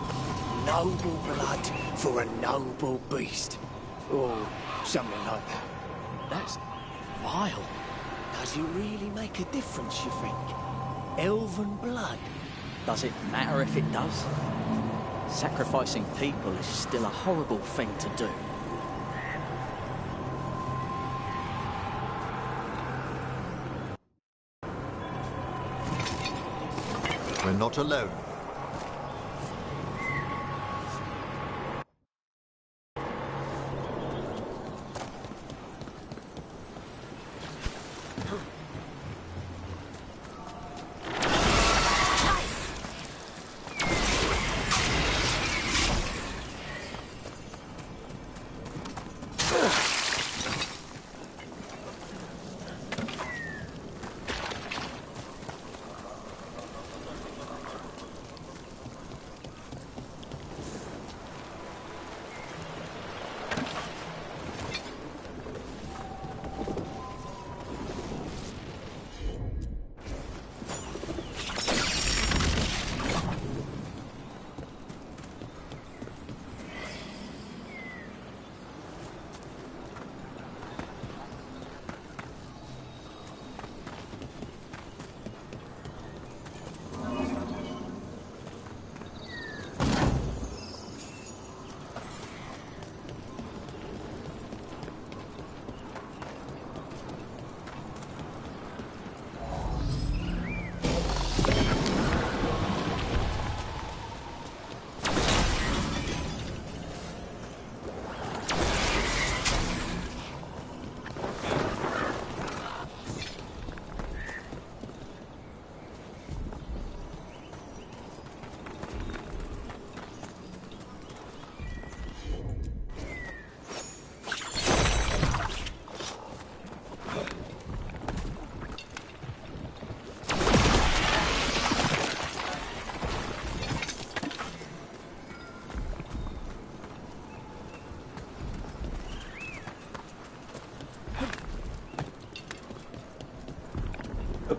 Noble blood for a noble beast. Or something like that. That's vile. Does it really make a difference, you think? Elven blood? Does it matter if it does? Sacrificing people is still a horrible thing to do. We're not alone.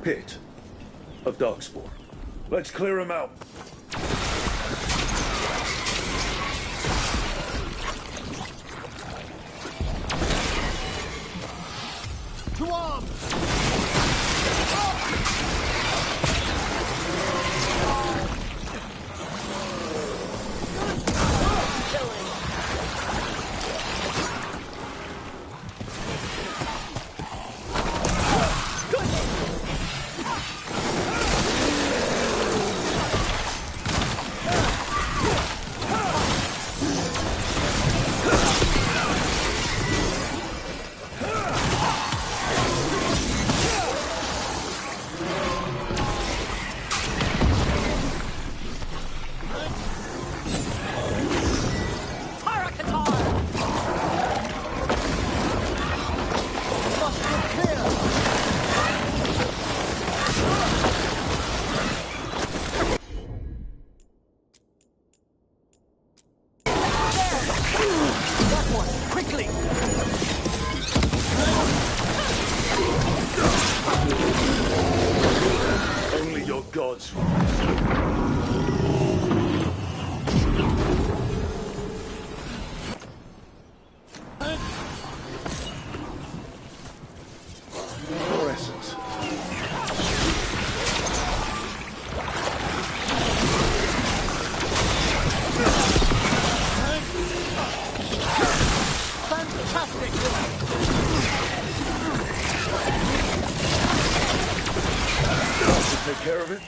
pit of Darkspawn. Let's clear him out. To arms! Only your gods. Fluorescence. Fantastic! Take care of it.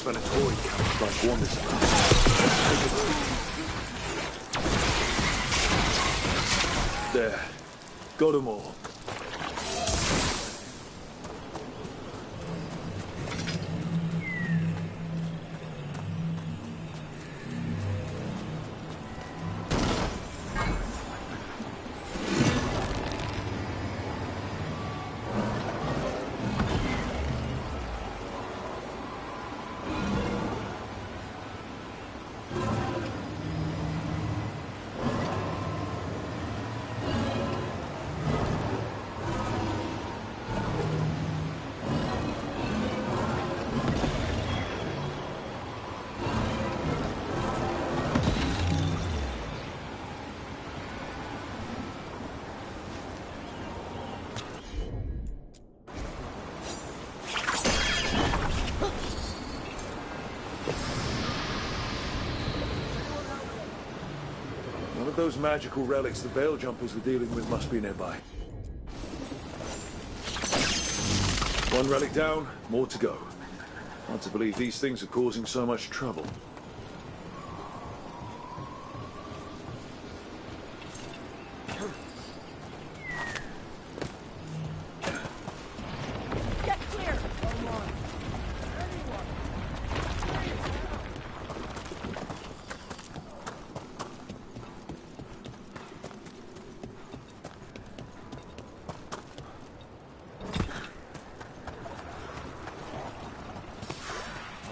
Venatori camp like one this There. Got them all. One of those magical relics the Veil Jumpers were dealing with must be nearby. One relic down, more to go. Hard to believe these things are causing so much trouble. Get clear!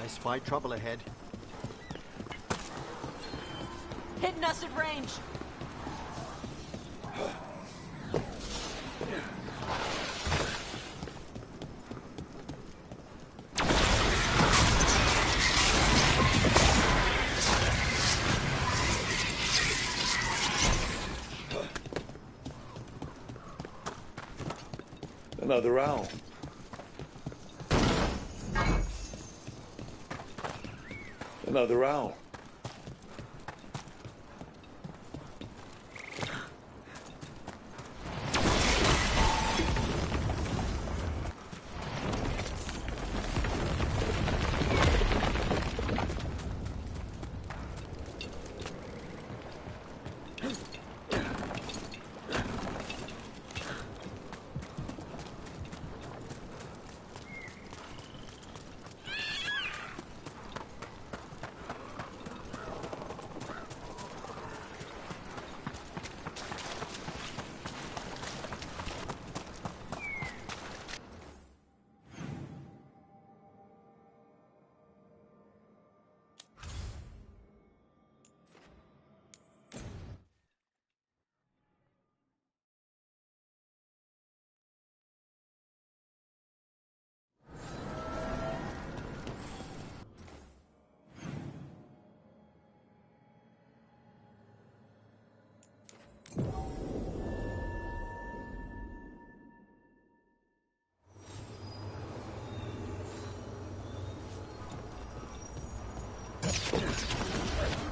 I spy trouble ahead. Hitting us at range. Another owl. Another owl.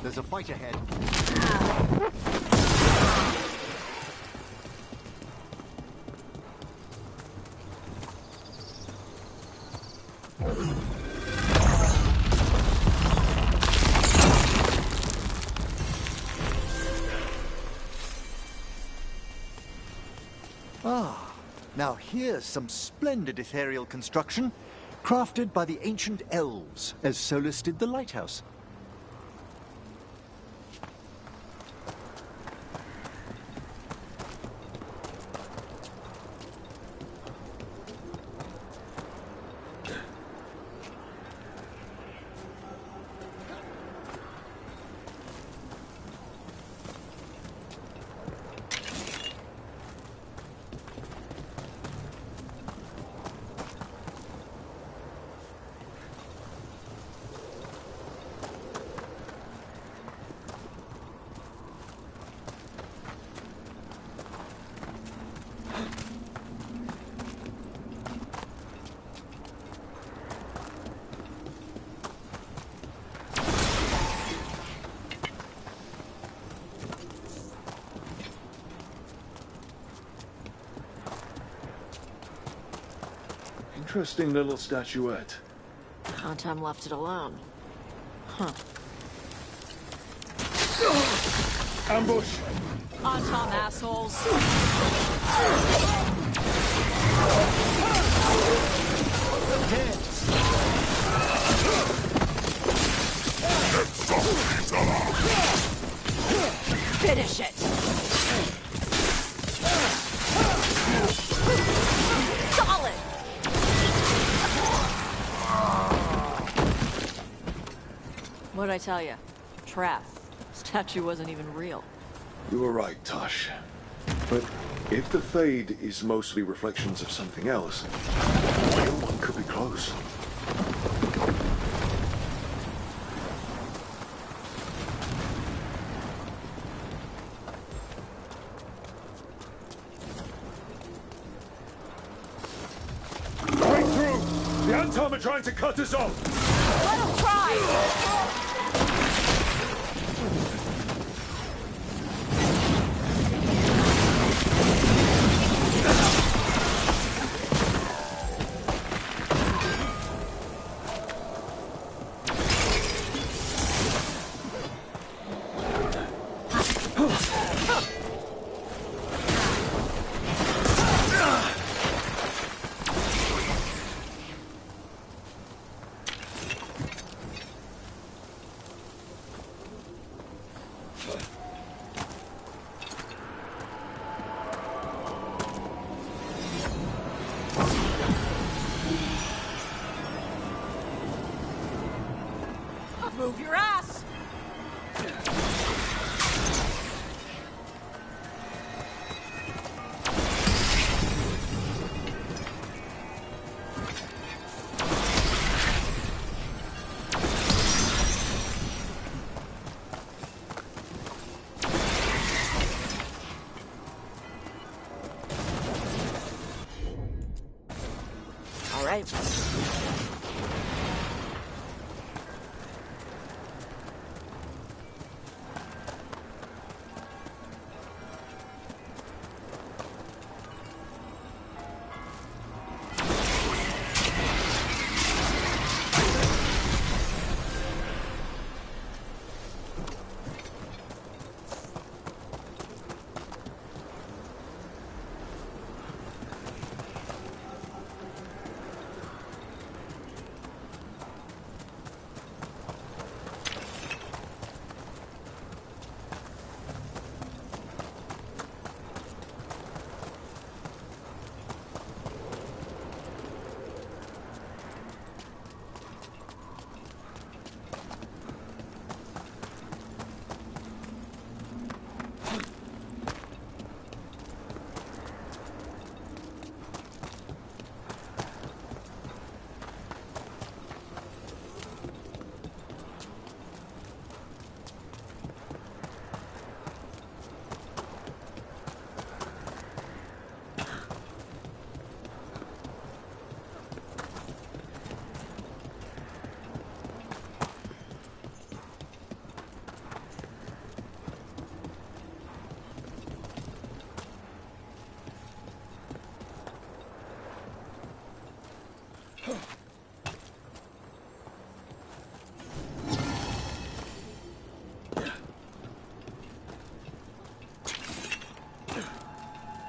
There's a fight ahead. Ah, now here's some splendid ethereal construction, crafted by the ancient elves, as Solus did the lighthouse. Interesting little statuette. Antom left it alone. Huh. Ambush! Antom, assholes! Finish it! Solid! What'd I tell you? Trap. Statue wasn't even real. You were right, Tosh. But if the Fade is mostly reflections of something else, the real one could be close. Breakthrough! The Antom are trying to cut us off! Let them try! Move your ass! All right.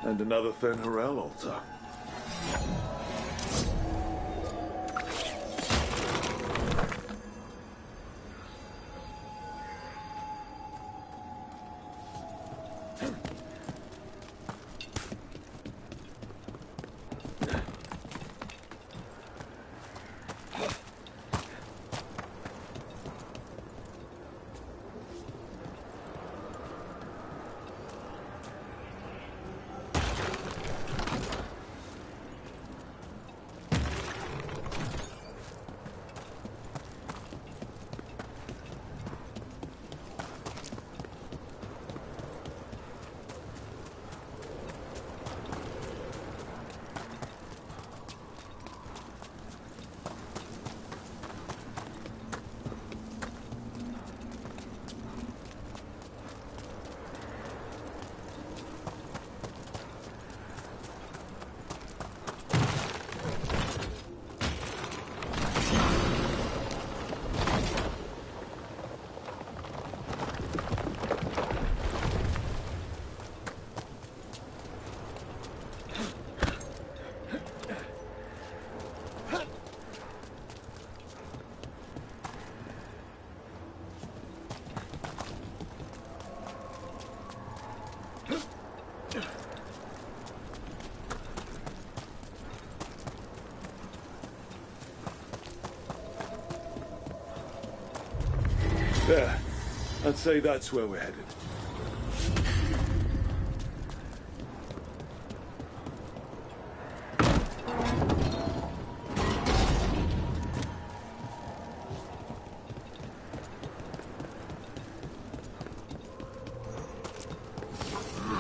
And another Fen Harel altar. There. I'd say that's where we're headed.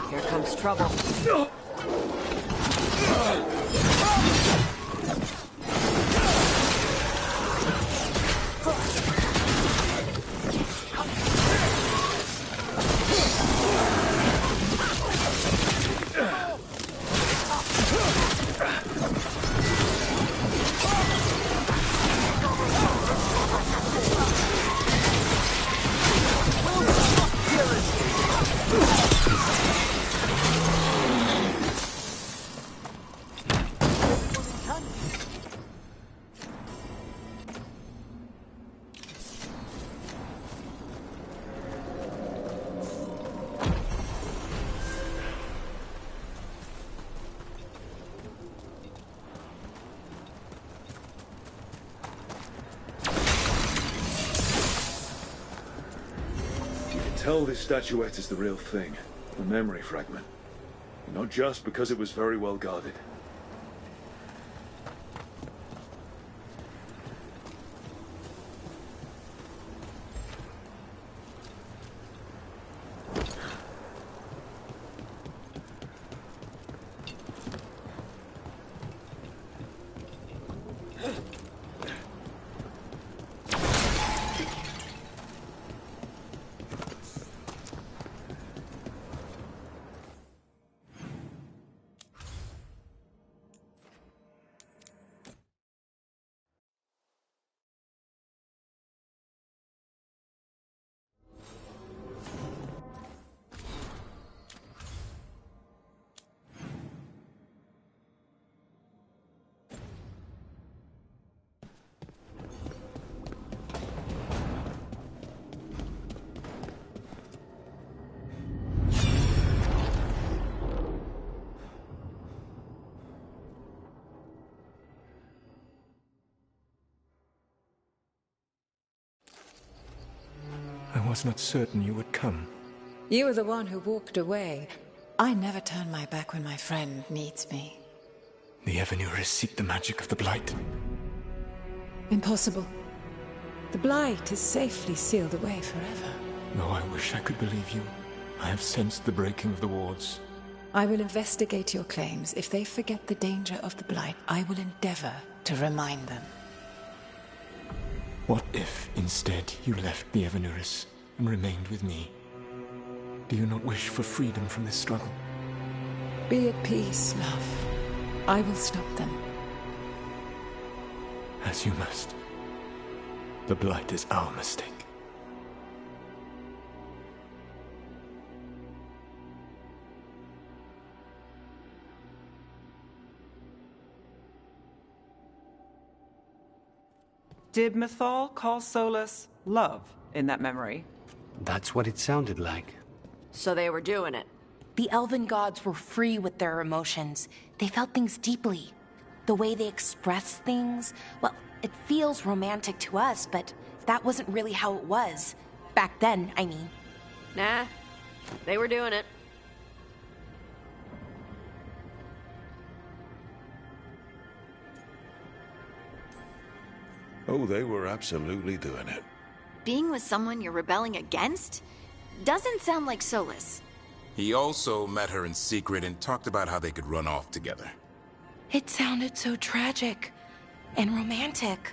Here comes trouble. Tell this statuette is the real thing, the memory fragment. Not just because it was very well guarded. I was not certain you would come. You were the one who walked away. I never turn my back when my friend needs me. The Evanuris seek the magic of the Blight. Impossible. The Blight is safely sealed away forever. Though I wish I could believe you. I have sensed the breaking of the wards. I will investigate your claims. If they forget the danger of the Blight, I will endeavor to remind them. What if, instead, you left the Evanuris and remained with me? Do you not wish for freedom from this struggle? Be at peace, love. I will stop them. As you must. The Blight is our mistake. Did Mythal call Solus love in that memory? That's what it sounded like. So they were doing it. The elven gods were free with their emotions. They felt things deeply. The way they expressed things, well, it feels romantic to us, but that wasn't really how it was. Back then, I mean. Nah, they were doing it. Oh, they were absolutely doing it. Being with someone you're rebelling against? Doesn't sound like Solus. He also met her in secret and talked about how they could run off together. It sounded so tragic and romantic.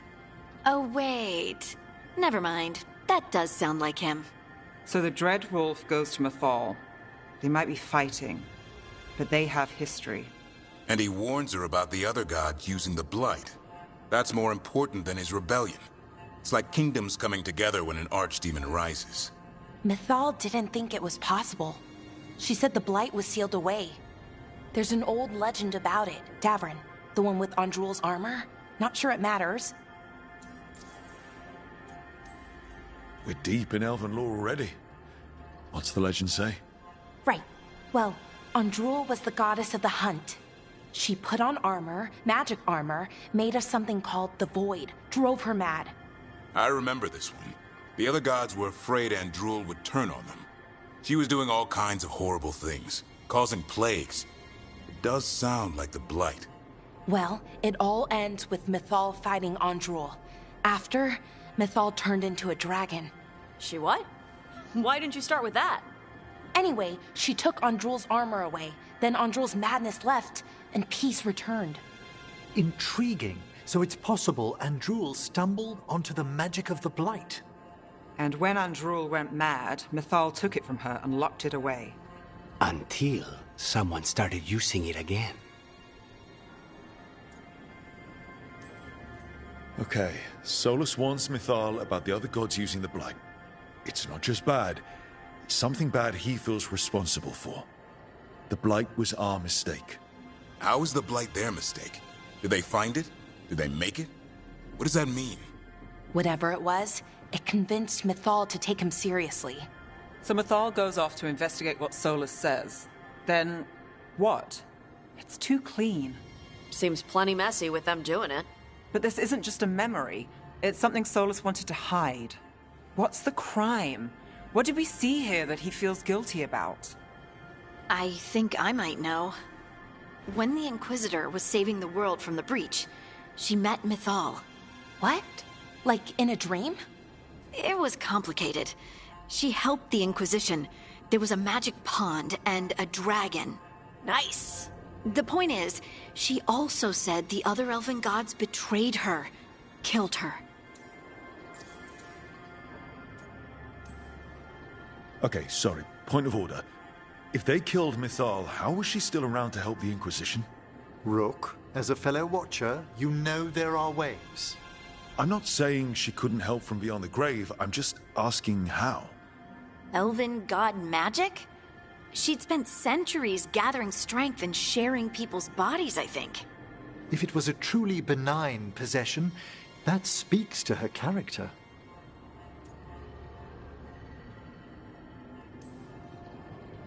Oh, wait. Never mind. That does sound like him. So the Dread Wolf goes to Mythal. They might be fighting, but they have history. And he warns her about the other god using the Blight. That's more important than his rebellion. It's like kingdoms coming together when an archdemon rises. Mythal didn't think it was possible. She said the Blight was sealed away. There's an old legend about it. Davrin, the one with Andrul's armor. Not sure it matters. We're deep in elven lore already. What's the legend say? Right. Well, Andrul was the goddess of the hunt. She put on armor, magic armor, made of something called the Void. Drove her mad. I remember this one. The other gods were afraid Andrul would turn on them. She was doing all kinds of horrible things, causing plagues. It does sound like the Blight. Well, it all ends with Mythal fighting Andrul. After, Mythal turned into a dragon. She what? Why didn't you start with that? Anyway, she took Andrul's armor away. Then Andrul's madness left, and peace returned. Intriguing. So it's possible Andrul stumbled onto the magic of the Blight. And when Andrul went mad, Mythal took it from her and locked it away. Until someone started using it again. Okay, Solus warns Mythal about the other gods using the Blight. It's not just bad, it's something bad he feels responsible for. The Blight was our mistake. How is the Blight their mistake? Did they find it? Did they make it? What does that mean? Whatever it was, it convinced Mythal to take him seriously. So Mythal goes off to investigate what Solus says. Then, what? It's too clean. Seems plenty messy with them doing it. But this isn't just a memory. It's something Solus wanted to hide. What's the crime? What did we see here that he feels guilty about? I think I might know. When the Inquisitor was saving the world from the breach, she met Mythal. What? Like in a dream? It was complicated. She helped the Inquisition. There was a magic pond and a dragon. Nice! The point is, she also said the other elven gods betrayed her, killed her. Okay, sorry. Point of order. If they killed Mythal, how was she still around to help the Inquisition? Rook, as a fellow watcher, you know there are ways. I'm not saying she couldn't help from beyond the grave, I'm just asking how. Elven god magic? She'd spent centuries gathering strength and sharing people's bodies, I think. If it was a truly benign possession, that speaks to her character.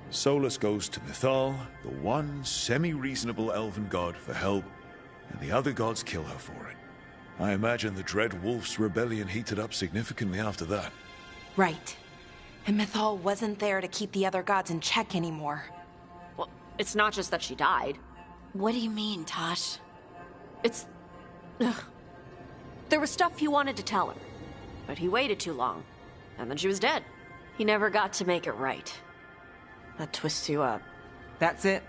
Solus goes to Mythal, the one semi-reasonable elven god, for help, and the other gods kill her for it. I imagine the Dread Wolf's rebellion heated up significantly after that. Right. And Mythal wasn't there to keep the other gods in check anymore. Well, it's not just that she died. What do you mean, Tosh? It's... Ugh. There was stuff he wanted to tell her, but he waited too long, and then she was dead. He never got to make it right. That twists you up. That's it.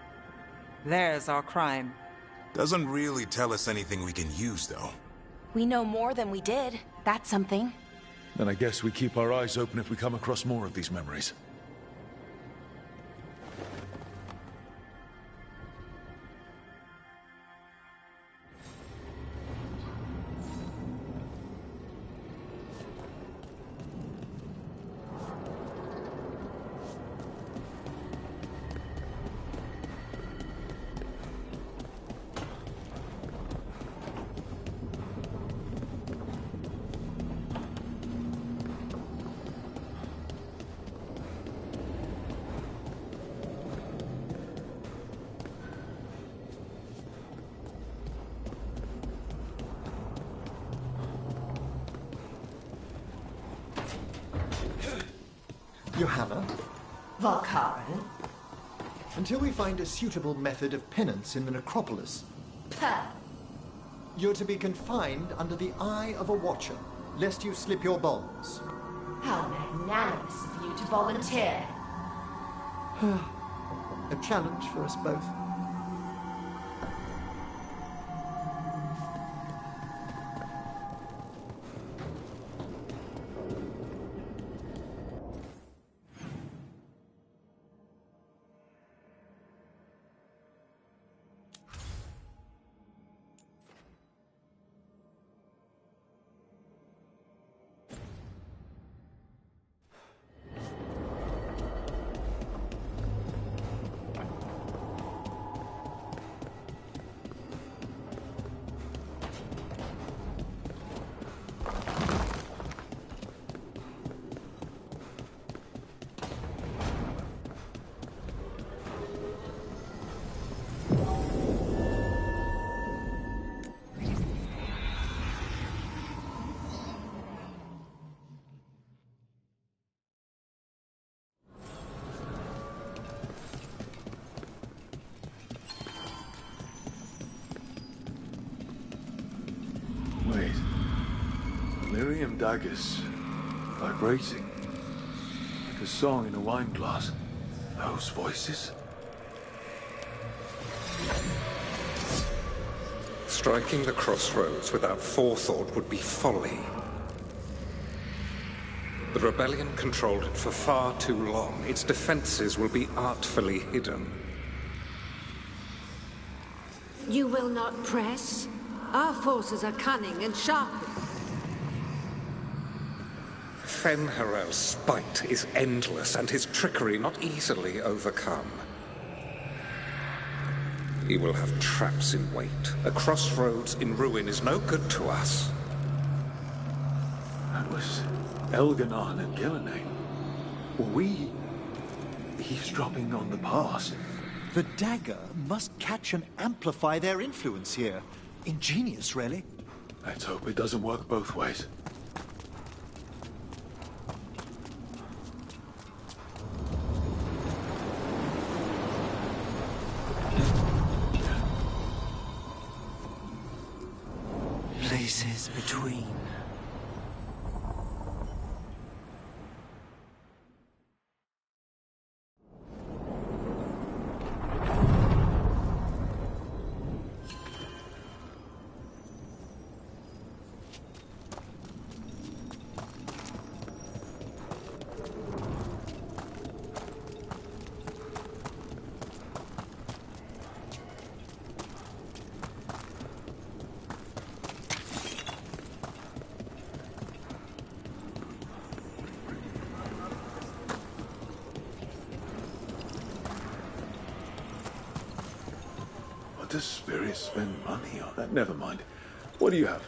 There's our crime. Doesn't really tell us anything we can use, though. We know more than we did. That's something. Then I guess we keep our eyes open if we come across more of these memories. Johanna? Valkaren? Until we find a suitable method of penance in the necropolis, you're to be confined under the eye of a watcher, lest you slip your bonds. How magnanimous of you to volunteer. A challenge for us both. daggers, vibrating, like a song in a wine glass. Those voices? Striking the crossroads without forethought would be folly. The rebellion controlled it for far too long. Its defenses will be artfully hidden. You will not press? Our forces are cunning and sharpened. Fen'Harel's spite is endless and his trickery not easily overcome. He will have traps in wait. A crossroads in ruin is no good to us. That was Elganon and Gillenane. Were we eavesdropping on the past? The dagger must catch and amplify their influence here. Ingenious, really. Let's hope it doesn't work both ways. Places between. What does Spirit spend money on? Never mind. What do you have?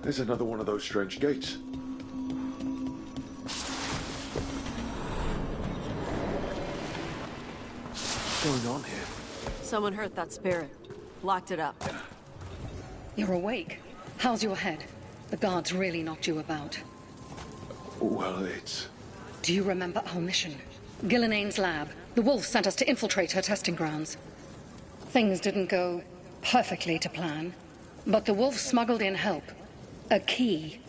There's another one of those strange gates. What's going on here? Someone hurt that spirit. Locked it up. You're awake. How's your head? The guards really knocked you about. Well, it's... Do you remember our mission? Gillenane's lab. The wolf sent us to infiltrate her testing grounds. Things didn't go perfectly to plan, but the wolf smuggled in help. A key.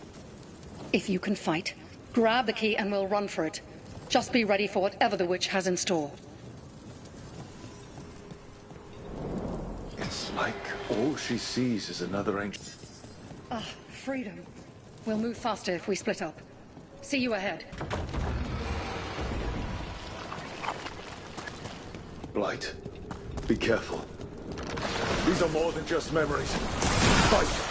If you can fight, grab the key and we'll run for it. Just be ready for whatever the witch has in store. It's like all she sees is another ancient... Ah, freedom. We'll move faster if we split up. See you ahead. Blight, be careful. These are more than just memories. Fight!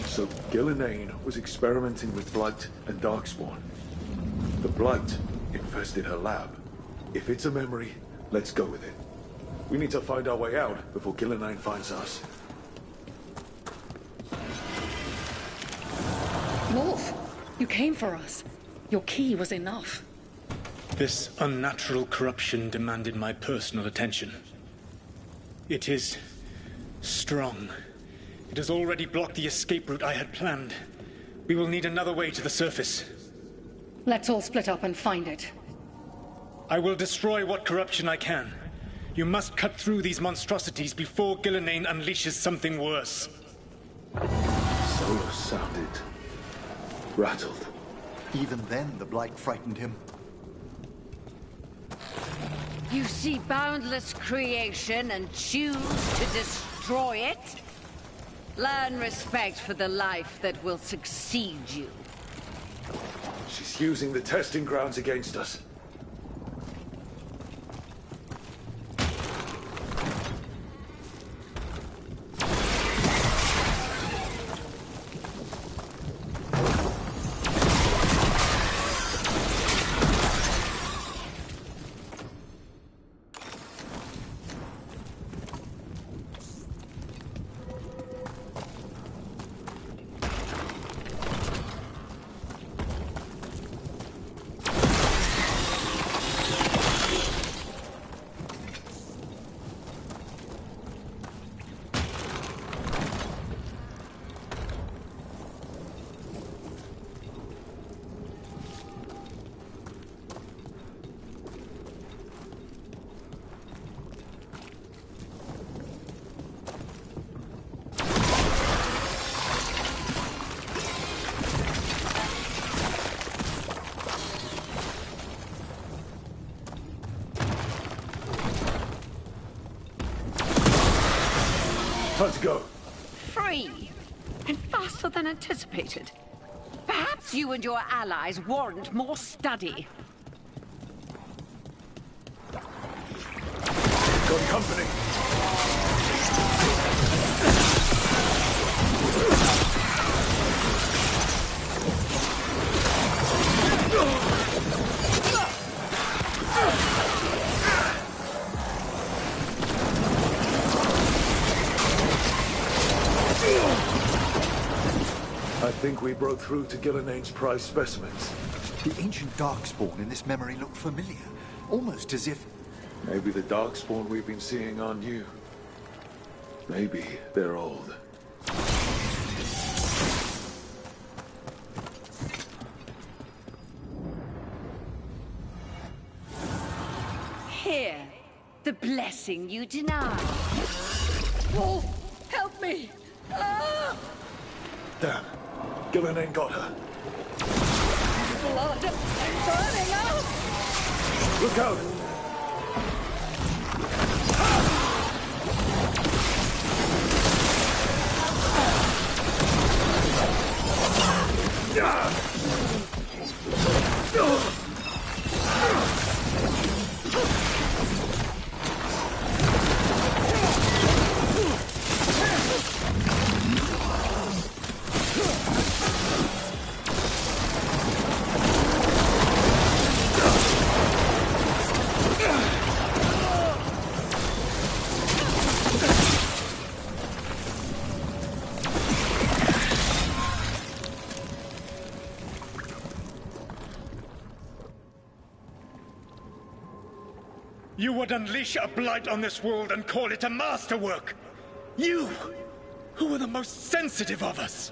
So Gillenane was experimenting with Blight and Darkspawn. The Blight infested her lab. If it's a memory, let's go with it. We need to find our way out before Gillenane finds us. Wolf, you came for us. Your key was enough. This unnatural corruption demanded my personal attention. It is strong. It has already blocked the escape route I had planned. We will need another way to the surface. Let's all split up and find it. I will destroy what corruption I can. You must cut through these monstrosities before Gillenane unleashes something worse. Solus sounded rattled. Even then, the Blight frightened him. You see boundless creation and choose to destroy it? Learn respect for the life that will succeed you. She's using the testing grounds against us. Let's go. Free. And faster than anticipated. Perhaps you and your allies warrant more study. Got company. I think we broke through to Gillinane's prized specimens. The ancient Darkspawn in this memory looked familiar, almost as if... Maybe the Darkspawn we've been seeing are new. Maybe they're old. Here, the blessing you deny. Wolf, help me! Ah! Damn. Gillinane got her. Blood burning up! Look out! You would unleash a blight on this world and call it a masterwork! You, who were the most sensitive of us!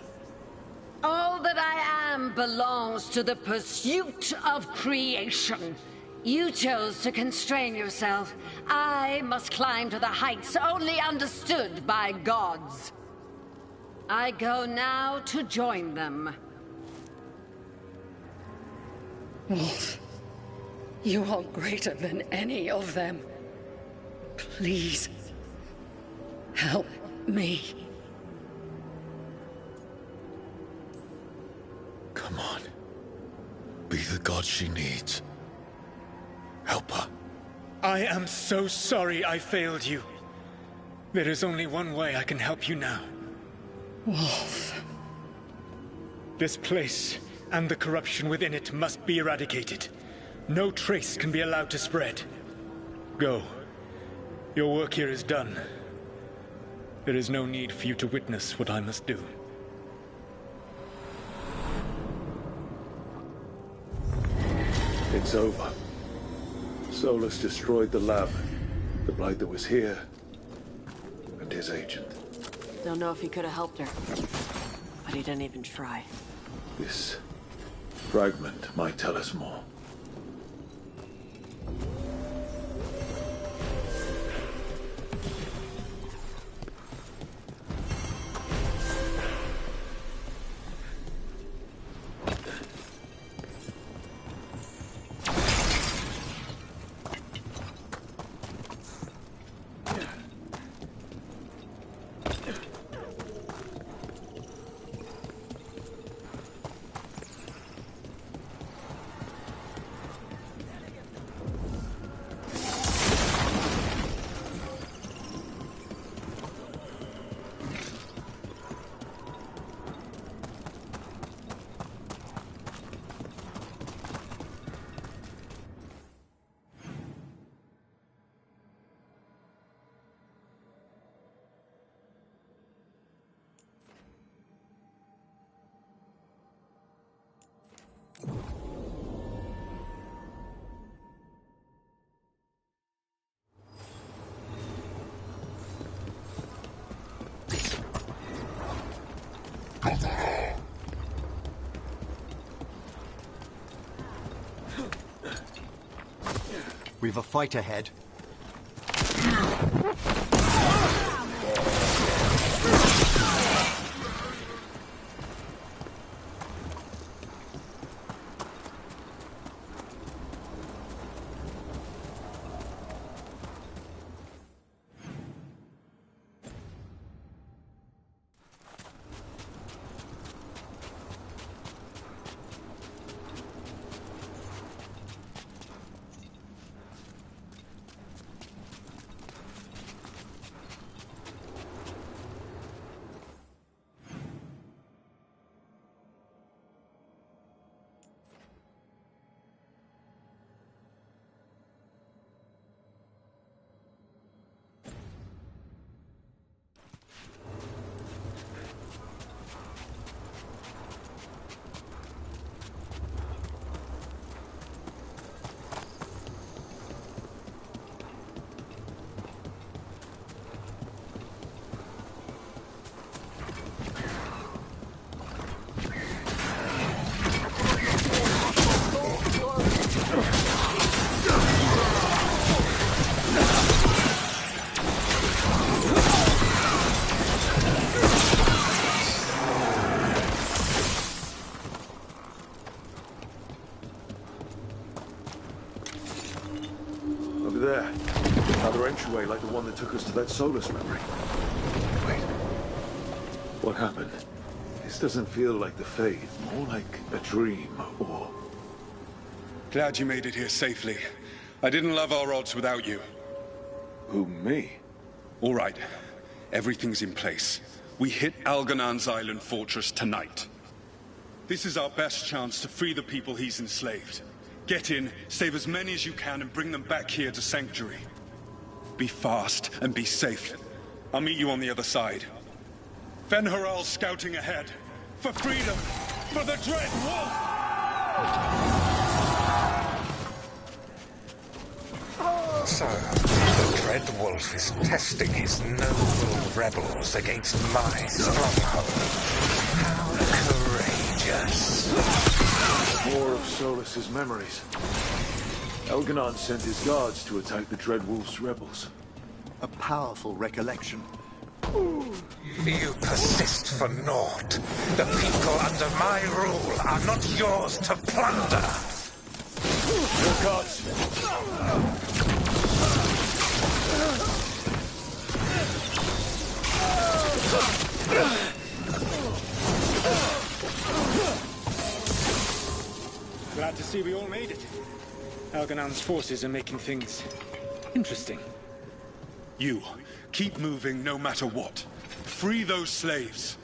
All that I am belongs to the pursuit of creation. You chose to constrain yourself. I must climb to the heights only understood by gods. I go now to join them. Wolf, you are greater than any of them. Please, help me. Come on. Be the god she needs. Help her. I am so sorry I failed you. There is only one way I can help you now. Wolf. This place and the corruption within it must be eradicated. No trace can be allowed to spread. Go. Your work here is done. There is no need for you to witness what I must do. It's over. Solus destroyed the lab, the Blight that was here, and his agent. Don't know if he could have helped her, but he didn't even try. This fragment might tell us more. We've a fight ahead. There. Another entryway like the one that took us to that Solus memory. Wait. What happened? This doesn't feel like the Fade. More like a dream, or... Glad you made it here safely. I didn't love our odds without you. Who, me? All right. Everything's in place. We hit Algernon's island fortress tonight. This is our best chance to free the people he's enslaved. Get in, save as many as you can, and bring them back here to Sanctuary. Be fast and be safe. I'll meet you on the other side. Fen-Haral's scouting ahead. For freedom! For the Dread Wolf! So, the Dread Wolf is testing his noble rebels against my stronghold. How courageous. More of Solus's memories. Algernon sent his guards to attack the Dread Wolf's rebels. A powerful recollection. You persist for naught. The people under my rule are not yours to plunder. Your guards. Glad to see we all made it. Algernon's forces are making things interesting. You, keep moving no matter what. Free those slaves.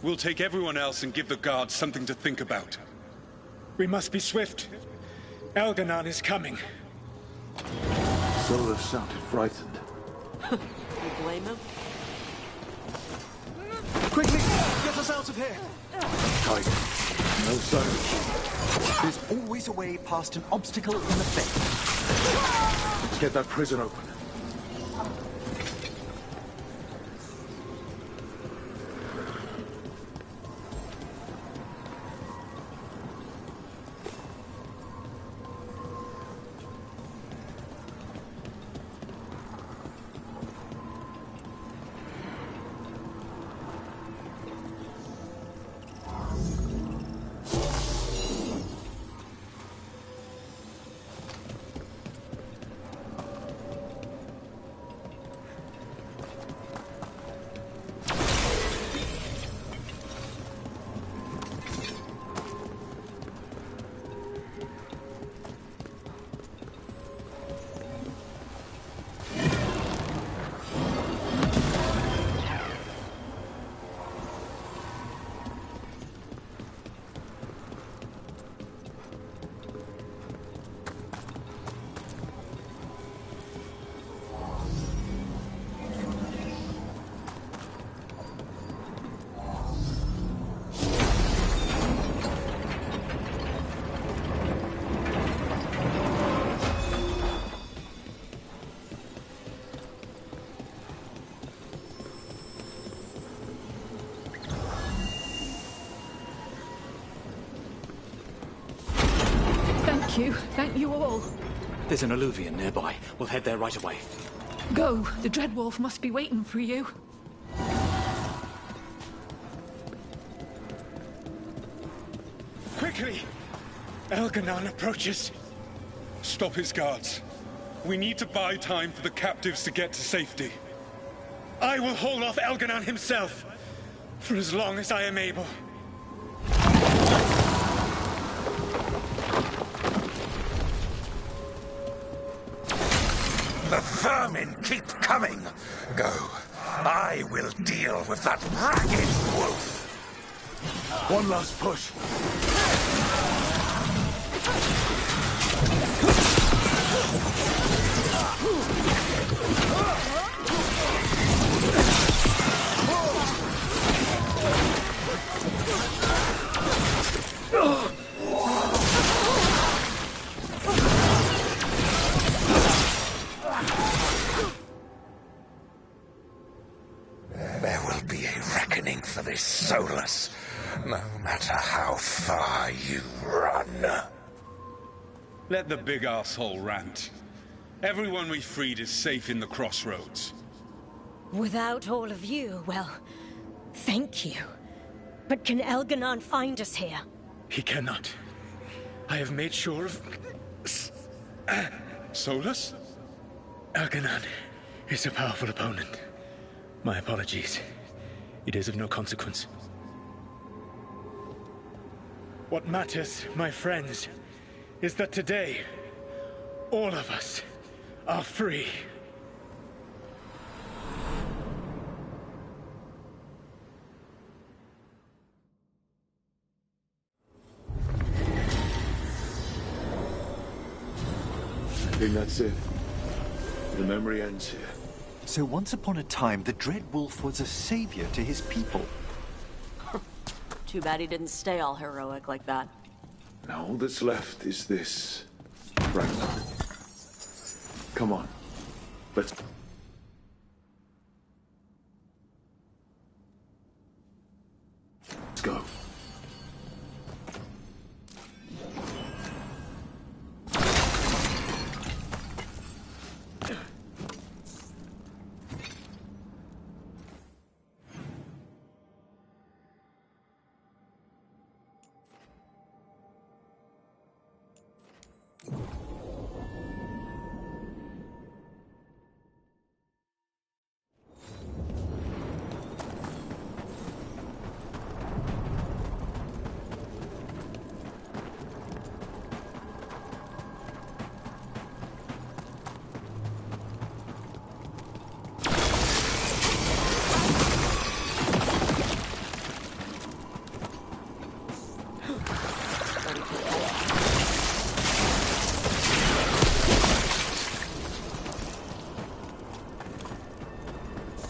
We'll take everyone else and give the guards something to think about. We must be swift. Algernon is coming. Solus sounded frightened. You blame him? Quickly, get us out of here! Tight. No sign of There's always a way past an obstacle in the fate. Let's get that prison open. Thank you all. There's an alluvion nearby. We'll head there right away. Go. The Dreadwolf must be waiting for you. Quickly! Elganon approaches. Stop his guards. We need to buy time for the captives to get to safety. I will hold off Elganon himself for as long as I am able. The vermin keep coming. Go. I will deal with that ragged wolf. One last push. There will be a reckoning for this Solus, no matter how far you run. Let the big asshole rant. Everyone we freed is safe in the crossroads. Without all of you, well, thank you. But can Elganon find us here? He cannot. I have made sure of... Solus? Elganon is a powerful opponent. My apologies. It is of no consequence. What matters, my friends, is that today, all of us are free. I think that's it. The memory ends here. So once upon a time, the Dreadwolf was a savior to his people. Too bad he didn't stay all heroic like that. Now all that's left is this. Ragnar. Come on. Let's... Let's go.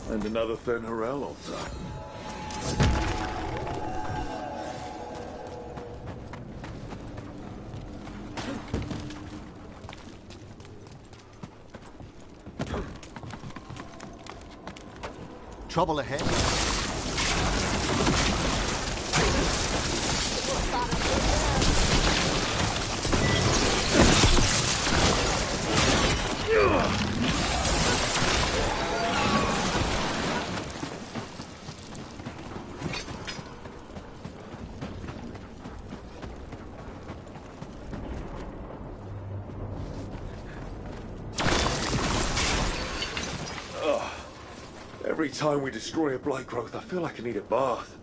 And another Fen'Harel on top. Trouble ahead? Every time we destroy a blight growth, I feel like I need a bath.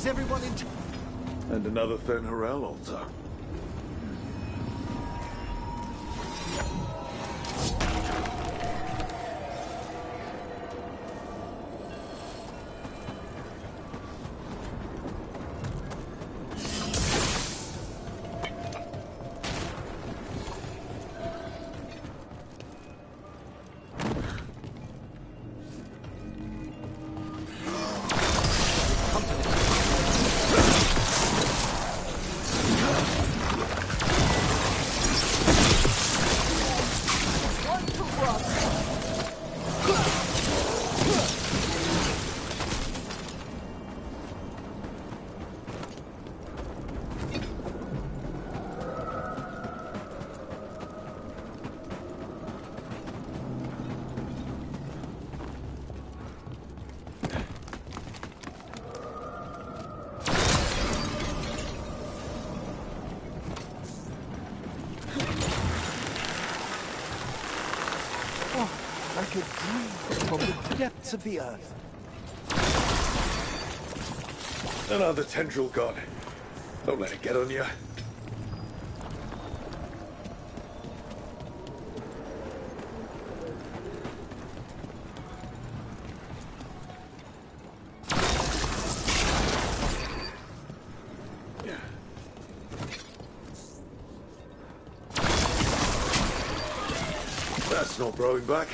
Is everyone in... And another Fen'Harel altar. Like a dream from the depths of the earth. Another tendril god. Don't let it get on you. That's not growing back.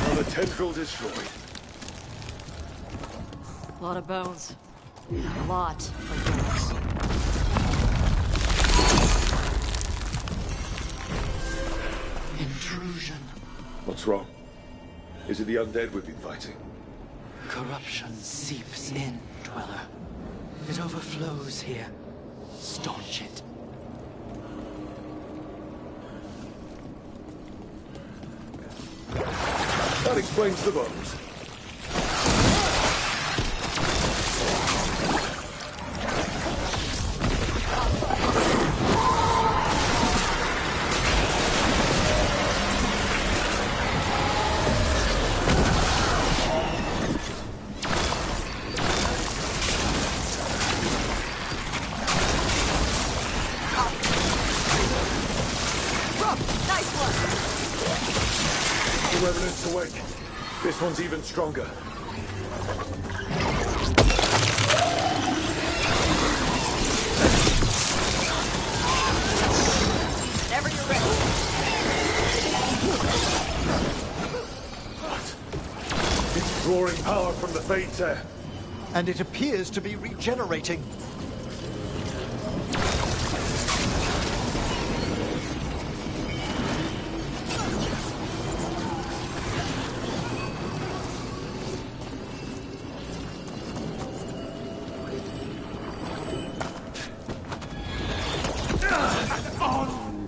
Another tendril destroyed. A lot of bones. A lot of bones. Intrusion. What's wrong? Is it the undead we've been fighting? Corruption seeps in, Dweller. It overflows here. Staunch it. That explains the bones. The Revenant's awake. This one's even stronger. Whenever you're ready. What? It's drawing power from the Fates air. And it appears to be regenerating.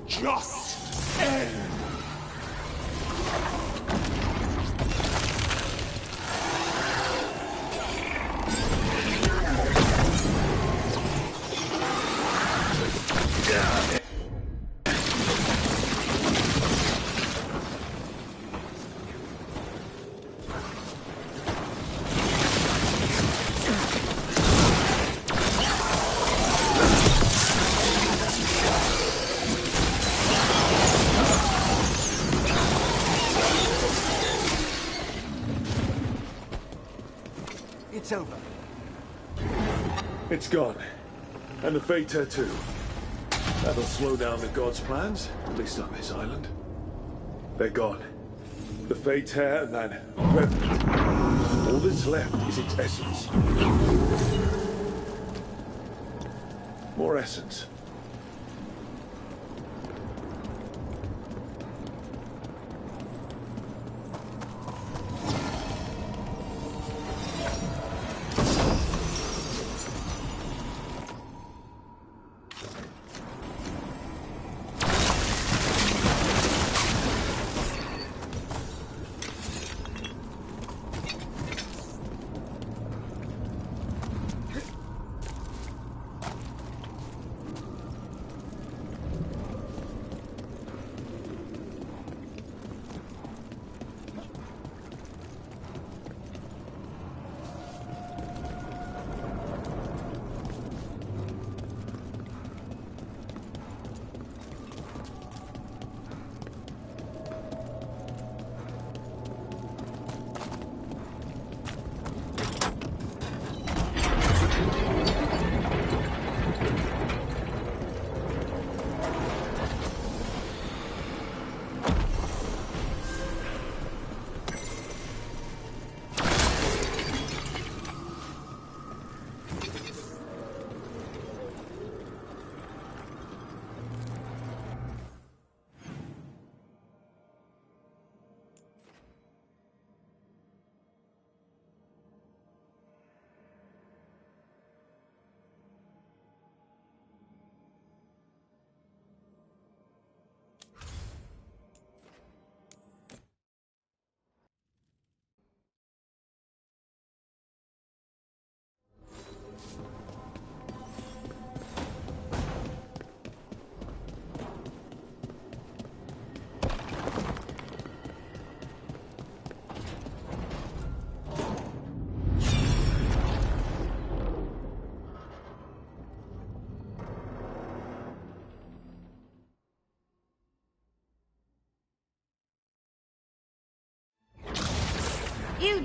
Just end. It's over. It's gone. And the Fater too. That'll slow down the gods' plans, at least on this island. They're gone. The Fater and that Revenant. All that's left is its essence. More essence.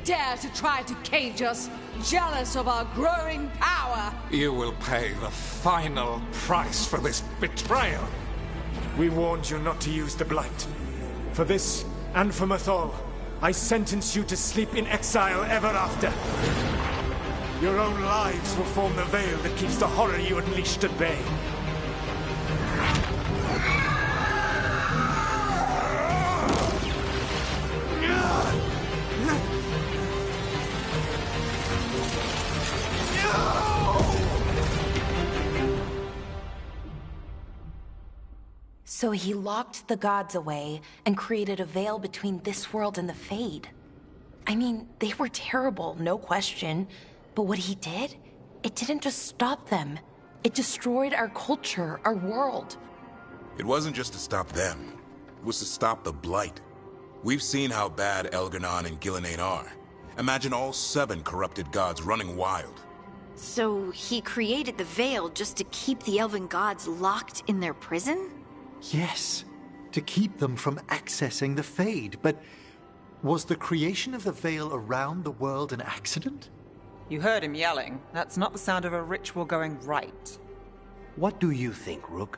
dare to try to cage us, jealous of our growing power? You will pay the final price for this betrayal. We warned you not to use the Blight. For this, and for Mathol, I sentence you to sleep in exile ever after. Your own lives will form the veil that keeps the horror you unleashed at bay. So he locked the gods away and created a veil between this world and the Fade. I mean, they were terrible, no question. But what he did, it didn't just stop them. It destroyed our culture, our world. It wasn't just to stop them. It was to stop the Blight. We've seen how bad Elganon and Gillenane are. Imagine all 7 corrupted gods running wild. So he created the veil just to keep the elven gods locked in their prison? Yes, to keep them from accessing the Fade. But was the creation of the veil around the world an accident? You heard him yelling. That's not the sound of a ritual going right. What do you think, Rook?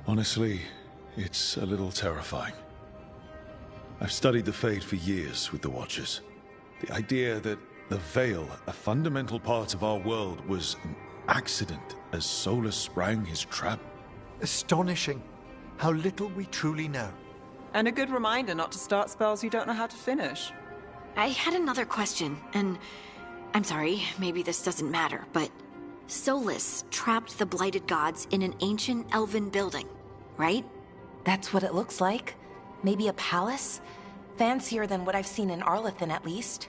Honestly, it's a little terrifying. I've studied the Fade for years with the Watchers. The idea that the Veil, a fundamental part of our world, was an accident as Solus sprang his trap. Astonishing. How little we truly know. And a good reminder not to start spells you don't know how to finish. I had another question, and I'm sorry, maybe this doesn't matter, but Solus trapped the blighted gods in an ancient elven building, right? That's what it looks like. Maybe a palace? Fancier than what I've seen in Arlethan, at least.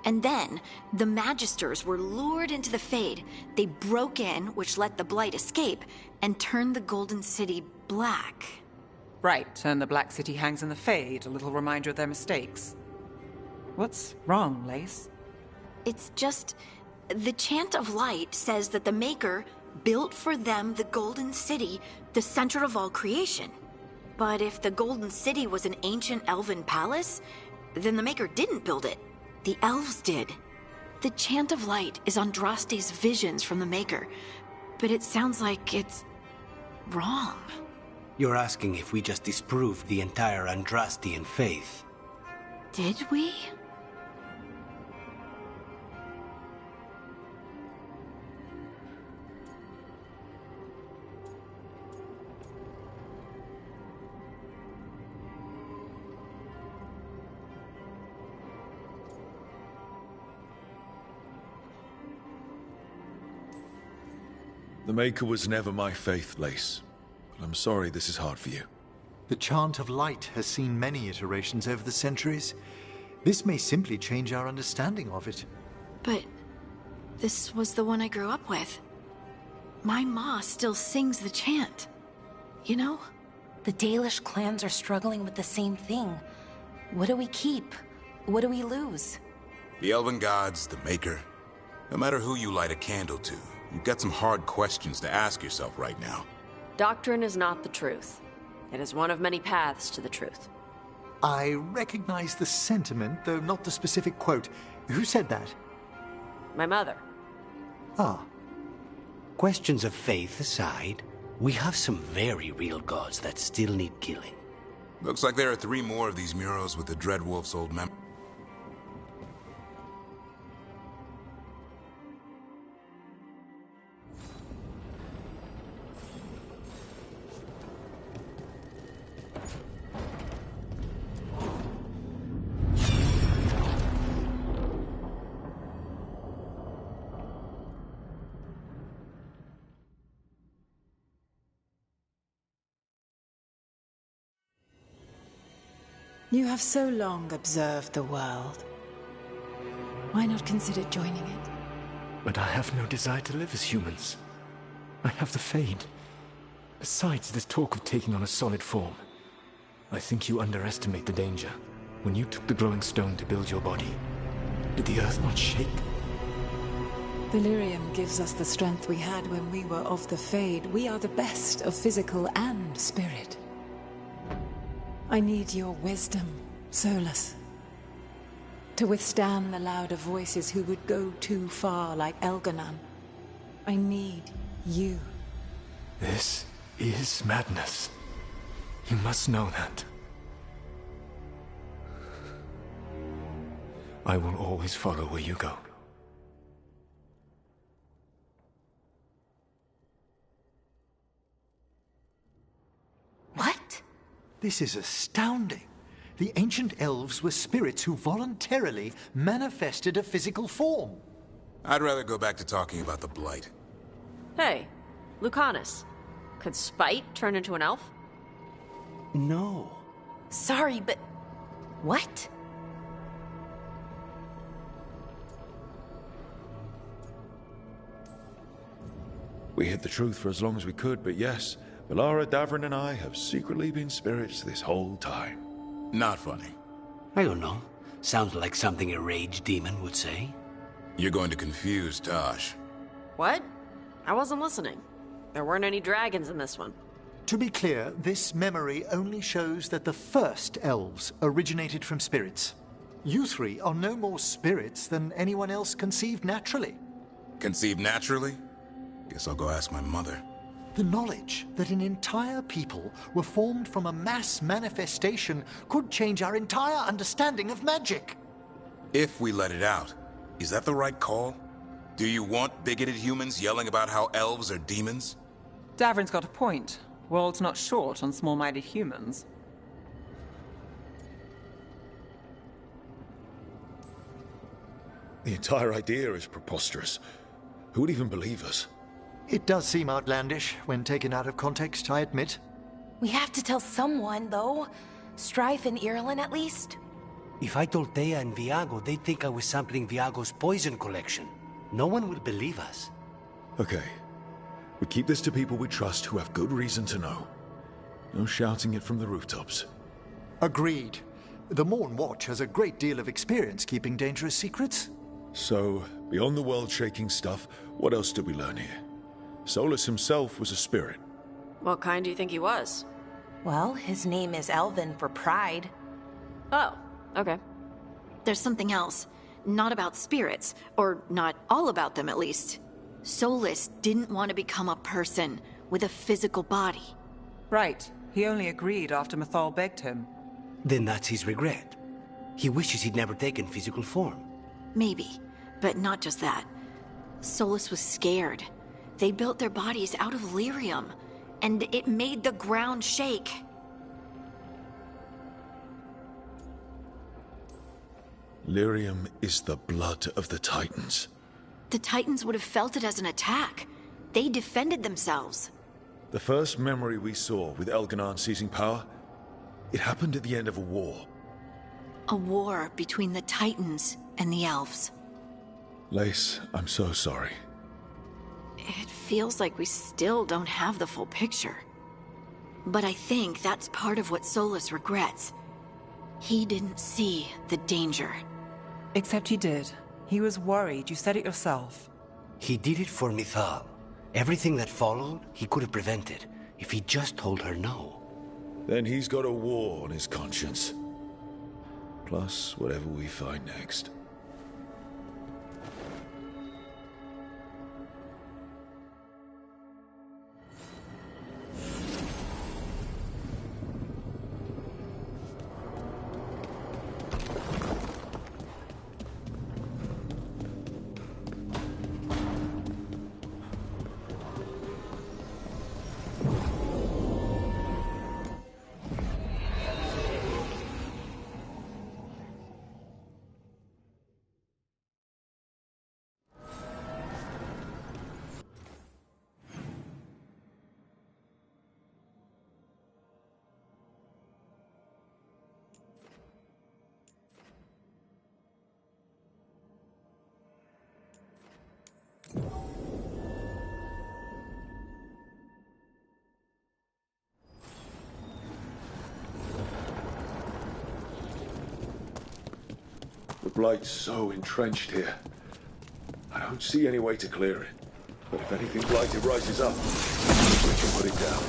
And then, the Magisters were lured into the Fade. They broke in, which let the Blight escape, and turned the Golden City black. Right, and the Black City hangs in the Fade, a little reminder of their mistakes. What's wrong, Lace? It's just... the Chant of Light says that the Maker built for them the Golden City, the center of all creation. But if the Golden City was an ancient elven palace, then the Maker didn't build it. The elves did. The Chant of Light is Andraste's visions from the Maker, but it sounds like it's... wrong. You're asking if we just disproved the entire Andrastian faith. Did we? The Maker was never my faith, Lace. But I'm sorry this is hard for you. The Chant of Light has seen many iterations over the centuries. This may simply change our understanding of it. But this was the one I grew up with. My ma still sings the chant. You know? The Dalish clans are struggling with the same thing. What do we keep? What do we lose? The Elven Gods, the Maker. No matter who you light a candle to, you've got some hard questions to ask yourself right now. Doctrine is not the truth. It is one of many paths to the truth. I recognize the sentiment, though not the specific quote. Who said that? My mother. Ah. Questions of faith aside, we have some very real gods that still need killing. Looks like there are 3 more of these murals with the Dreadwolf's old mem- You have so long observed the world. Why not consider joining it? But I have no desire to live as humans. I have the Fade. Besides, this talk of taking on a solid form. I think you underestimate the danger. When you took the glowing stone to build your body, did the earth not shake? Delirium gives us the strength we had when we were of the Fade. We are the best of physical and spirit. I need your wisdom, Solus. To withstand the louder voices who would go too far like Elganon. I need you. This is madness. You must know that. I will always follow where you go. What? This is astounding. The ancient elves were spirits who voluntarily manifested a physical form. I'd rather go back to talking about the Blight. Hey, Lucanus. Could spite turn into an elf? No. Sorry, but... what? We hid the truth for as long as we could, but yes, Valara, Davrin, and I have secretly been spirits this whole time. Not funny. I don't know. Sounds like something a rage demon would say. You're going to confuse Tosh. What? I wasn't listening. There weren't any dragons in this one. To be clear, this memory only shows that the first elves originated from spirits. You three are no more spirits than anyone else conceived naturally. Conceived naturally? Guess I'll go ask my mother. The knowledge that an entire people were formed from a mass manifestation could change our entire understanding of magic. If we let it out, is that the right call? Do you want bigoted humans yelling about how elves are demons? Davrin's got a point. World's not short on small-minded humans. The entire idea is preposterous. Who would even believe us? It does seem outlandish when taken out of context, I admit. We have to tell someone, though. Strife and Irulan, at least. If I told Thea and Viago, they'd think I was sampling Viago's poison collection. No one will believe us. Okay. We keep this to people we trust who have good reason to know. No shouting it from the rooftops. Agreed. The Morn Watch has a great deal of experience keeping dangerous secrets. So, beyond the world-shaking stuff, what else did we learn here? Solus himself was a spirit. What kind do you think he was? Well, his name is Elven for pride. Oh, okay. There's something else. Not about spirits, or not all about them at least. Solus didn't want to become a person with a physical body. Right. He only agreed after Mythal begged him. Then that's his regret. He wishes he'd never taken physical form. Maybe, but not just that. Solus was scared. They built their bodies out of lyrium, and it made the ground shake. Lyrium is the blood of the Titans. The Titans would have felt it as an attack. They defended themselves. The first memory we saw with Elganon seizing power, it happened at the end of a war. A war between the Titans and the elves. Lace, I'm so sorry. It feels like we still don't have the full picture. But I think that's part of what Solus regrets. He didn't see the danger. Except he did. He was worried, you said it yourself. He did it for Mythal. Everything that followed, he could have prevented, if he just told her no. Then he's got a war on his conscience. Plus, whatever we find next. The Blight's so entrenched here. I don't see any way to clear it. But if anything Blighted rises up, we can put it down.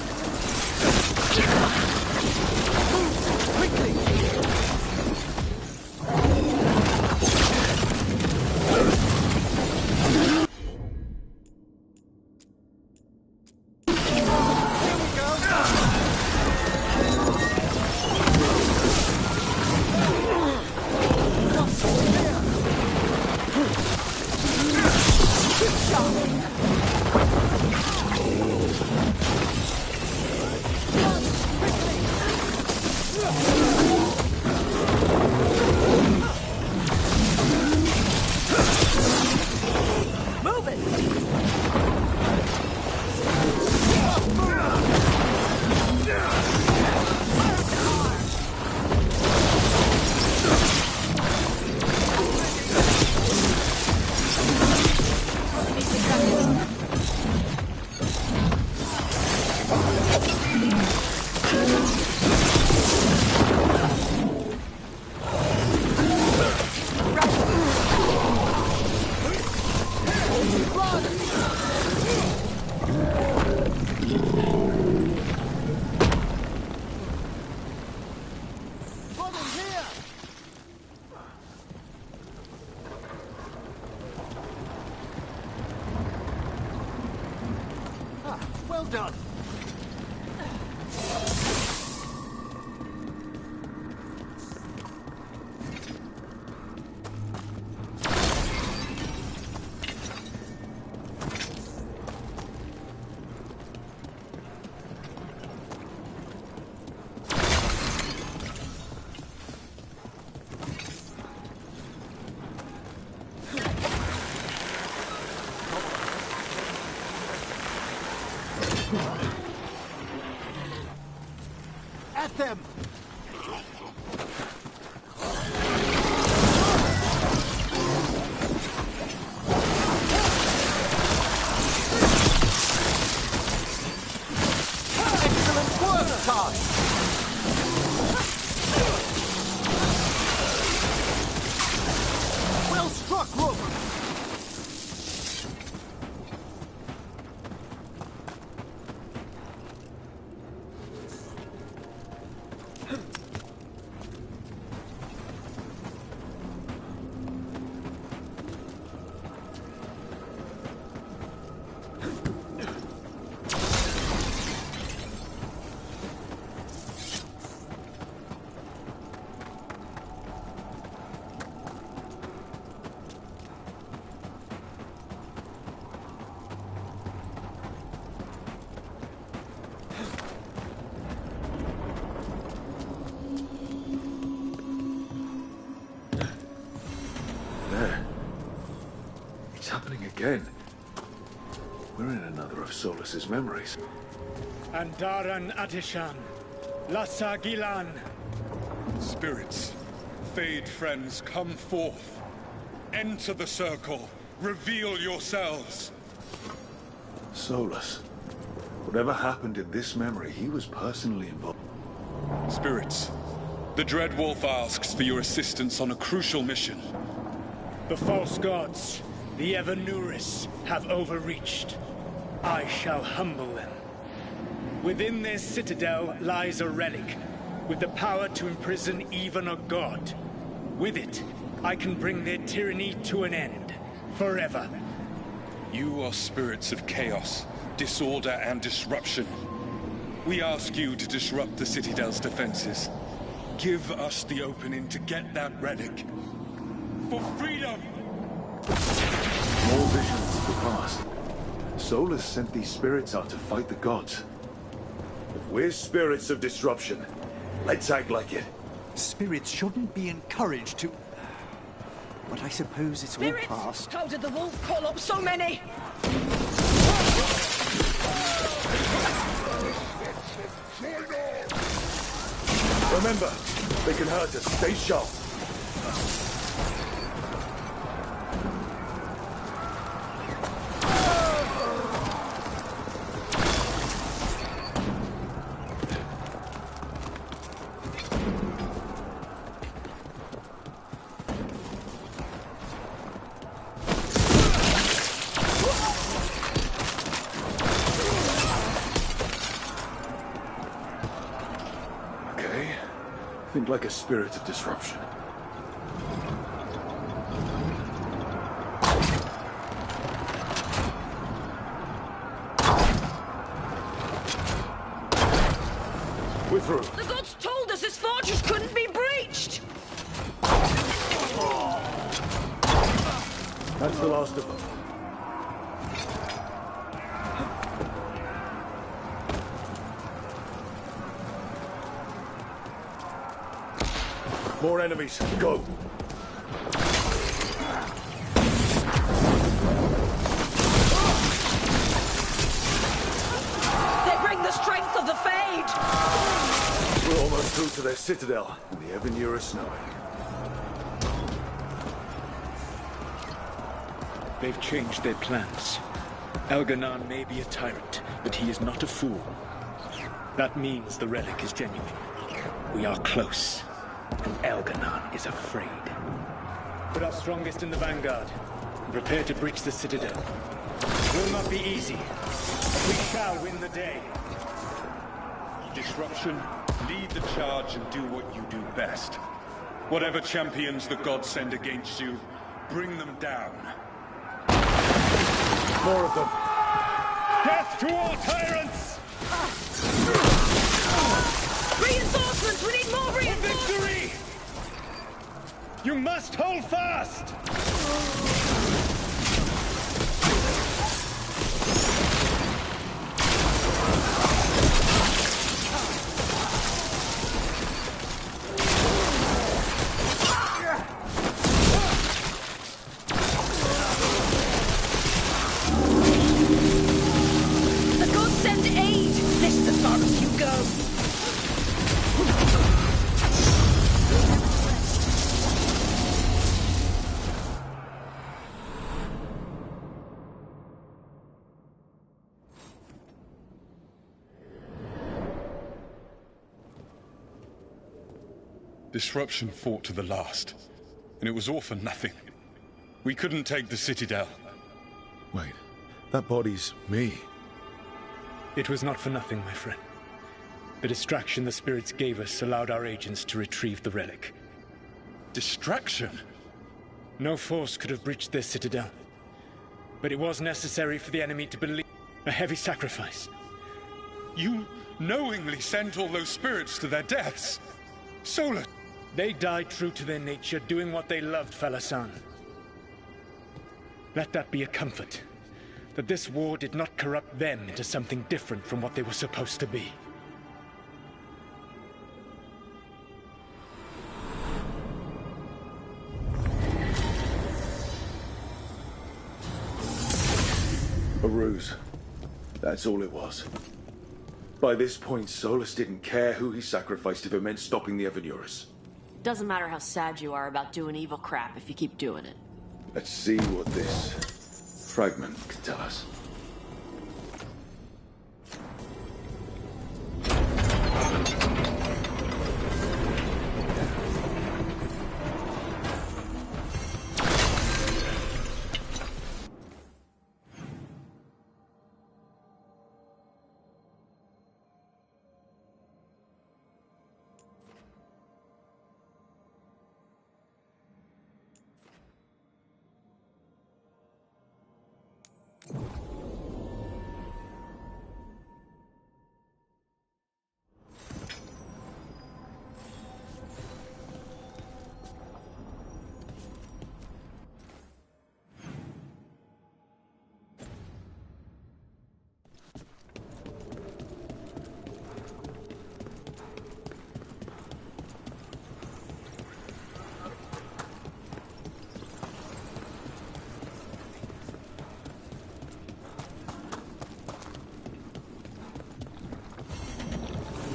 done. At them! Excellent work, Todd! Well struck, Rover! There. It's happening again. We're in another of Solus's memories. Andaran Atishan, Lassa Gilan. Spirits, Fade friends, come forth. Enter the circle. Reveal yourselves. Solus. Whatever happened in this memory, he was personally involved. Spirits, the Dread Wolf asks for your assistance on a crucial mission. The false gods, the Evanuris, have overreached. I shall humble them. Within their citadel lies a relic, with the power to imprison even a god. With it, I can bring their tyranny to an end, forever. You are spirits of chaos, disorder, and disruption. We ask you to disrupt the Citadel's defenses. Give us the opening to get that relic. For freedom! More visions of the past. Solus sent these spirits out to fight the gods. If we're spirits of disruption, let's act like it. Spirits shouldn't be encouraged to... But I suppose it's Spirits! all past. How did the wolf call up so many? Remember, they can hurt us. Stay sharp. Think like a spirit of disruption. We're through. The gods told us this fortress couldn't be breached! That's the last of them. More enemies. Go! They bring the strength of the Fade! We're almost through to their citadel, and the Evanuris know it. They've changed their plans. Elganon may be a tyrant, but he is not a fool. That means the relic is genuine. We are close. And Elganon is afraid. Put our strongest in the vanguard, and prepare to breach the citadel. It will not be easy, but we shall win the day. Disruption, lead the charge and do what you do best. Whatever champions the gods send against you, bring them down. More of them. Death To all tyrants! Reinforcements! We need more reinforcements! Victory! You must hold fast! The gods send aid! This is as far as you go! Disruption fought to the last, and it was all for nothing. We couldn't take the Citadel. Wait, that body's me. It was not for nothing, my friend. The distraction the spirits gave us allowed our agents to retrieve the relic. Distraction? No force could have breached this Citadel. But it was necessary for the enemy to believe a heavy sacrifice. You knowingly sent all those spirits to their deaths. Solar. They died true to their nature, doing what they loved, Falasan. Let that be a comfort, that this war did not corrupt them into something different from what they were supposed to be. A ruse. That's all it was. By this point, Solus didn't care who he sacrificed if it meant stopping the Evanurus. Doesn't matter how sad you are about doing evil crap if you keep doing it. Let's see what this fragment can tell us.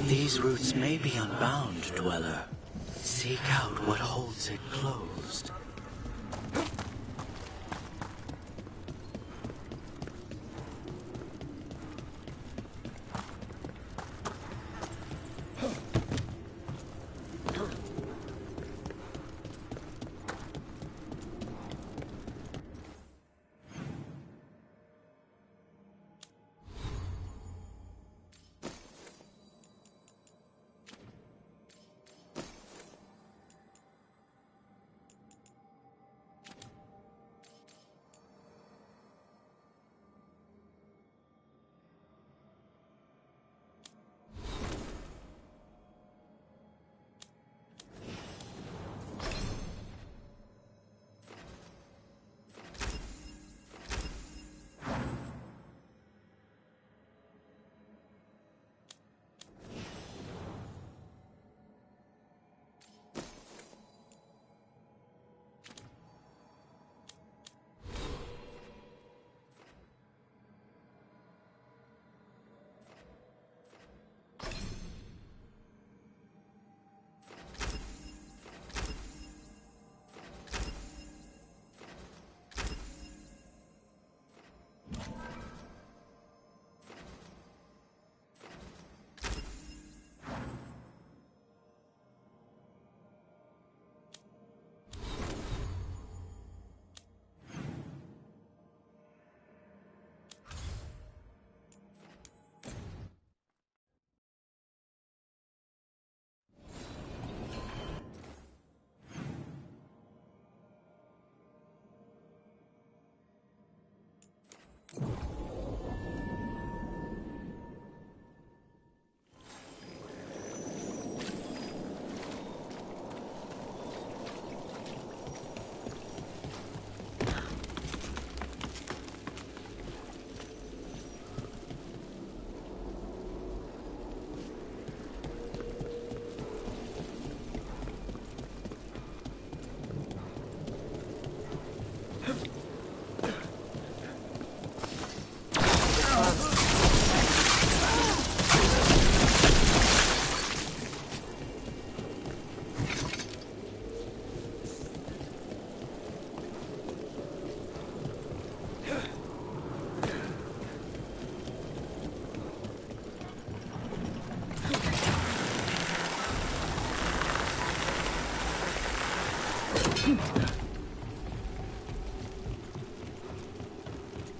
These roots may be unbound, Dweller. Seek out what holds it closed.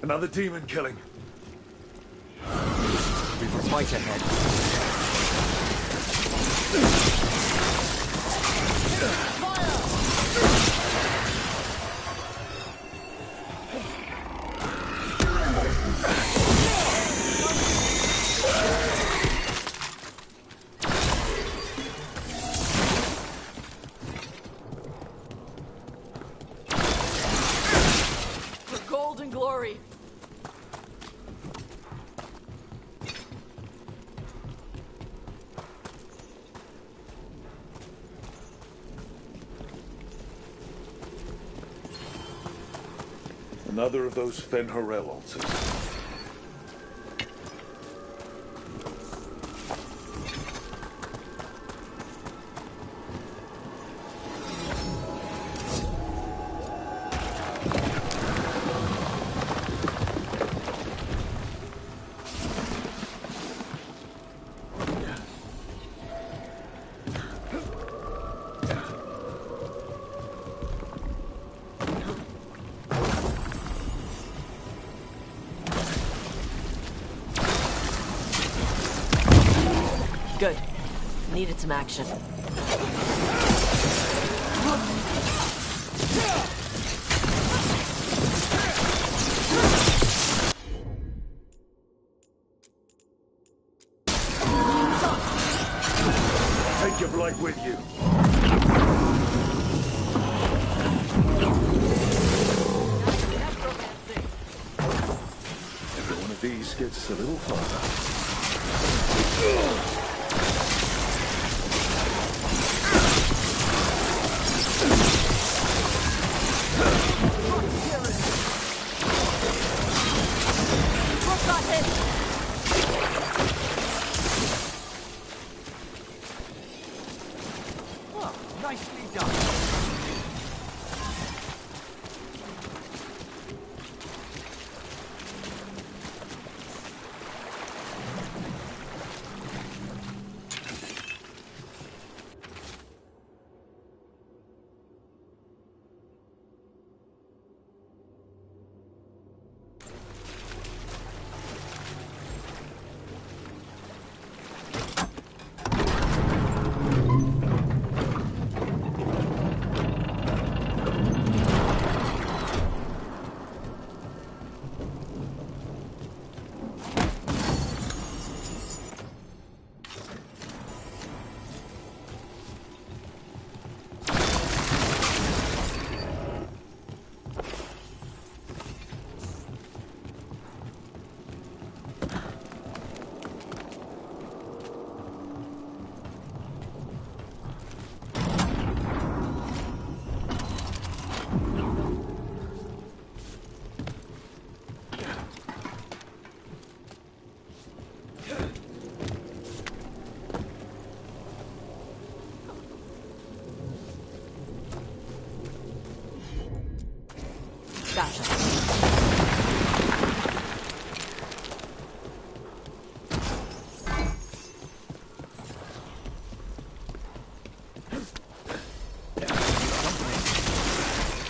Another demon killing. We've a fight ahead. For golden glory. Another of those Fen'Harel altars. Good. Needed some action. Take your blight with you. Every one of these gets us a little farther. Oh, nicely done.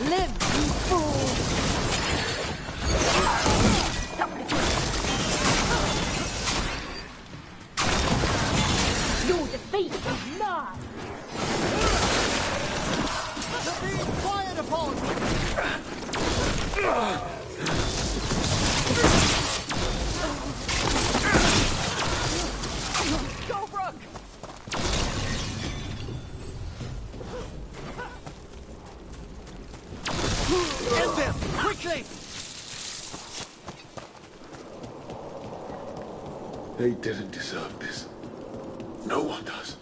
Live, you fool! Your defeat is nigh! They're being fired upon! Go, Brook! End them! Quickly! They didn't deserve this. No one does.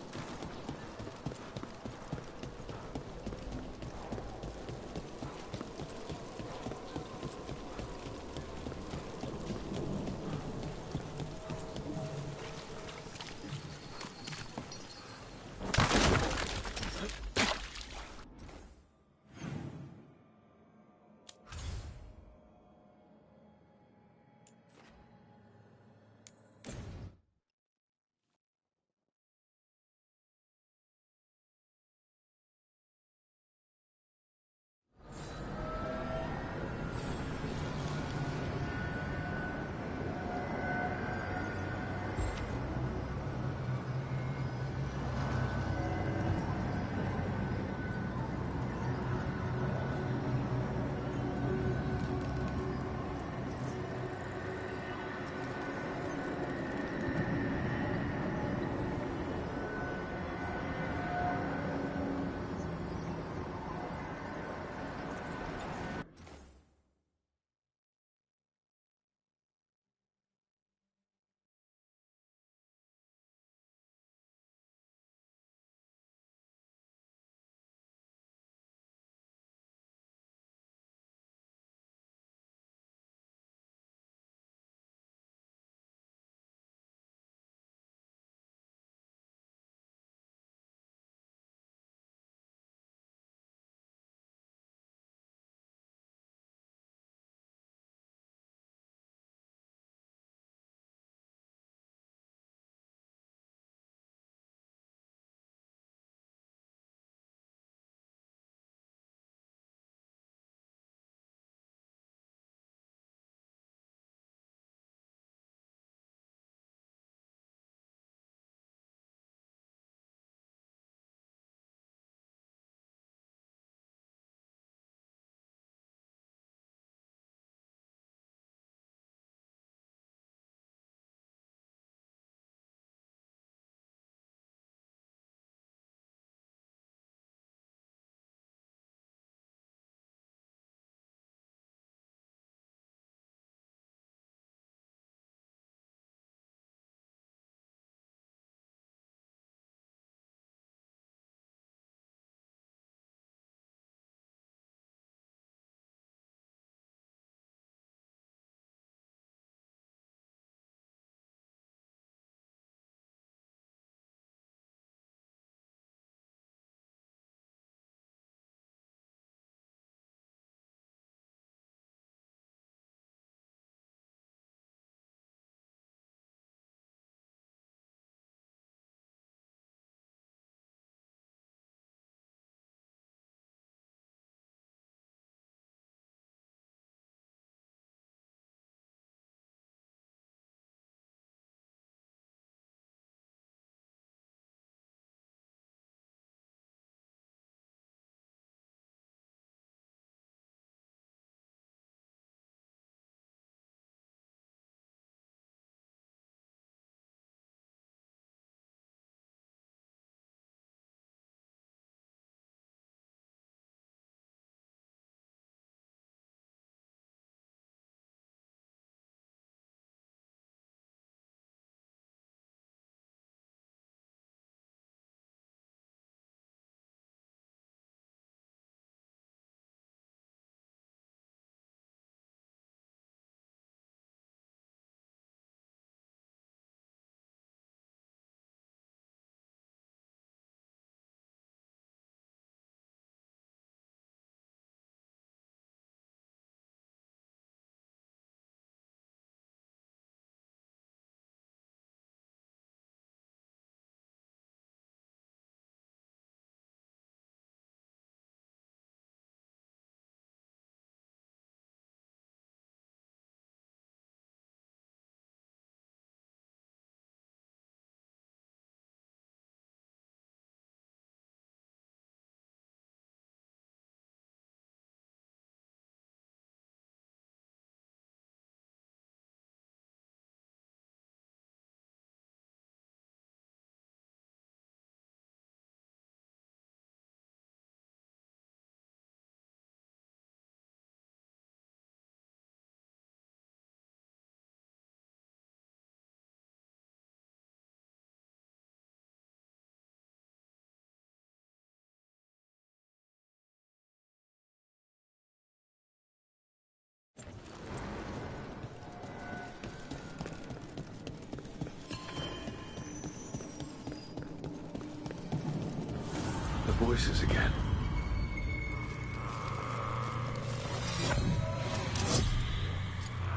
voices again.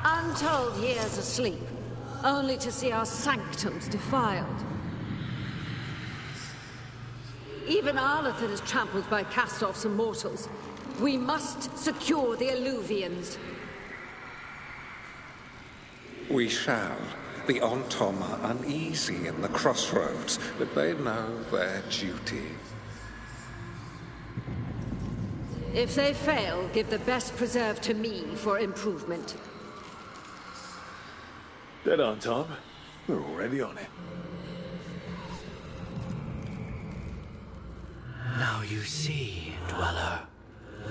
Untold years asleep, only to see our sanctums defiled. Even Arlathan is trampled by cast-offs and mortals. We must secure the Alluvians. We shall. The Ontom are uneasy in the crossroads, but they know their duty. If they fail, give the best preserve to me for improvement. Dead on, Tom. We're already on it. Now you see, Dweller,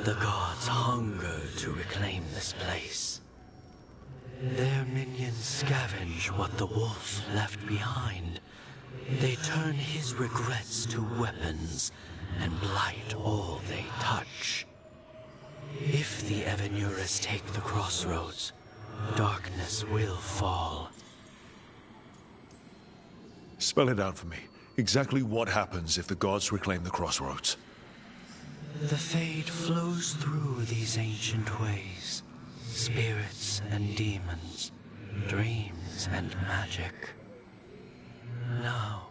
the gods hunger to reclaim this place. Their minions scavenge what the wolf left behind. They turn his regrets to weapons and blight all they touch. If the Evenuras take the crossroads, darkness will fall. Spell it out for me. Exactly what happens if the gods reclaim the crossroads? The Fade flows through these ancient ways. Spirits and demons, dreams and magic. Now,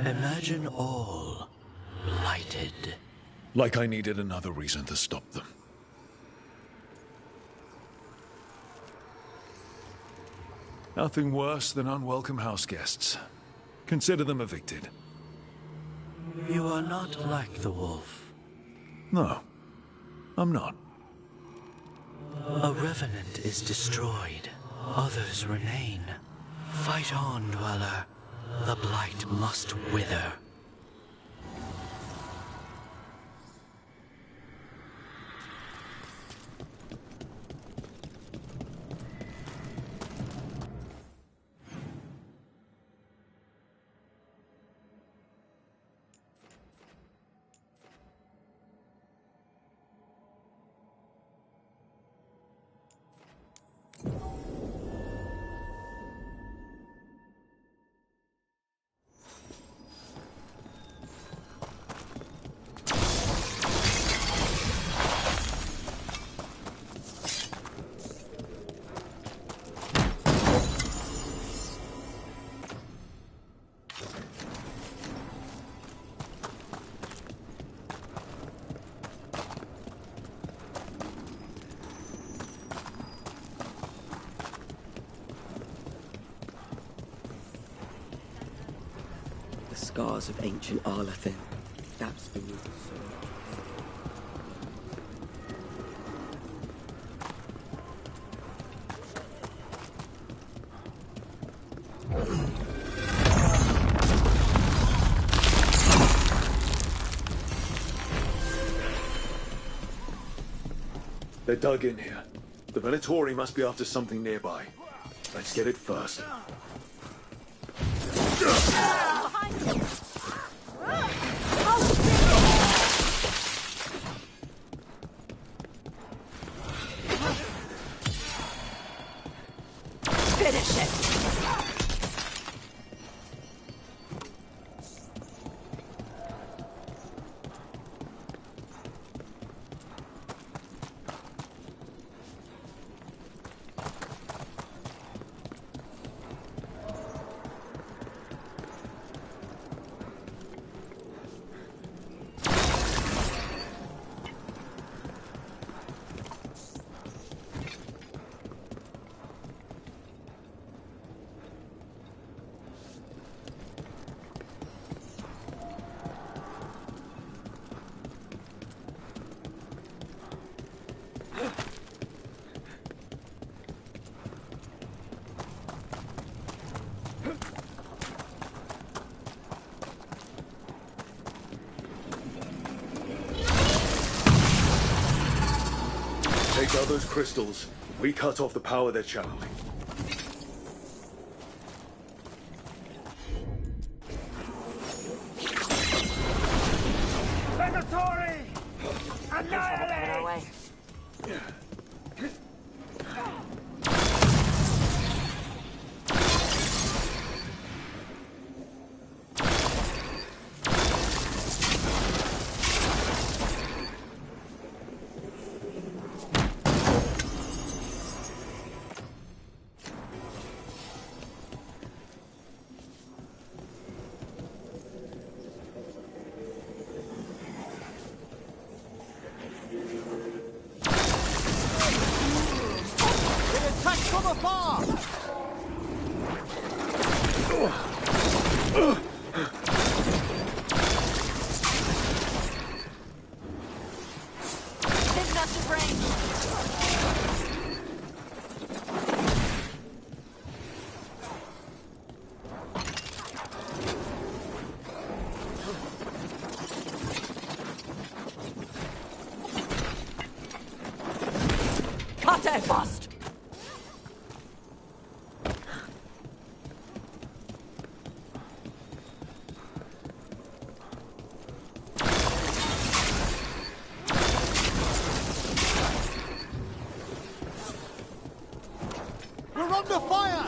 imagine all blighted. Like I needed another reason to stop them. Nothing worse than unwelcome house guests. Consider them evicted. You are not like the wolf. No, I'm not. A revenant is destroyed. Others remain. Fight on, Dweller. The blight must wither. Scars of ancient Arlathan. That's the root. They're dug in here. The Venatori must be after something nearby. Let's get it first. Finish it! Take out those crystals. We cut off the power they're channeling. Venatori! Annihilate! From afar! Taking us to range. Cut fast! We're under fire!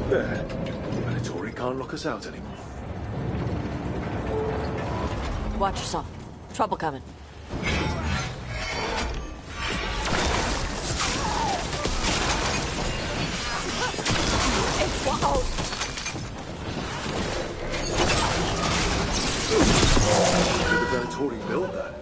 There. Manitory can't lock us out anymore. Watch yourself. Trouble coming. It's wild. Did the Manitory build that?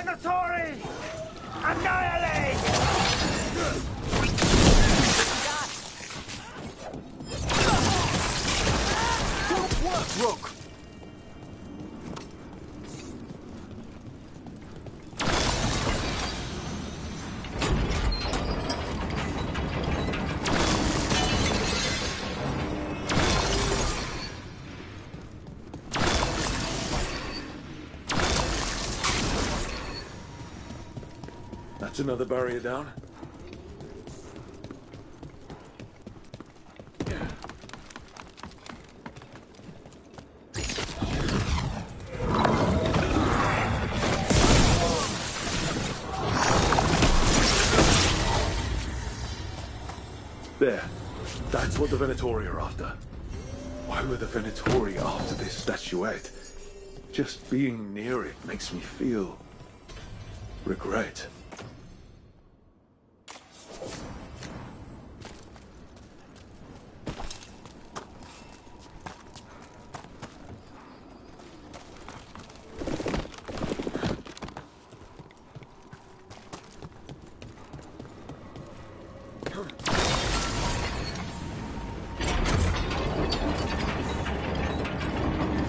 Venatori! Annihilate! Good work, Rook! That's another barrier down. There. That's what the Venatori are after. Why were the Venatori after this statuette? Just being near it makes me feel regret.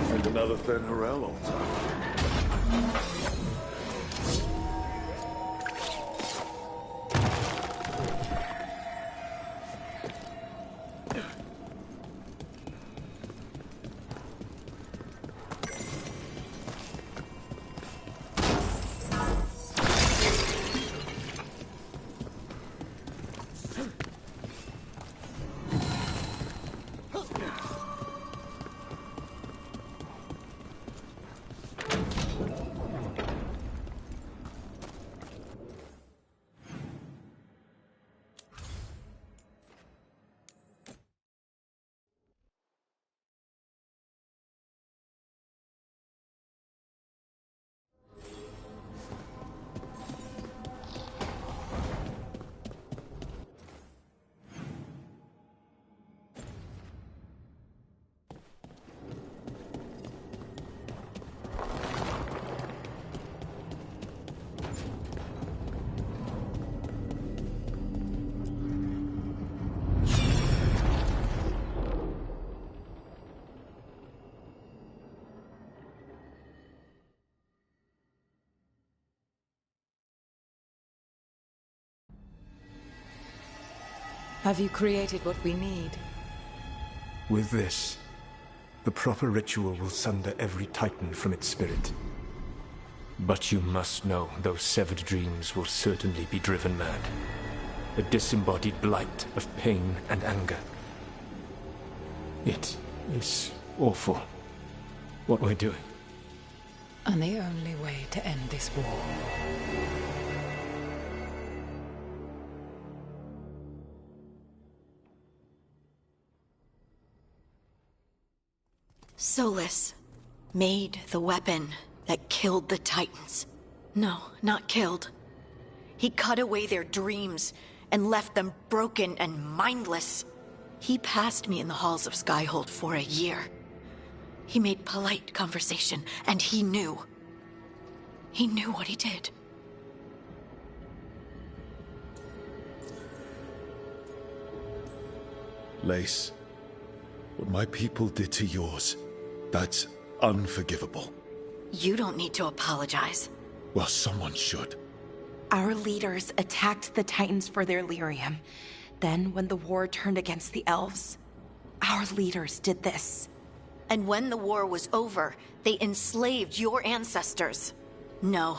And another Fen'Harel altar. Have you created what we need? With this, the proper ritual will sunder every Titan from its spirit. But you must know those severed dreams will certainly be driven mad. A disembodied blight of pain and anger. It is awful what we're doing. And the only way to end this war. Solus made the weapon that killed the Titans. No, not killed. He cut away their dreams and left them broken and mindless. He passed me in the halls of Skyhold for a year. He made polite conversation, and he knew. He knew what he did. Lace, what my people did to yours, that's unforgivable. You don't need to apologize. Well, someone should. Our leaders attacked the Titans for their lyrium. Then, when the war turned against the elves, our leaders did this. And when the war was over, they enslaved your ancestors. No.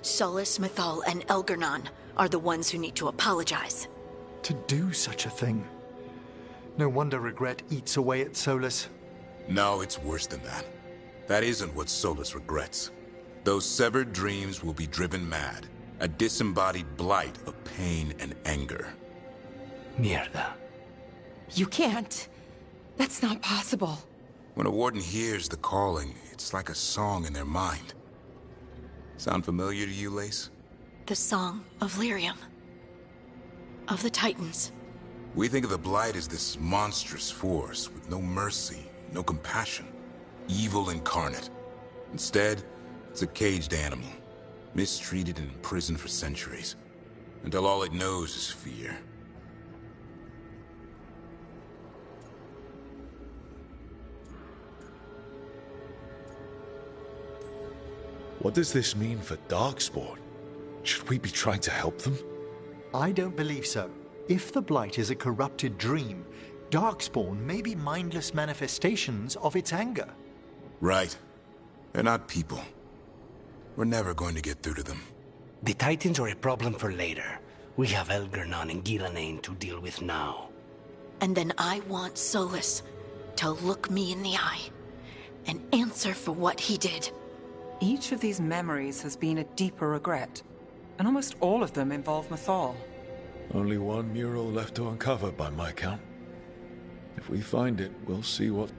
Solus, Mythal, and Elgar'nan are the ones who need to apologize. To do such a thing. No wonder regret eats away at Solus. No, it's worse than that. That isn't what Solus regrets. Those severed dreams will be driven mad. A disembodied blight of pain and anger. Mierda. You can't. That's not possible. When a warden hears the calling, it's like a song in their mind. Sound familiar to you, Lace? The song of lyrium. Of the Titans. We think of the Blight as this monstrous force with no mercy, no compassion. Evil incarnate. Instead, it's a caged animal. mistreated and imprisoned for centuries, until all it knows is fear. What does this mean for Darkspawn? Should we be trying to help them? I don't believe so. If the Blight is a corrupted dream, Darkspawn may be mindless manifestations of its anger. Right. They're not people. We're never going to get through to them. The Titans are a problem for later. We have Elgernon and Gillenane to deal with now. And then I want Solus to look me in the eye and answer for what he did. Each of these memories has been a deeper regret, and almost all of them involve Mythal. Only one mural left to uncover by my count. If we find it, we'll see what...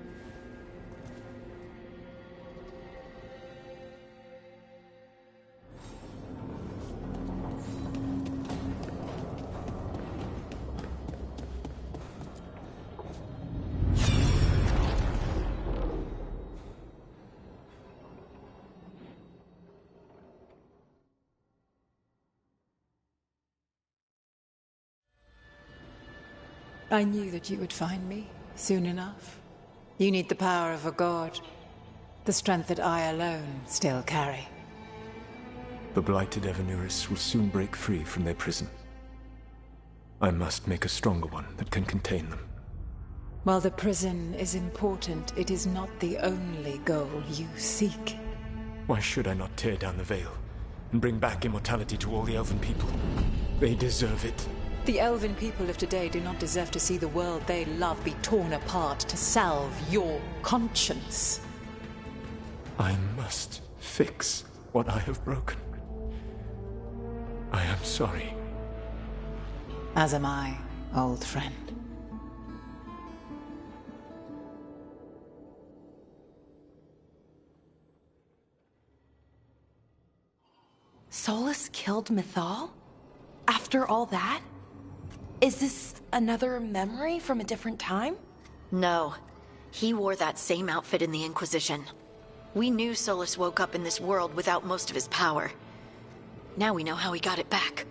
I knew that you would find me soon enough. You need the power of a god, the strength that I alone still carry. The blighted Evanuris will soon break free from their prison. I must make a stronger one that can contain them. While the prison is important, it is not the only goal you seek. Why should I not tear down the veil and bring back immortality to all the Elven people? They deserve it. The Elven people of today do not deserve to see the world they love be torn apart to salve your conscience. I must fix what I have broken. I am sorry. As am I, old friend. Solus killed Mythal? After all that? Is this another memory from a different time? No. He wore that same outfit in the Inquisition. We knew Solus woke up in this world without most of his power. Now we know how he got it back.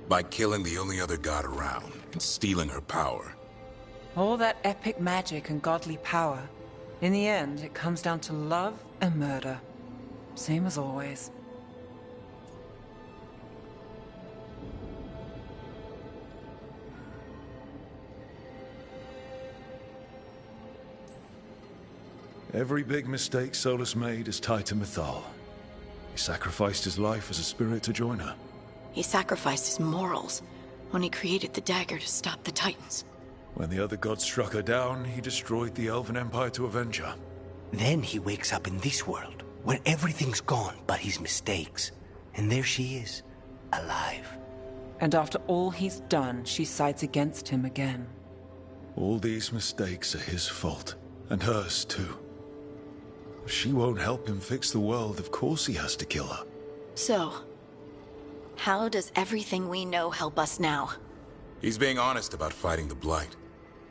By killing the only other god around and stealing her power. All that epic magic and godly power. In the end, it comes down to love and murder. Same as always. Every big mistake Solus made is tied to Mythal. He sacrificed his life as a spirit to join her. He sacrificed his morals when he created the dagger to stop the Titans. When the other gods struck her down, he destroyed the Elven Empire to avenge her. Then he wakes up in this world, where everything's gone but his mistakes. And there she is, alive. And after all he's done, she sides against him again. All these mistakes are his fault, and hers too. If she won't help him fix the world, of course he has to kill her. So, how does everything we know help us now? He's being honest about fighting the Blight.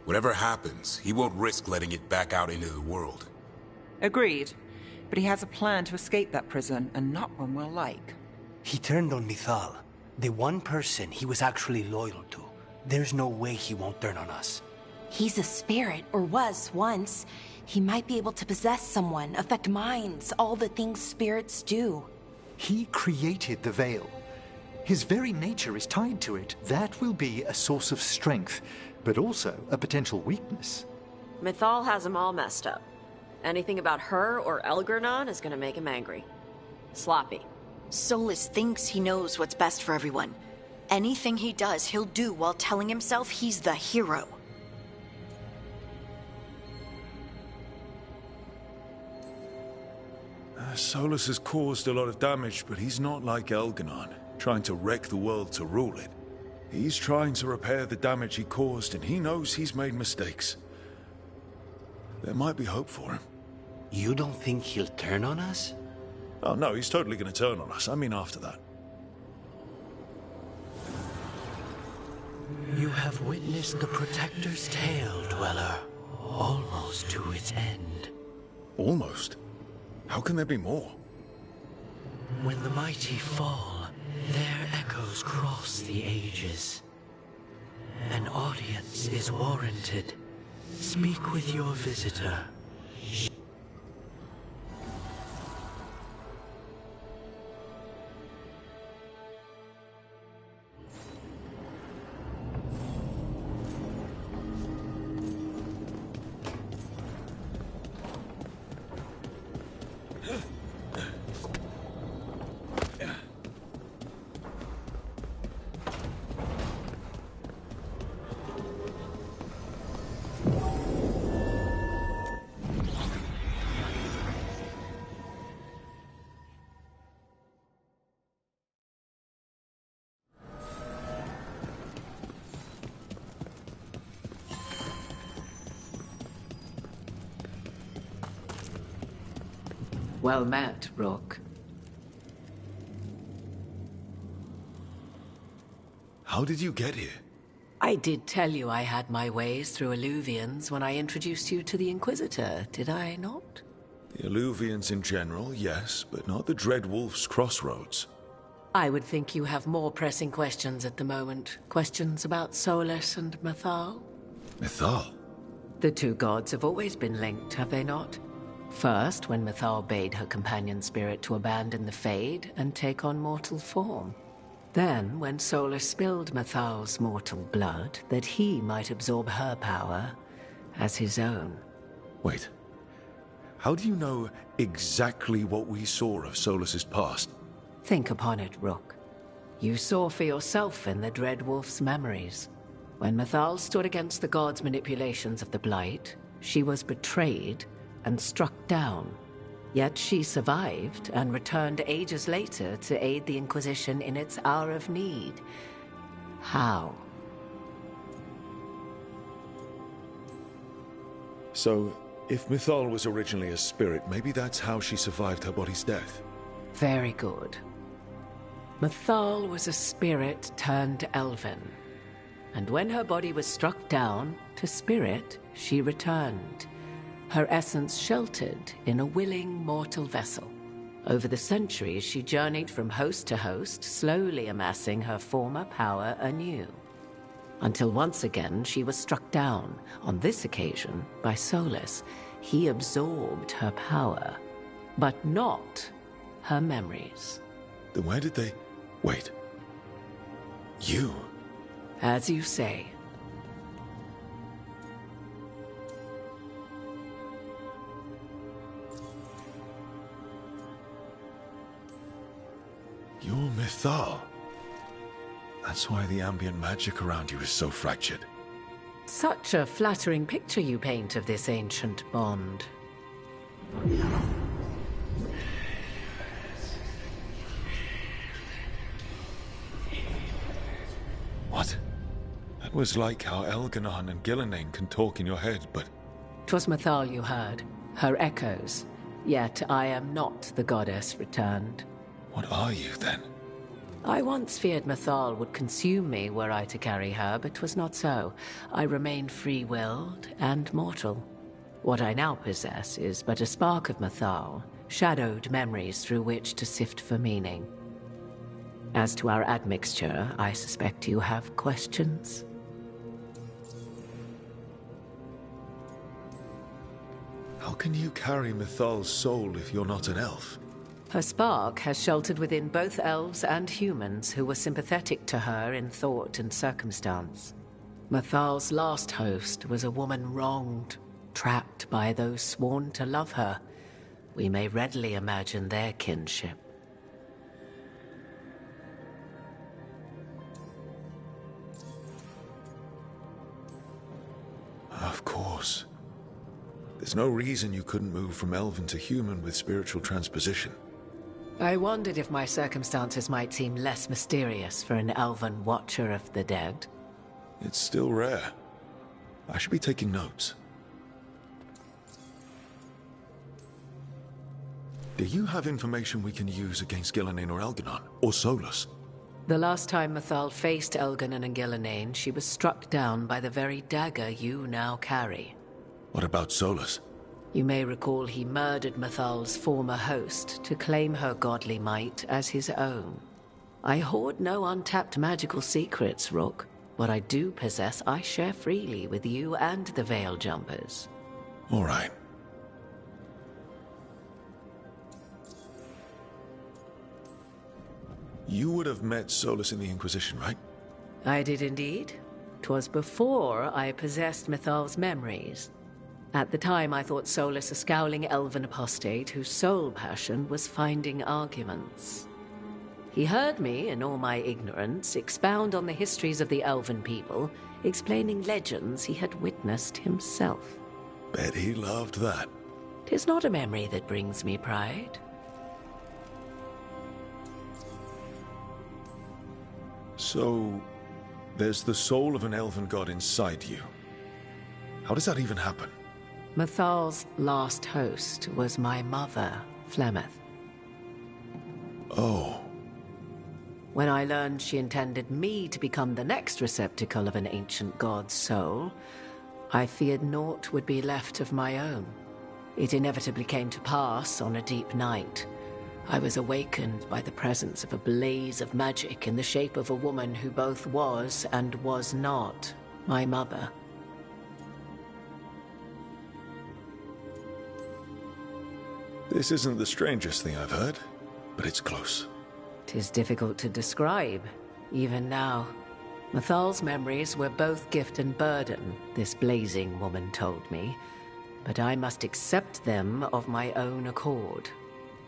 Whatever happens, he won't risk letting it back out into the world. Agreed. But he has a plan to escape that prison, and not one we'll like. He turned on Mythal, the one person he was actually loyal to. There's no way he won't turn on us. He's a spirit, or was once. He might be able to possess someone, affect minds, all the things spirits do. He created the veil. His very nature is tied to it. That will be a source of strength, but also a potential weakness. Mythal has him all messed up. Anything about her or Elgernon is gonna make him angry. Sloppy. Solus thinks he knows what's best for everyone. Anything he does, he'll do while telling himself he's the hero. Solus has caused a lot of damage, but he's not like Elgernon, trying to wreck the world to rule it. He's trying to repair the damage he caused, and he knows he's made mistakes. There might be hope for him. You don't think he'll turn on us? Oh no, he's totally going to turn on us. I mean after that. You have witnessed the Protector's tale, Dweller, almost to its end. Almost? How can there be more? When the mighty fall, their echoes cross the ages. An audience is warranted. Speak with your visitor. Well met, Rook. How did you get here? I did tell you I had my ways through Illuvians when I introduced you to the Inquisitor, did I not? The Illuvians in general, yes, but not the Dread Wolf's crossroads. I would think you have more pressing questions at the moment. Questions about Solus and Mythal? Mythal? The two gods have always been linked, have they not? First, when Mythal bade her companion spirit to abandon the Fade and take on mortal form. Then, when Solus spilled Mythal's mortal blood, that he might absorb her power as his own. Wait. How do you know exactly what we saw of Solus's past? Think upon it, Rook. You saw for yourself in the Dread Wolf's memories. When Mythal stood against the gods' manipulations of the Blight, she was betrayed and struck down. Yet she survived and returned ages later to aid the Inquisition in its hour of need. How? So, if Mythal was originally a spirit, maybe that's how she survived her body's death. Very good. Mythal was a spirit turned elven. And when her body was struck down, to spirit, she returned. Her essence sheltered in a willing mortal vessel. Over the centuries, she journeyed from host to host, slowly amassing her former power anew. Until once again, she was struck down, on this occasion, by Solus. He absorbed her power, but not her memories. Then where did they... Wait. You? As you say. You're Mythal. That's why the ambient magic around you is so fractured. Such a flattering picture you paint of this ancient bond. What? That was like how Elganon and Gillenane can talk in your head, but... 'Twas Mythal you heard, her echoes. Yet I am not the goddess returned. What are you, then? I once feared Mythal would consume me were I to carry her, but 'twas not so. I remained free-willed and mortal. What I now possess is but a spark of Mythal, shadowed memories through which to sift for meaning. As to our admixture, I suspect you have questions. How can you carry Mythal's soul if you're not an elf? Her spark has sheltered within both elves and humans who were sympathetic to her in thought and circumstance. Mythal's last host was a woman wronged, trapped by those sworn to love her. We may readily imagine their kinship. Of course. There's no reason you couldn't move from elven to human with spiritual transposition. I wondered if my circumstances might seem less mysterious for an elven watcher of the dead. It's still rare. I should be taking notes. Do you have information we can use against Gillenane or Elganon, or Solus? The last time Mythal faced Elganon and Gillenane, she was struck down by the very dagger you now carry. What about Solus? You may recall he murdered Mathal's former host to claim her godly might as his own. I hoard no untapped magical secrets, Rook. What I do possess, I share freely with you and the Veil Jumpers. All right. You would have met Solus in the Inquisition, right? I did indeed. 'Twas before I possessed Mathal's memories. At the time, I thought Solus a scowling elven apostate whose sole passion was finding arguments. He heard me, in all my ignorance, expound on the histories of the elven people, explaining legends he had witnessed himself. Bet he loved that. 'Tis not a memory that brings me pride. So, there's the soul of an elven god inside you. How does that even happen? Mathal's last host was my mother, Flemeth. Oh. When I learned she intended me to become the next receptacle of an ancient god's soul, I feared naught would be left of my own. It inevitably came to pass on a deep night. I was awakened by the presence of a blaze of magic in the shape of a woman who both was and was not my mother. This isn't the strangest thing I've heard, but it's close. 'Tis difficult to describe, even now. Mathal's memories were both gift and burden, this blazing woman told me, but I must accept them of my own accord.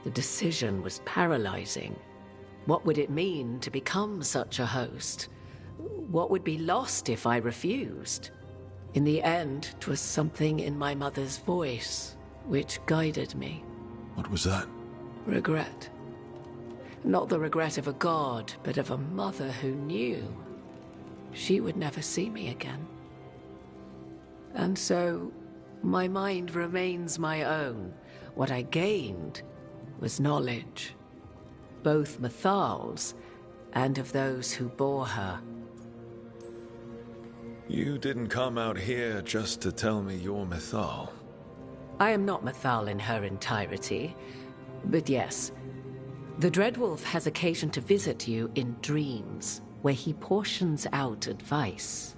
The decision was paralyzing. What would it mean to become such a host? What would be lost if I refused? In the end, 'twas something in my mother's voice which guided me. What was that? Regret. Not the regret of a god, but of a mother who knew she would never see me again. And so, my mind remains my own. What I gained was knowledge, both Mathal's and of those who bore her. You didn't come out here just to tell me you're Mathal. I am not Mathal in her entirety, but yes, the Dreadwolf has occasion to visit you in dreams, where he portions out advice.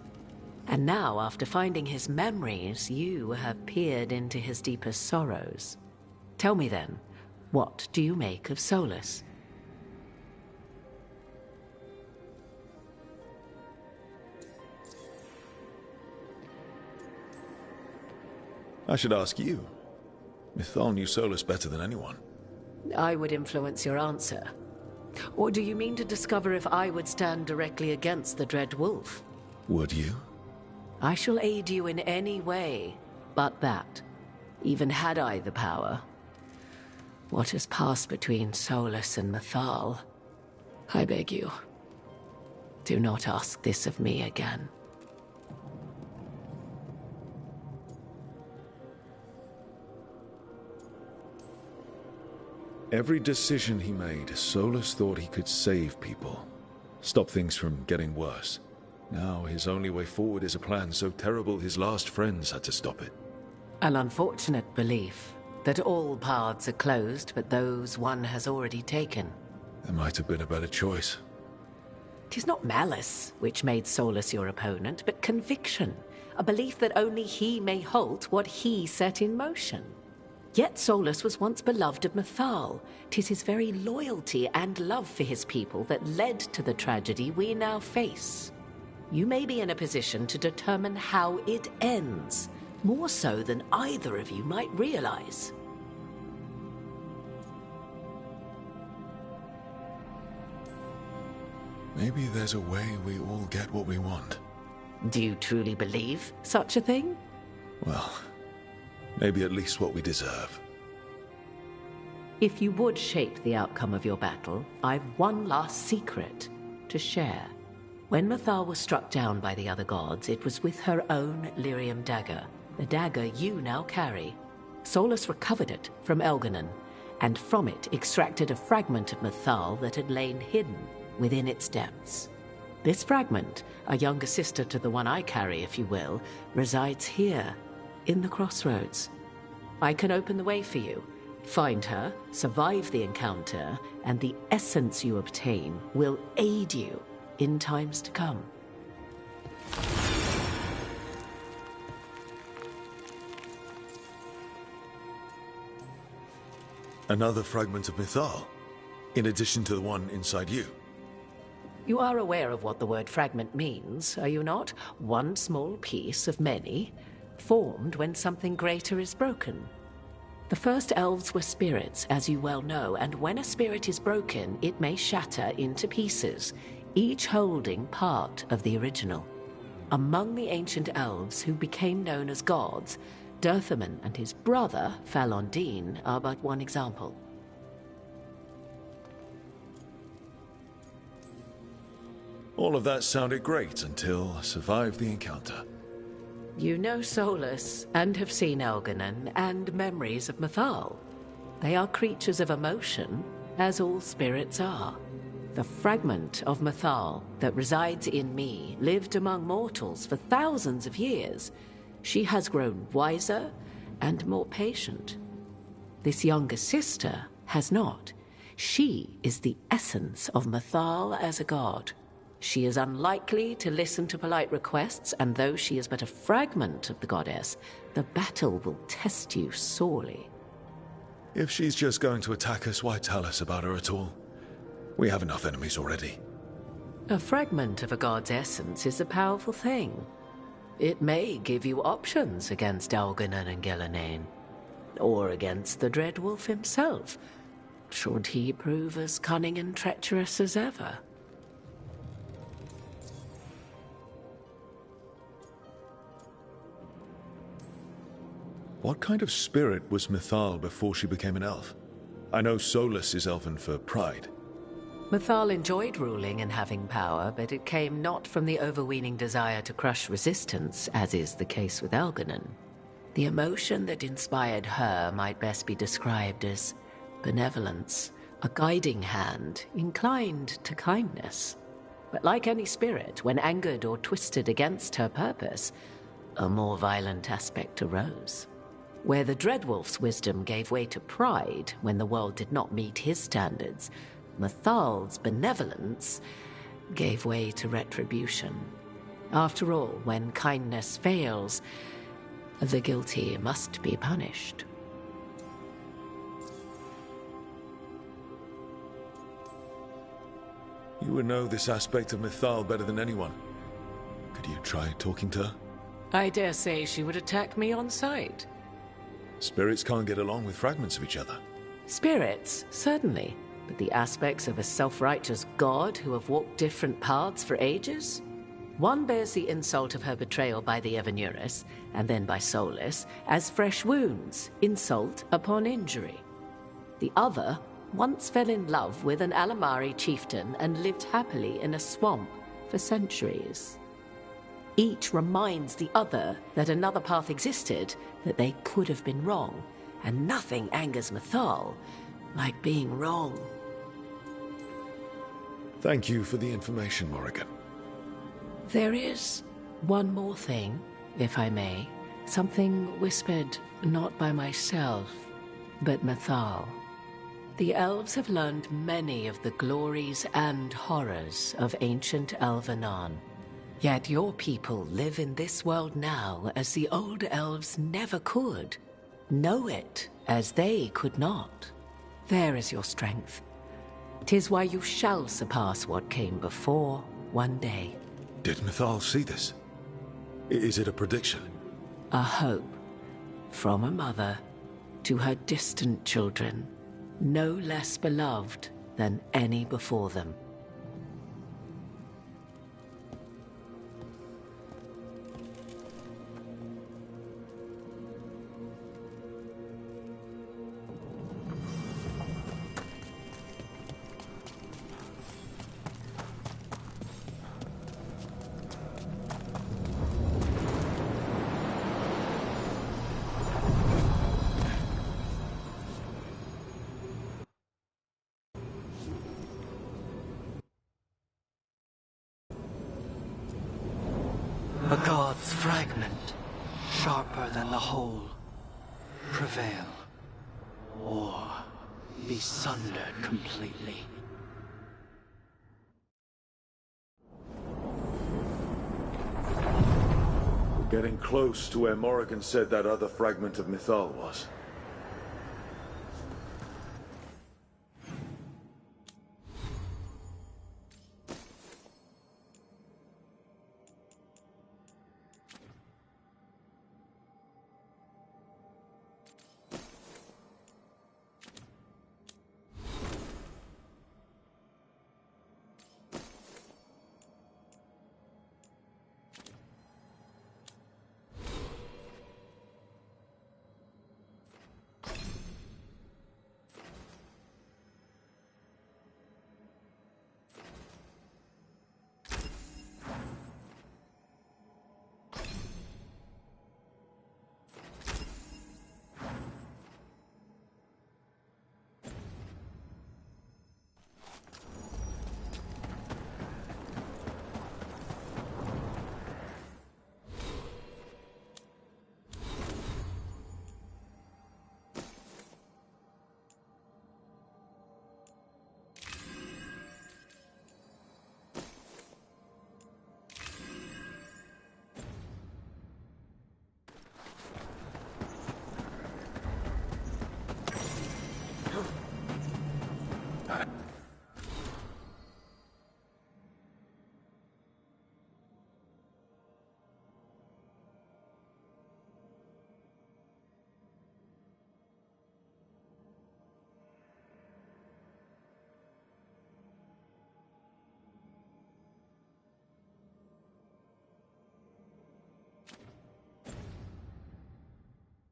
And now, after finding his memories, you have peered into his deepest sorrows. Tell me then, what do you make of Solus? I should ask you. Mythal knew Solus better than anyone. I would influence your answer. Or do you mean to discover if I would stand directly against the Dread Wolf? Would you? I shall aid you in any way but that, even had I the power. What has passed between Solus and Mathal, I beg you, do not ask this of me again. Every decision he made, Solus thought he could save people, stop things from getting worse. Now his only way forward is a plan so terrible his last friends had to stop it. An unfortunate belief that all paths are closed but those one has already taken. There might have been a better choice. 'Tis not malice which made Solus your opponent, but conviction, a belief that only he may halt what he set in motion. Yet Solus was once beloved of Mathal. 'Tis his very loyalty and love for his people that led to the tragedy we now face. You may be in a position to determine how it ends, more so than either of you might realize. Maybe there's a way we all get what we want. Do you truly believe such a thing? Well, maybe at least what we deserve. If you would shape the outcome of your battle, I've one last secret to share. When Mathal was struck down by the other gods, it was with her own lyrium dagger, the dagger you now carry. Solus recovered it from Elganon, and from it extracted a fragment of Mathal that had lain hidden within its depths. This fragment, a younger sister to the one I carry, if you will, resides here, in the crossroads. I can open the way for you. Find her, survive the encounter, and the essence you obtain will aid you in times to come. Another fragment of Mythal, in addition to the one inside you. You are aware of what the word fragment means, are you not? One small piece of many, formed when something greater is broken. The first elves were spirits, as you well know, and when a spirit is broken, it may shatter into pieces, each holding part of the original. Among the ancient elves who became known as gods, Dirthaman and his brother, Falondine, are but one example. All of that sounded great until I survived the encounter. You know Solus, and have seen Elganon, and memories of Mythal. They are creatures of emotion, as all spirits are. The fragment of Mythal that resides in me lived among mortals for thousands of years. She has grown wiser and more patient. This younger sister has not. She is the essence of Mythal as a god. She is unlikely to listen to polite requests, and though she is but a fragment of the goddess, the battle will test you sorely. If she's just going to attack us, why tell us about her at all? We have enough enemies already. A fragment of a god's essence is a powerful thing. It may give you options against Elganon and Ghilanane, or against the Dreadwolf himself, should he prove as cunning and treacherous as ever. What kind of spirit was Mythal before she became an elf? I know Solus is elven for pride. Mythal enjoyed ruling and having power, but it came not from the overweening desire to crush resistance, as is the case with Elganon. The emotion that inspired her might best be described as benevolence, a guiding hand, inclined to kindness. But like any spirit, when angered or twisted against her purpose, a more violent aspect arose. Where the Dreadwolf's wisdom gave way to pride when the world did not meet his standards, Mythal's benevolence gave way to retribution. After all, when kindness fails, the guilty must be punished. You would know this aspect of Mythal better than anyone. Could you try talking to her? I dare say she would attack me on sight. Spirits can't get along with fragments of each other. Spirits, certainly. But the aspects of a self-righteous god who have walked different paths for ages? One bears the insult of her betrayal by the Evanuris, and then by Solus, as fresh wounds, insult upon injury. The other once fell in love with an Alamari chieftain and lived happily in a swamp for centuries. Each reminds the other that another path existed, that they could have been wrong, and nothing angers Mythal like being wrong. Thank you for the information, Morrigan. There is one more thing, if I may. Something whispered not by myself, but Mythal. The elves have learned many of the glories and horrors of ancient Elvenon. Yet your people live in this world now as the old elves never could. Know it as they could not. There is your strength. 'Tis why you shall surpass what came before one day. Did Mythal see this? Is it a prediction? A hope from a mother to her distant children, no less beloved than any before them. A god's fragment, sharper than the whole. prevail, or be sundered completely. We're getting close to where Morrigan said that other fragment of Mythal was.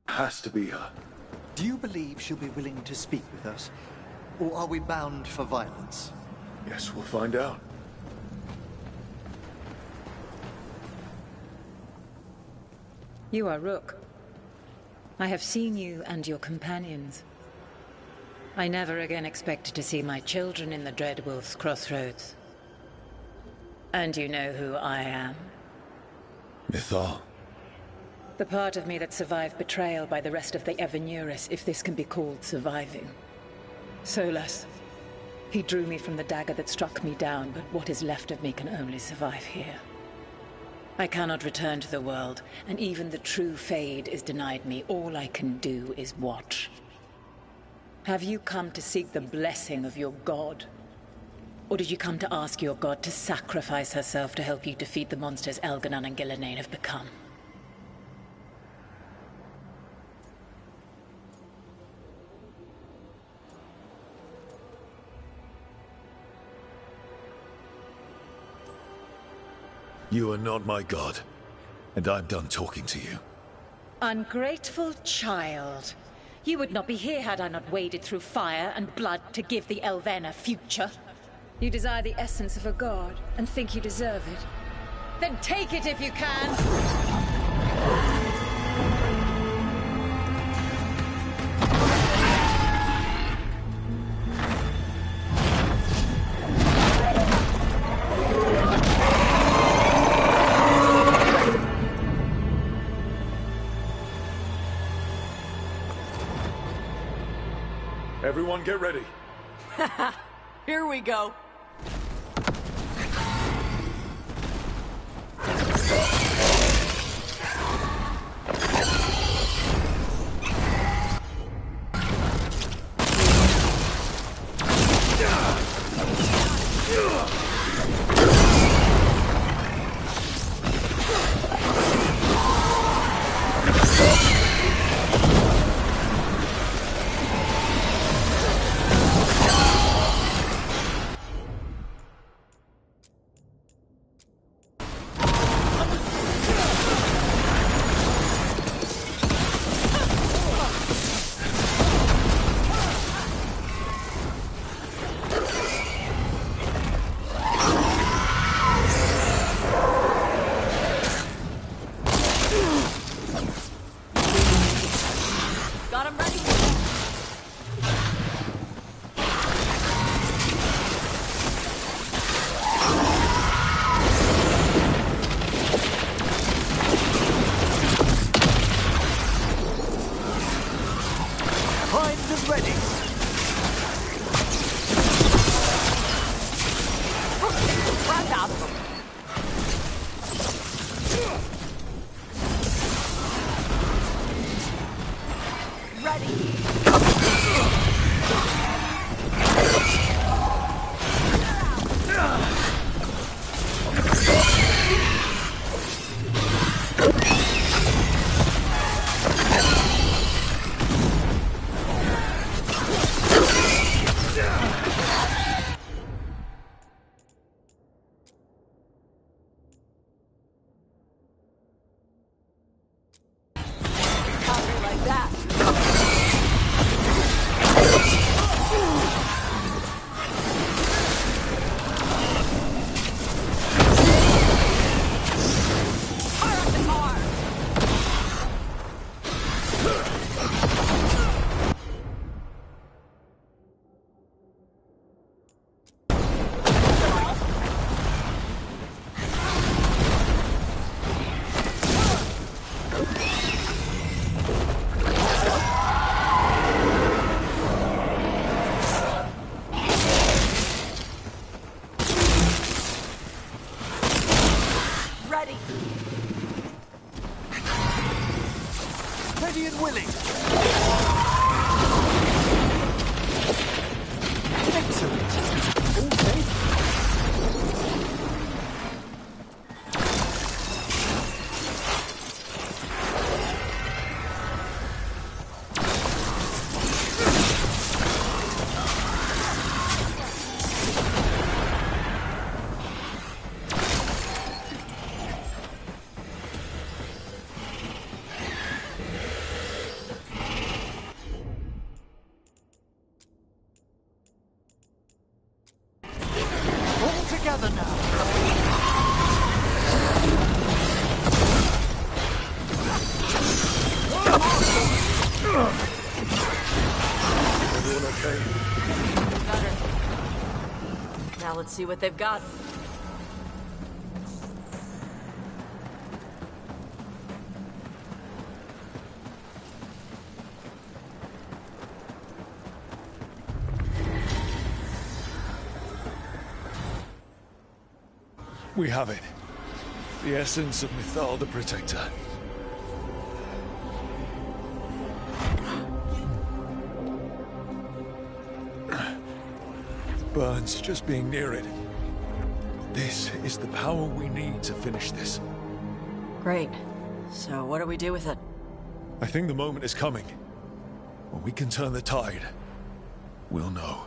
Has to be her. Do you believe she'll be willing to speak with us? Or are we bound for violence? Yes, we'll find out. You are Rook. I have seen you and your companions. I never again expected to see my children in the Dreadwolf's crossroads. And you know who I am? Mythal. The part of me that survived betrayal by the rest of the Evanuris, if this can be called surviving. Solas. He drew me from the dagger that struck me down, but what is left of me can only survive here. I cannot return to the world, and even the true Fade is denied me. All I can do is watch. Have you come to seek the blessing of your god? Or did you come to ask your god to sacrifice herself to help you defeat the monsters Elganon and Gillenane have become? You are not my god, and I'm done talking to you. Ungrateful child. You would not be here had I not waded through fire and blood to give the Elven a future. You desire the essence of a god, and think you deserve it. Then take it if you can! Everyone get ready. Here we go. ready and willing. Excellent. All safe. Together now. Everyone okay? Better. Now let's see what they've got. We have it. The essence of Mythal the Protector. Burns just being near it. This is the power we need to finish this. Great. So what do we do with it? I think the moment is coming. When we can turn the tide, we'll know.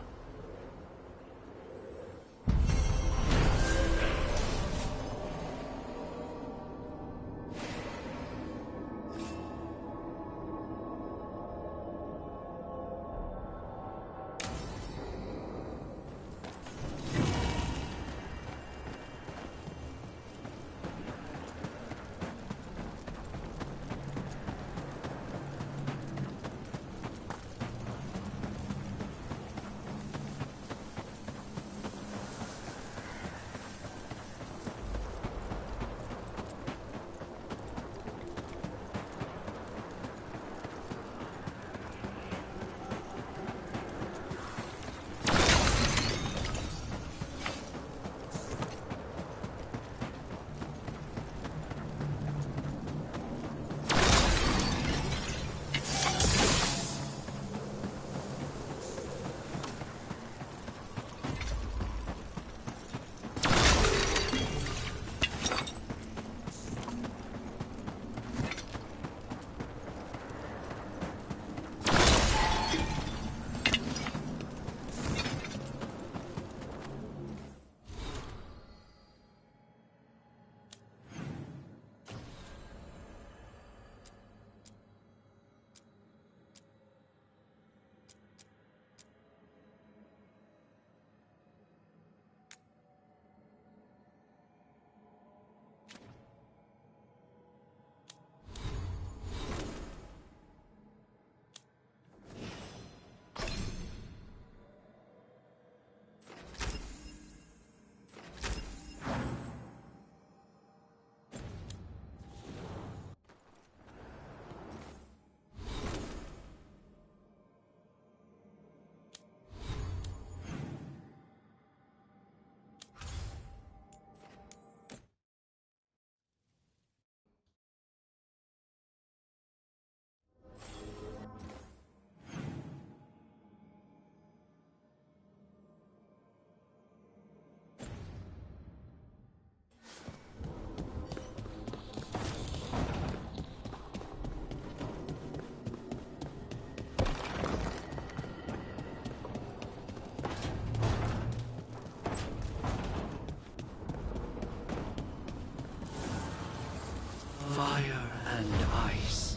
Fire and ice,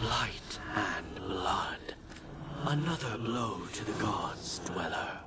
light and blood. Another blow to the gods' dweller.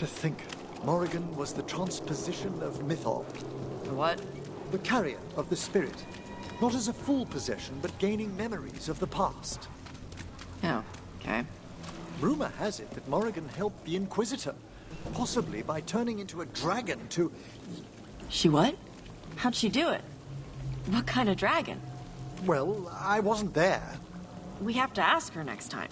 To think, Morrigan was the transposition of Mythol. The what? The carrier of the spirit. Not as a full possession, but gaining memories of the past. Oh, okay. Rumor has it that Morrigan helped the Inquisitor, possibly by turning into a dragon to... She what? How'd she do it? What kind of dragon? Well, I wasn't there. We have to ask her next time.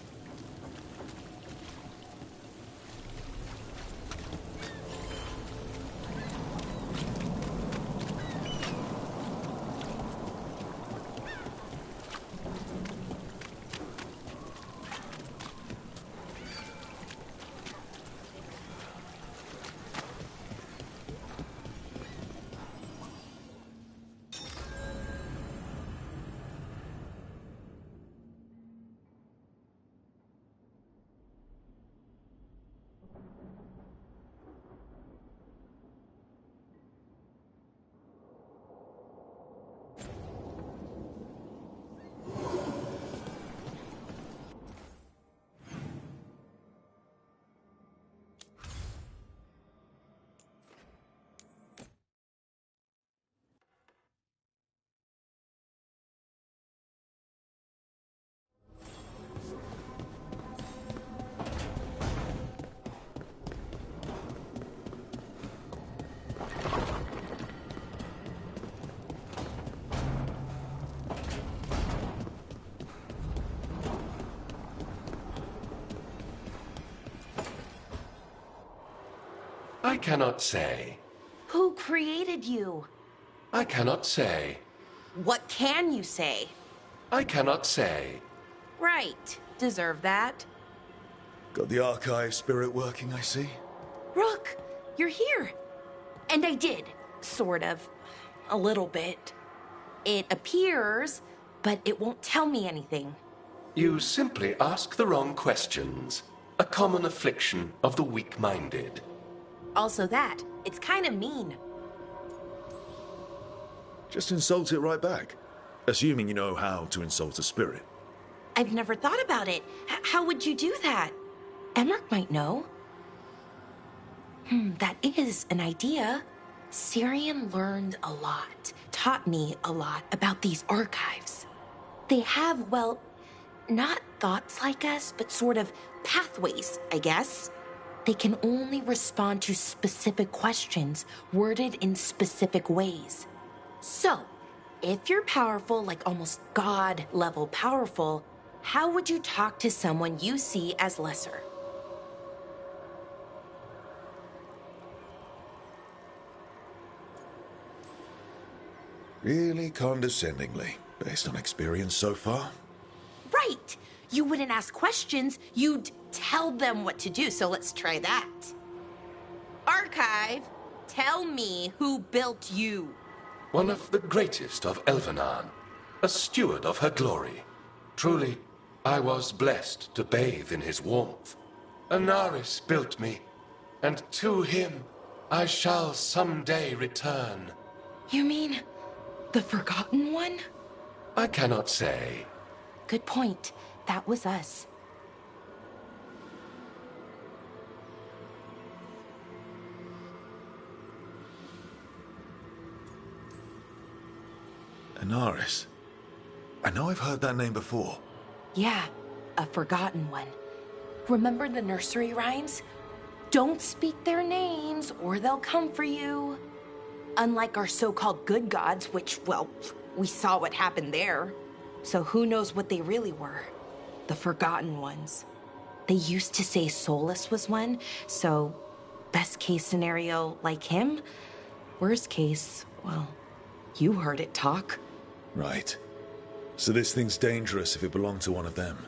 I cannot say. Who created you? I cannot say. What can you say? I cannot say. Right. Deserve that. Got the archive spirit working, I see. Rook, you're here. And I did. Sort of. A little bit. It appears, but it won't tell me anything. You simply ask the wrong questions. A common affliction of the weak-minded. Also that. It's kind of mean. Just insult it right back. Assuming you know how to insult a spirit. I've never thought about it. How would you do that? Emmerich might know. That is an idea. Syrian learned a lot, taught me a lot about these archives. They have, well, not thoughts like us, but sort of pathways, I guess. They can only respond to specific questions worded in specific ways. So, if you're powerful, like almost God-level powerful, how would you talk to someone you see as lesser? Really condescendingly, based on experience so far. Right! You wouldn't ask questions, you'd tell them what to do, so let's try that. Archive, tell me who built you. One of the greatest of Elvenan, a steward of her glory. Truly, I was blessed to bathe in his warmth. Anaris built me, and to him I shall someday return. You mean the Forgotten One? I cannot say. Good point. That was us. Anaris. I know I've heard that name before. Yeah, a Forgotten One. Remember the nursery rhymes? Don't speak their names or they'll come for you. Unlike our so-called good gods, which, well, we saw what happened there. So who knows what they really were? The Forgotten Ones. They used to say Solus was one, so best case scenario, like him. Worst case, well, you heard it talk. Right. So this thing's dangerous if it belonged to one of them.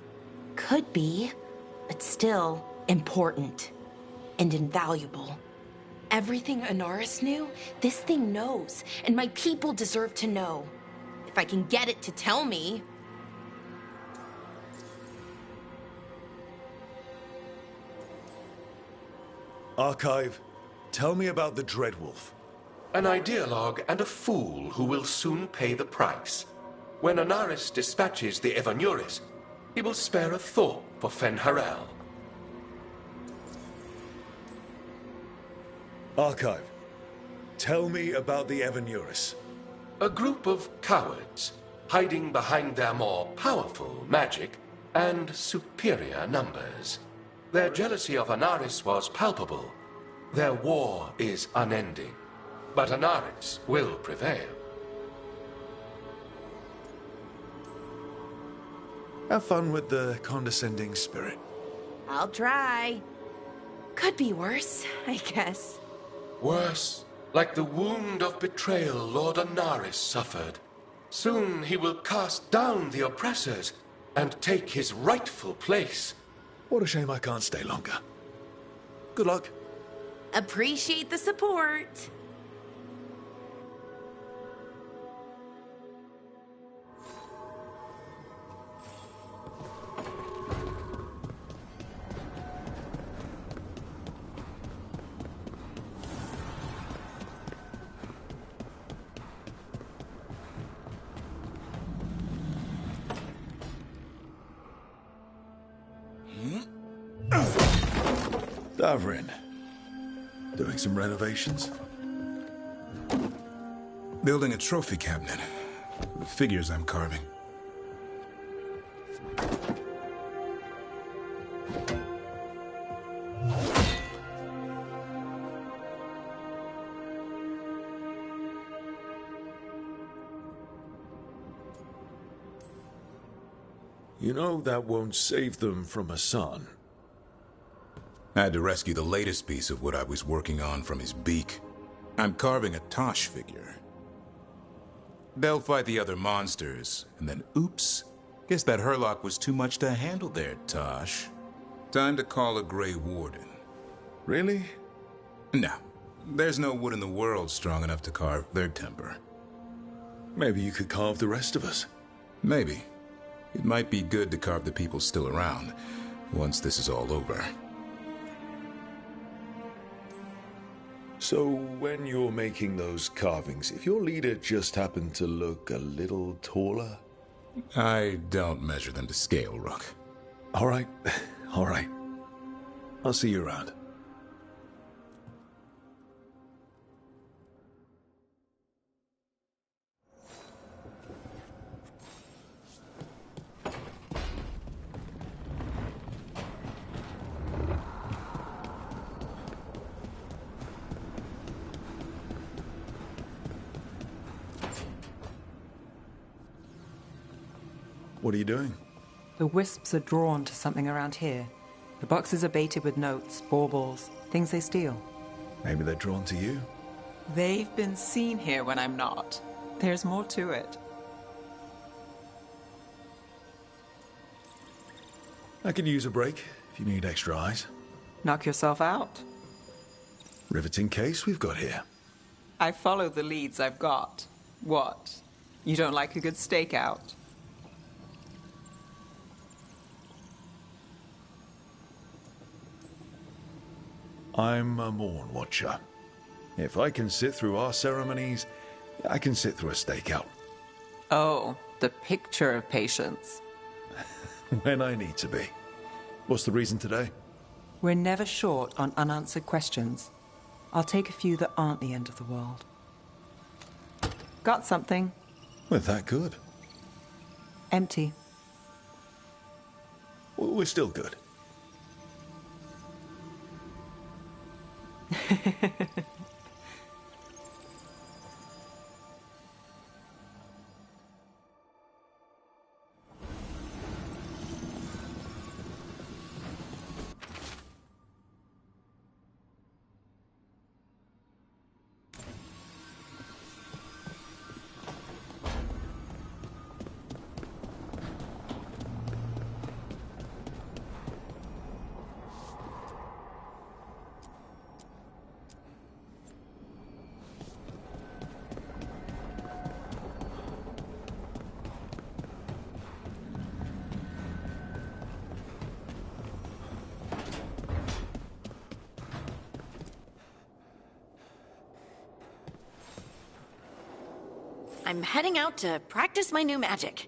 Could be, but still important and invaluable. Everything Anaris knew, this thing knows, and my people deserve to know. If I can get it to tell me. Archive, tell me about the Dreadwolf. An ideologue and a fool who will soon pay the price. When Anaris dispatches the Evanuris, he will spare a thought for Fen Harel. Archive, tell me about the Evanuris. A group of cowards, hiding behind their more powerful magic and superior numbers. Their jealousy of Anaris was palpable. Their war is unending, but Anaris will prevail. Have fun with the condescending spirit. I'll try. Could be worse, I guess. Worse, like the wound of betrayal Lord Anaris suffered. Soon he will cast down the oppressors and take his rightful place. What a shame I can't stay longer. Good luck. Appreciate the support. Davrin. Doing some renovations? Building a trophy cabinet. The figures I'm carving. You know that won't save them from a son. I had to rescue the latest piece of what I was working on from his beak. I'm carving a Tosh figure. They'll fight the other monsters, and then oops, guess that Herlock was too much to handle there, Tosh. Time to call a Grey Warden. Really? No. There's no wood in the world strong enough to carve their temper. Maybe you could carve the rest of us. Maybe. It might be good to carve the people still around, once this is all over. So, when you're making those carvings, if your leader just happened to look a little taller? I don't measure them to scale, Rook. All right. All right. I'll see you around. What are you doing? The wisps are drawn to something around here. The boxes are baited with notes, baubles, things they steal. Maybe they're drawn to you? They've been seen here when I'm not. There's more to it. I could use a break if you need extra eyes. Knock yourself out. Riveting case we've got here. I follow the leads I've got. What? You don't like a good stakeout? I'm a Morn Watcher. If I can sit through our ceremonies, I can sit through a stakeout. Oh, the picture of patience. When I need to be. What's the reason today? We're never short on unanswered questions. I'll take a few that aren't the end of the world. Got something? We're that good. Empty. We're still good. I'm heading out to practice my new magic.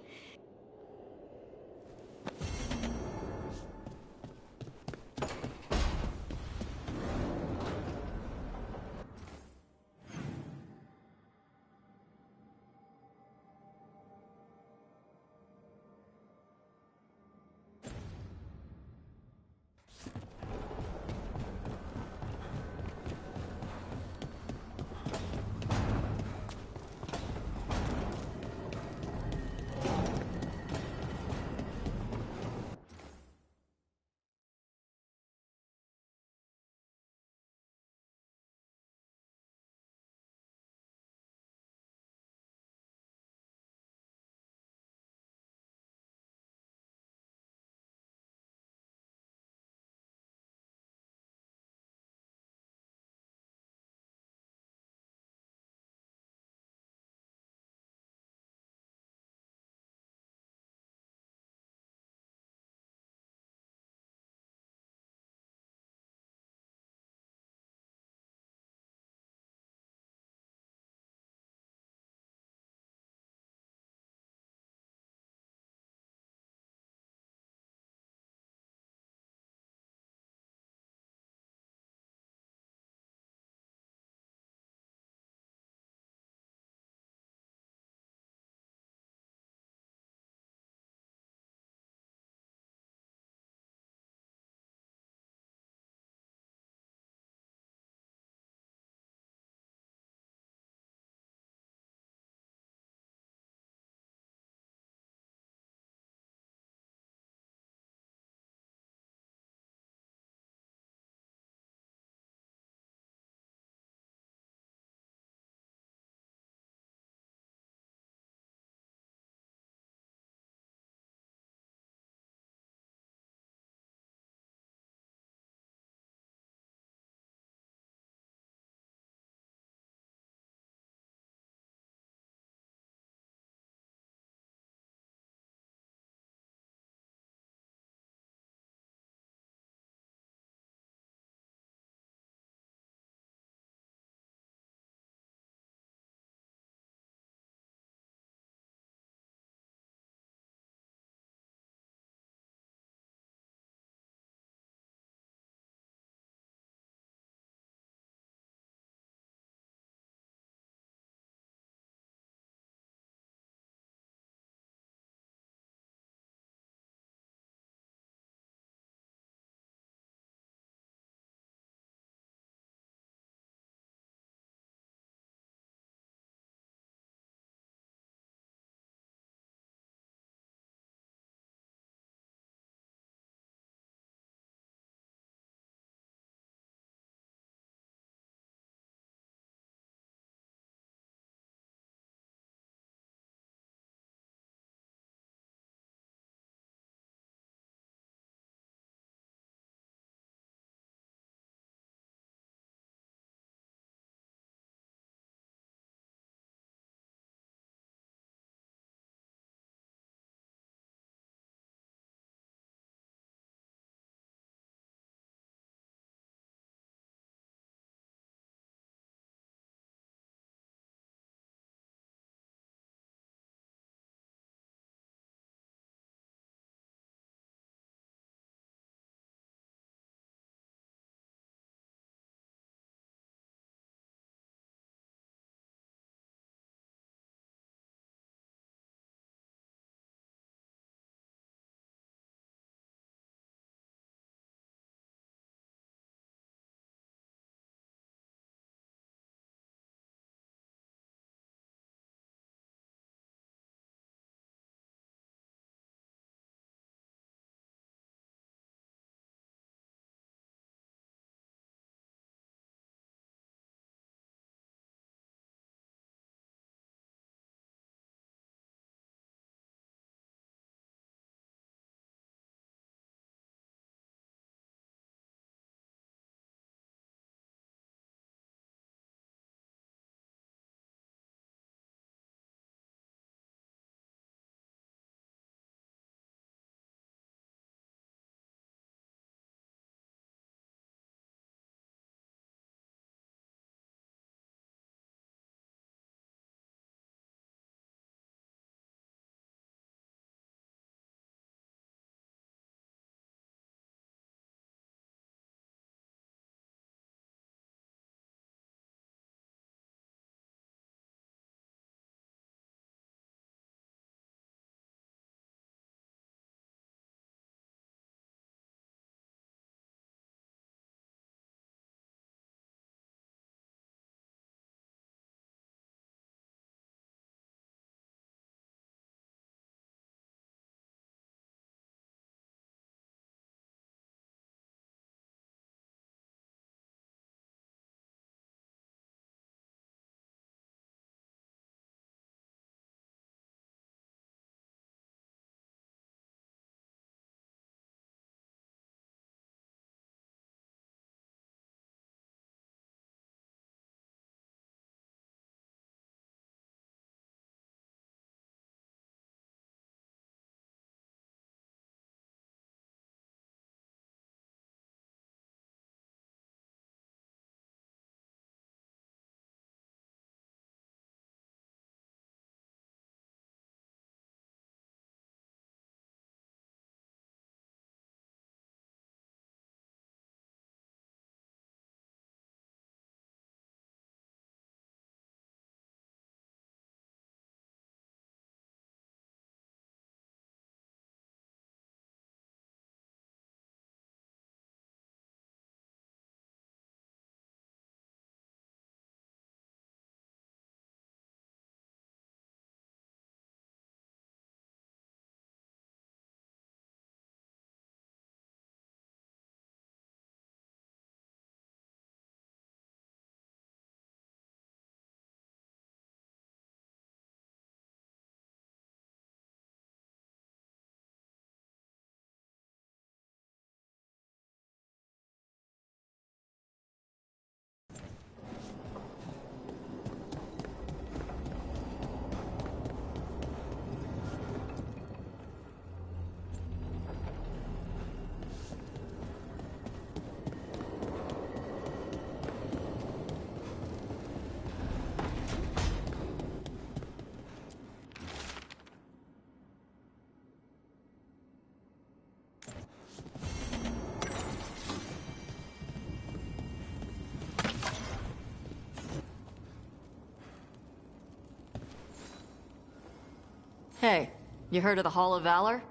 Hey, you heard of the Hall of Valor?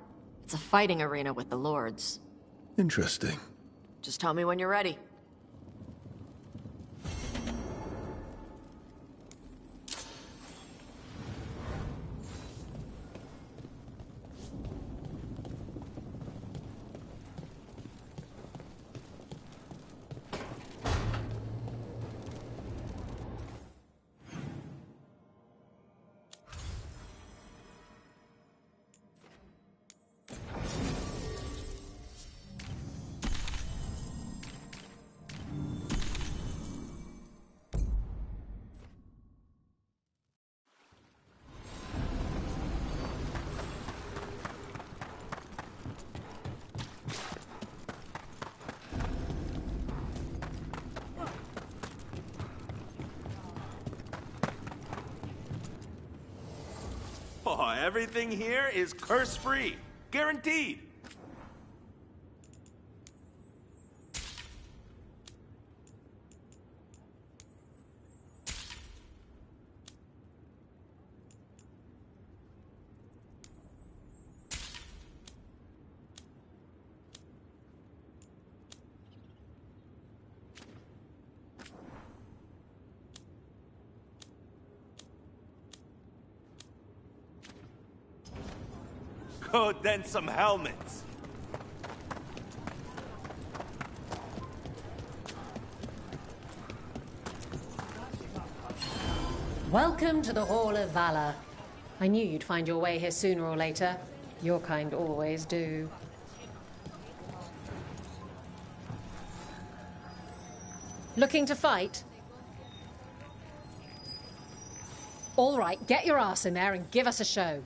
It's a fighting arena with the lords. Interesting. Just tell me when you're ready. Oh, everything here is curse-free. Guaranteed. Oh, then some helmets. Welcome to the Hall of Valor. I knew you'd find your way here sooner or later. Your kind always do. Looking to fight? All right, get your ass in there and give us a show.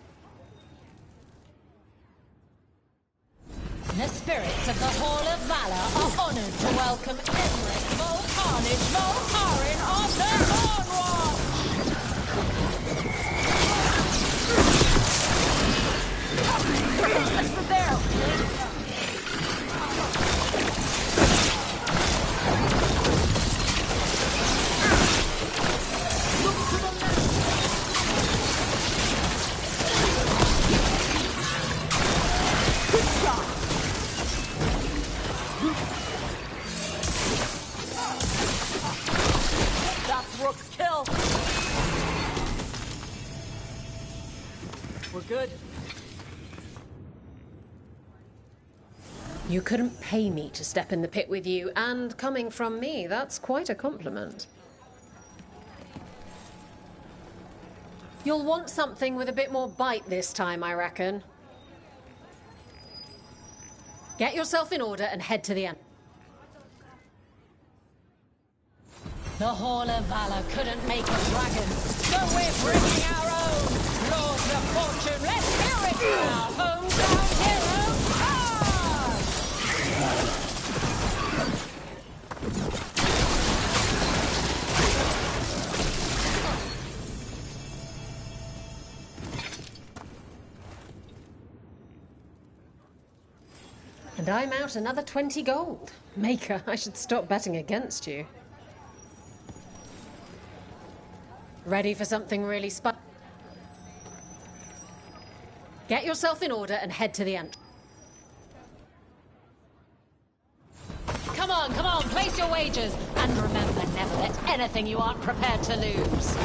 The spirits of the Hall of Valor are honored to welcome Emmerich Volcarnage Volcarin of the Dawnwatch! Over there! Look to the left! Good shot! That's Rook's kill! We're good. You couldn't pay me to step in the pit with you, and coming from me, that's quite a compliment. You'll want something with a bit more bite this time, I reckon. Get yourself in order and head to the end. The Hall of Valor couldn't make a dragon, so we're bringing our own! Lords of Fortune, let's hear it now! Hometown hero, And I'm out another 20 gold. Maker, I should stop betting against you. Ready for something really Get yourself in order and head to the end. Come on, place your wagers. And remember, never bet anything you aren't prepared to lose.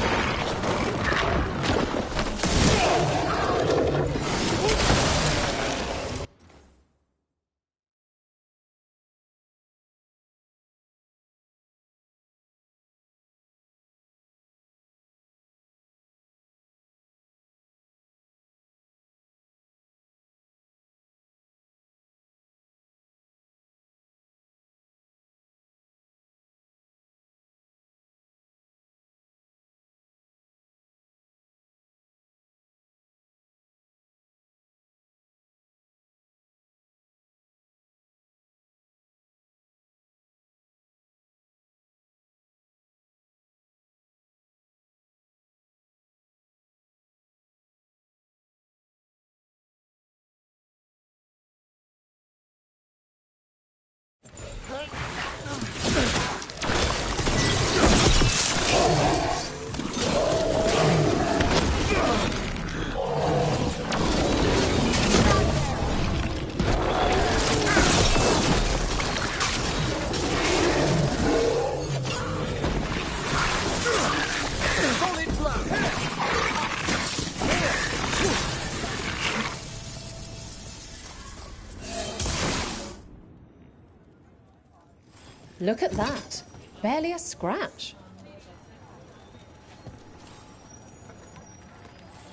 Look at that. Barely a scratch.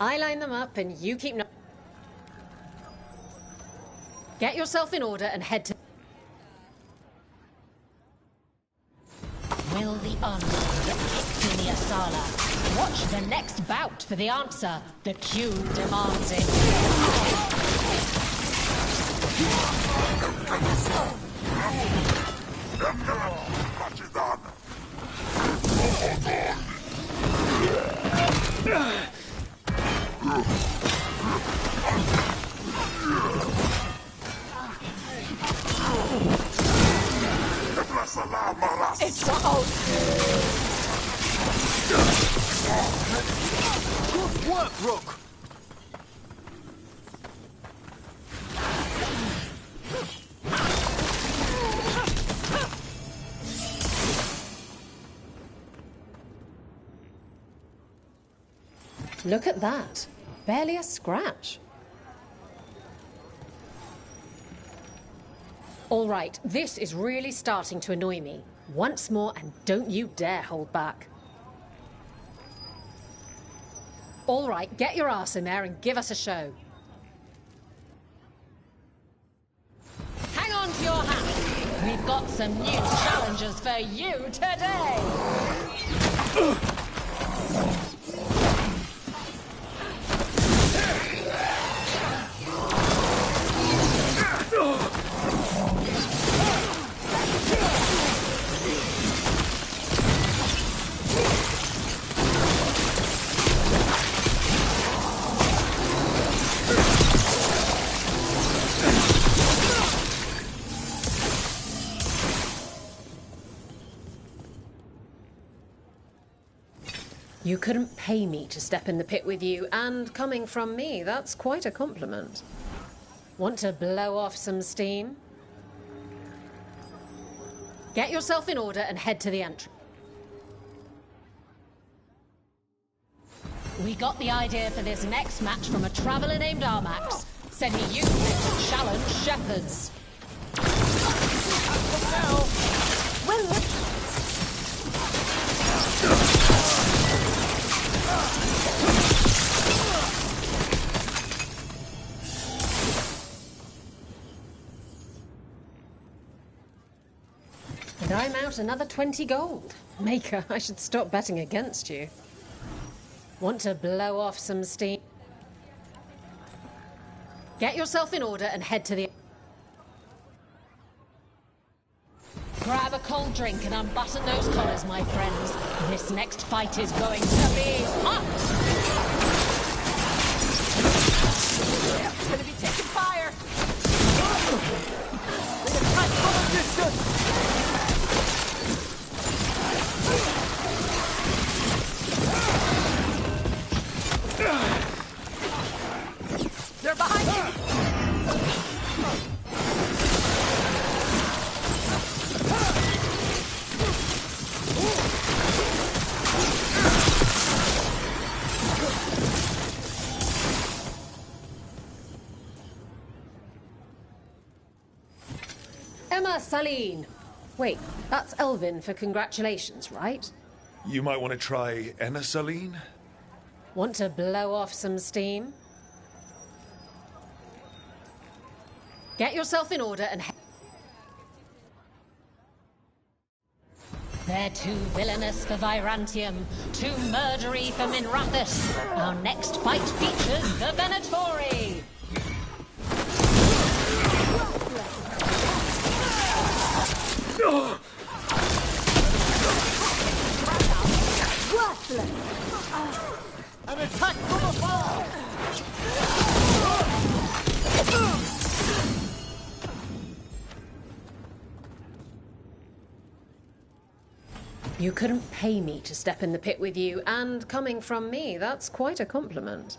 I line them up and you keep... Get yourself in order and head to... Will the unknown get kicked in the Asala? Watch the next bout for the answer. The queue demands it. It's out! Good work, Rook! Look at that. Barely a scratch. All right, this is really starting to annoy me. Once more, and don't you dare hold back. All right, get your ass in there and give us a show. Hang on to your hat. We've got some new challenges for you today. You couldn't pay me to step in the pit with you, and coming from me, that's quite a compliment. Want to blow off some steam? Get yourself in order and head to the entry. We got the idea for this next match from a traveller named Armax. Said he used it to challenge shepherds. And I'm out another 20 gold. Maker, I should stop betting against you. Want to blow off some steam? Get yourself in order and head to the... Grab a cold drink and unbutton those collars, my friends. This next fight is going to be hot! It's gonna be taking fire! In a tight cover distance! They're behind you! Emma Saline! Wait, that's Elvin for congratulations, right? You might want to try Emma Saline? Want to blow off some steam? Get yourself in order and... They're too villainous for Virantium, too murdery for Minrathus. Our next fight features the Venatori. An attack from afar! You couldn't pay me to step in the pit with you, and coming from me, that's quite a compliment.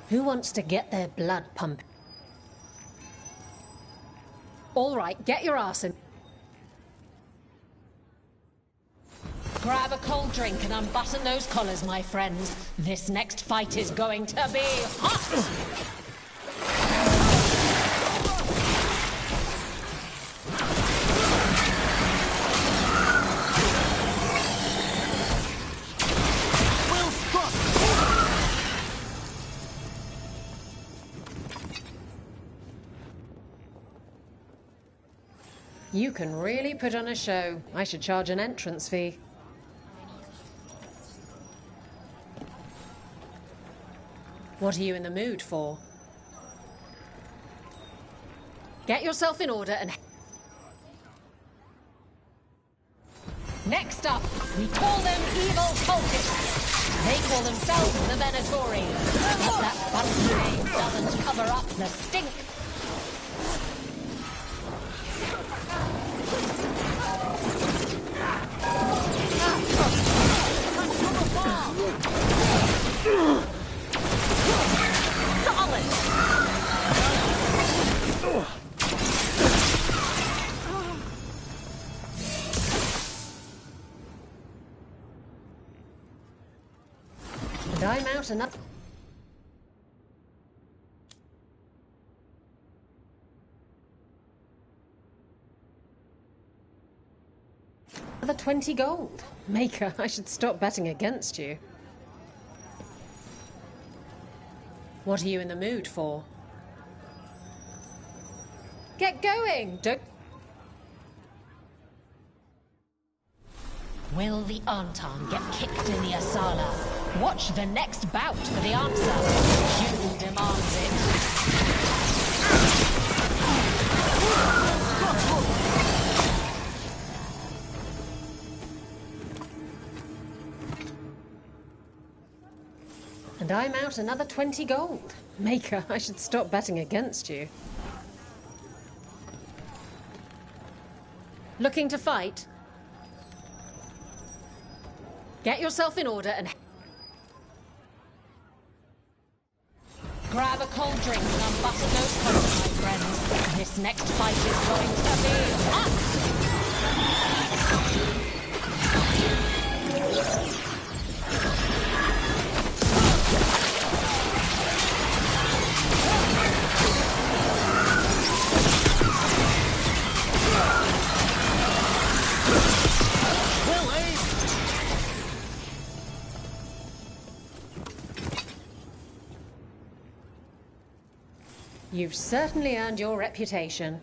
Who wants to get their blood pumping? All right, get your arse in. Grab a cold drink and unbutton those collars, my friends. This next fight is going to be hot! You can really put on a show. I should charge an entrance fee. What are you in the mood for? Get yourself in order and... Next up, we call them evil cultists. They call themselves the Venatori. But that funky name doesn't cover up the stink. And I'm out another... Another 20 gold. Maker, I should stop betting against you. What are you in the mood for? Get going! Don't... Will the Anton get kicked in the Asala? Watch the next bout for the answer. Hugh demands it. And I'm out another 20 gold. Maker, I should stop betting against you. Looking to fight? Get yourself in order and... Grab a cold drink and unbutton those collars, my friends. This next fight is going to be hot! You've certainly earned your reputation.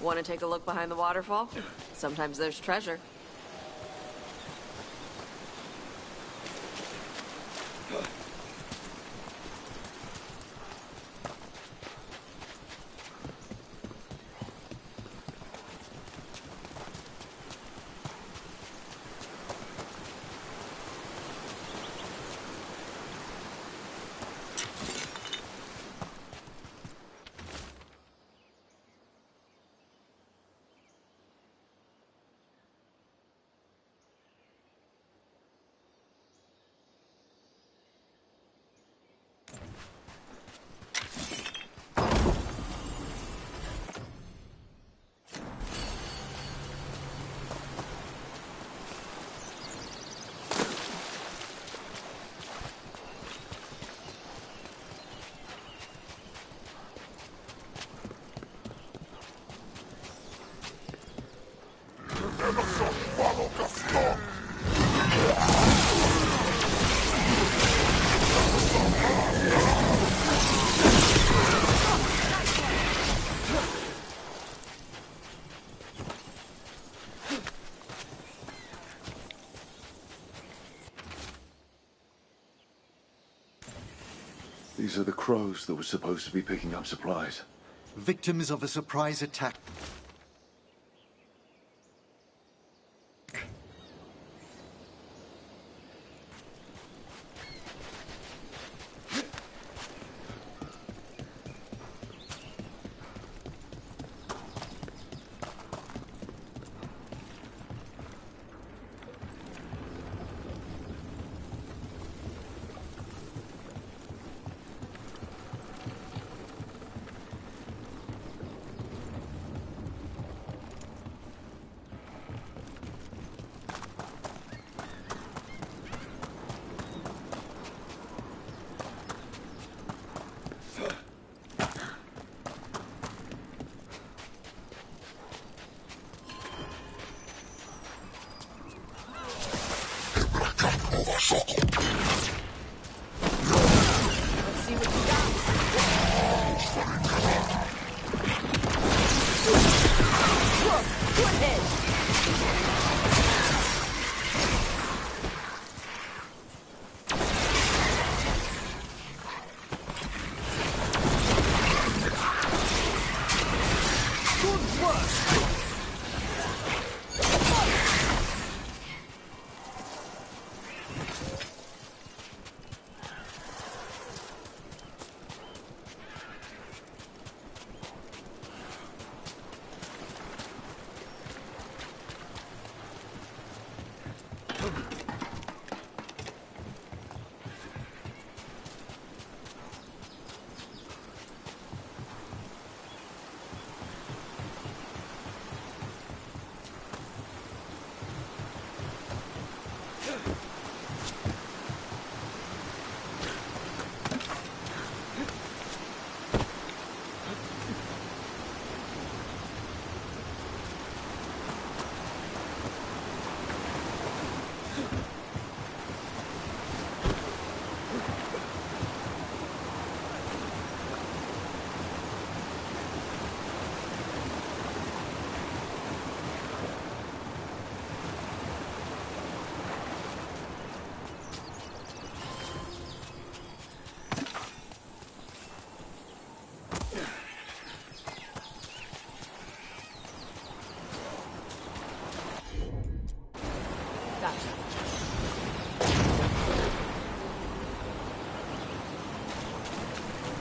Want to take a look behind the waterfall? Sometimes there's treasure. These are the crows that were supposed to be picking up supplies. Victims of a surprise attack.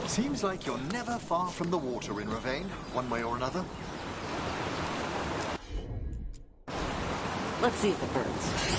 Seems like you're never far from the water in Ravane, one way or another. Let's see if it burns.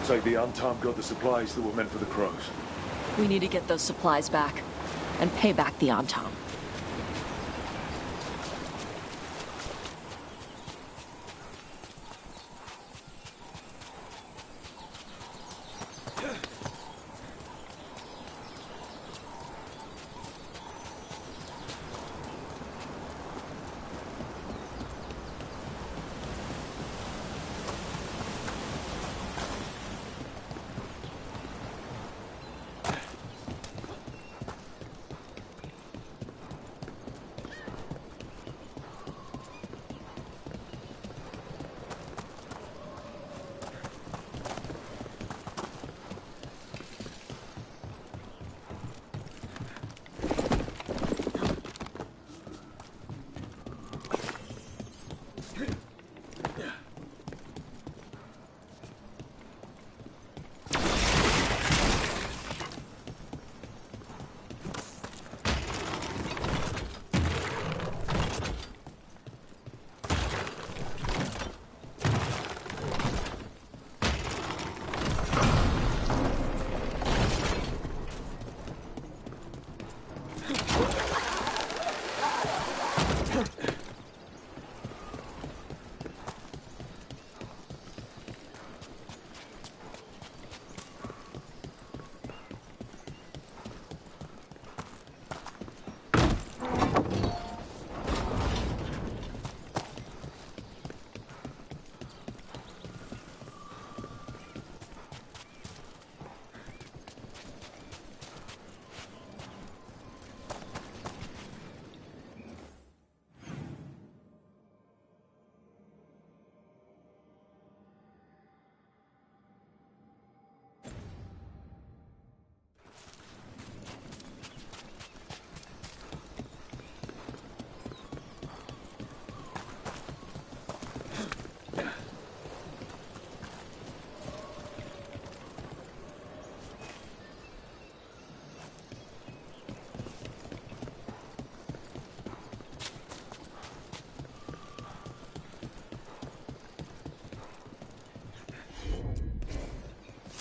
Looks like the Antom got the supplies that were meant for the crows. We need to get those supplies back and pay back the Antom.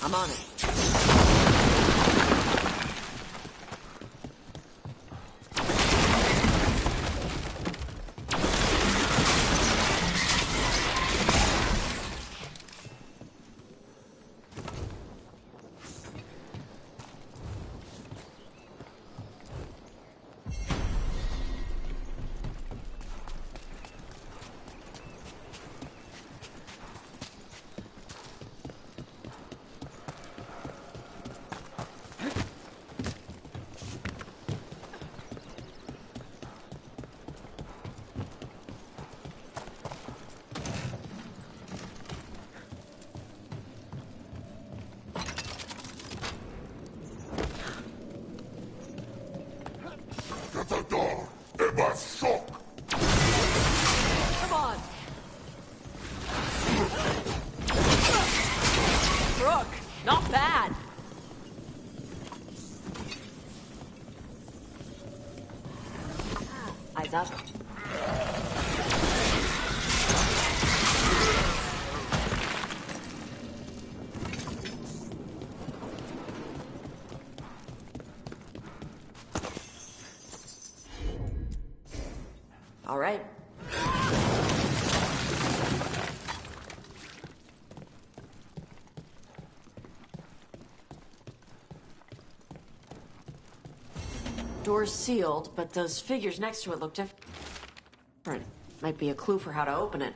I'm on it. Come on! Brooke, not bad. Eyes up. All right. Door's sealed, but those figures next to it look different. Might be a clue for how to open it.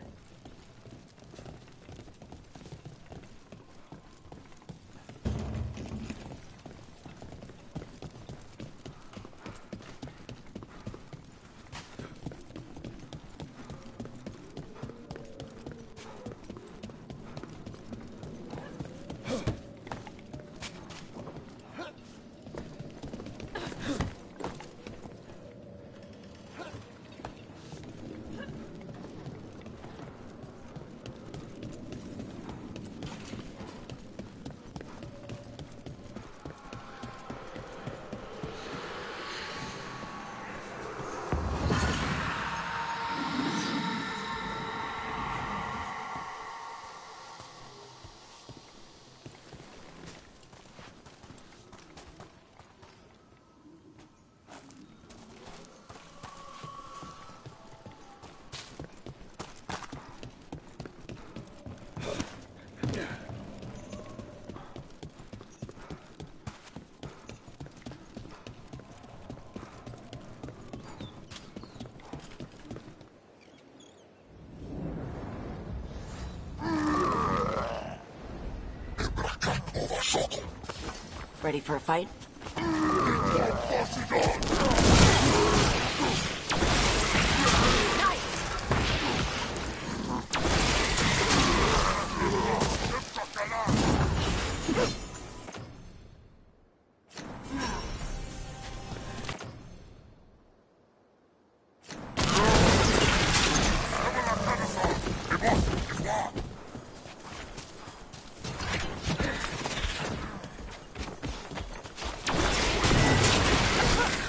Ready for a fight?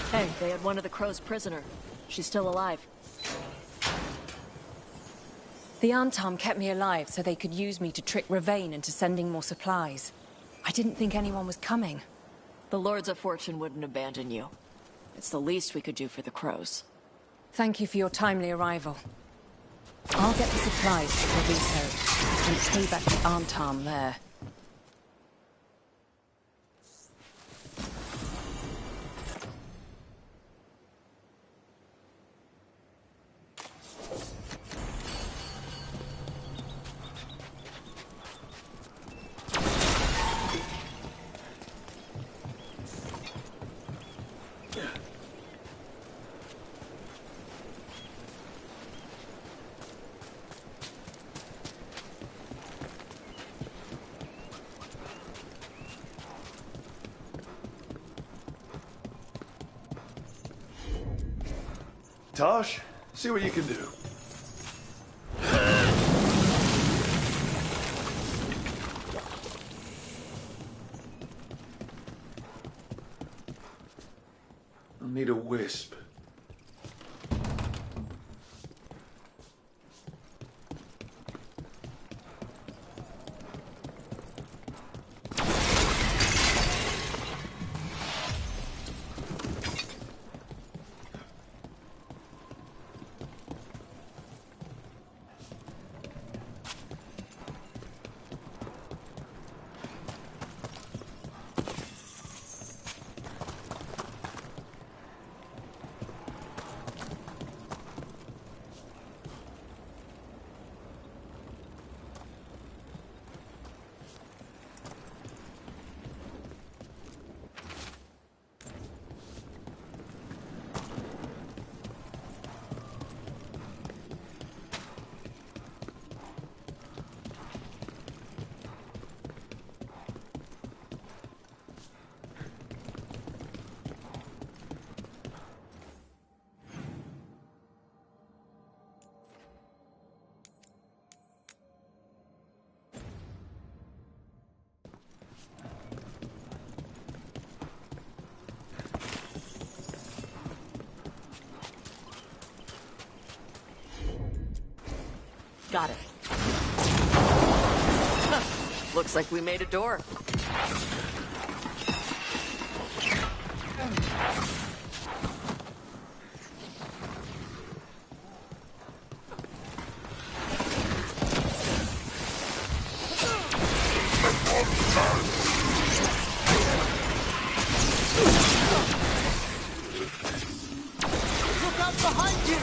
Hey, they had one of the crows prisoner. She's still alive. The Antom kept me alive so they could use me to trick Ravain into sending more supplies. I didn't think anyone was coming. The Lords of Fortune wouldn't abandon you. It's the least we could do for the crows. Thank you for your timely arrival. I'll get the supplies to Treviso and pay back the Antom there. Tosh, see what you can do. I'll need a wisp. Got it. Looks like we made a door. Look out behind you!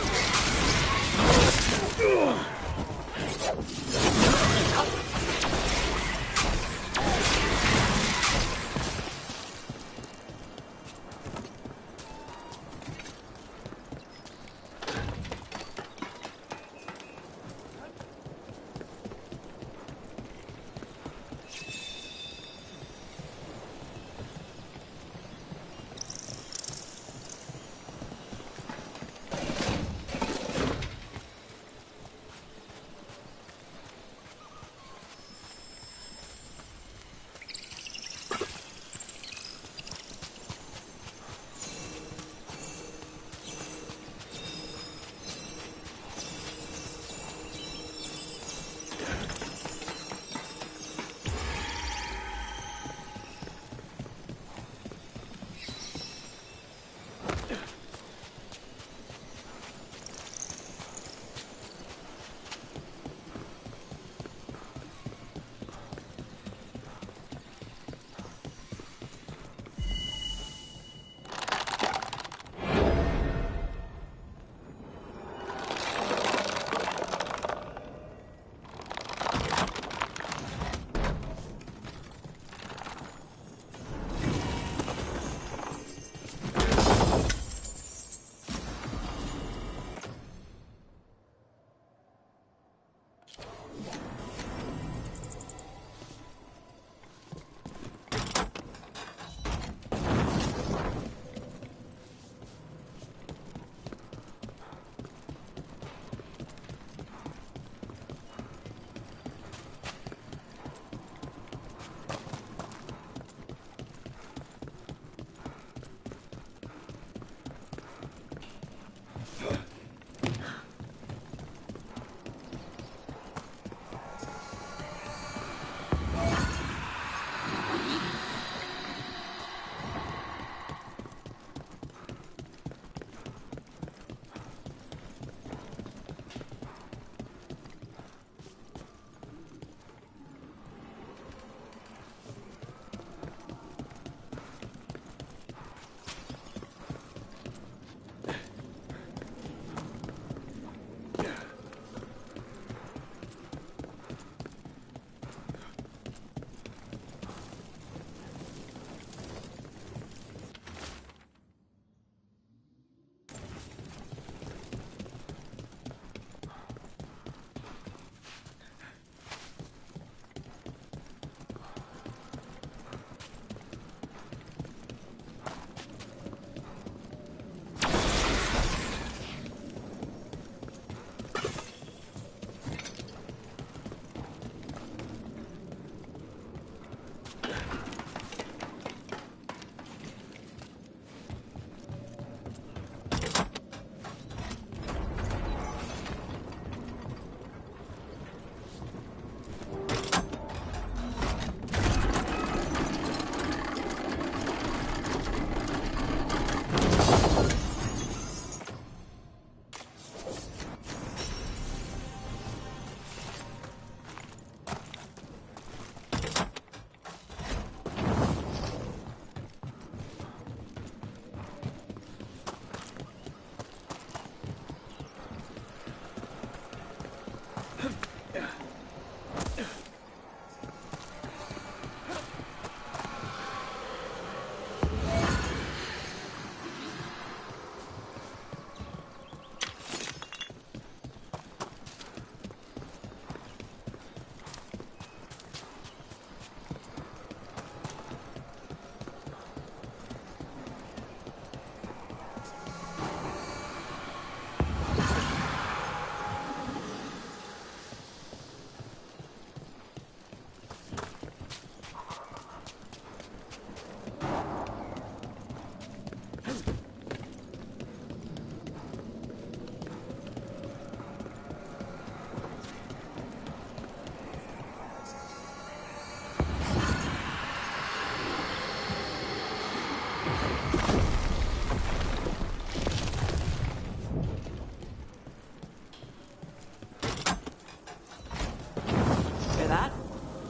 Hear that?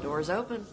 Door's open.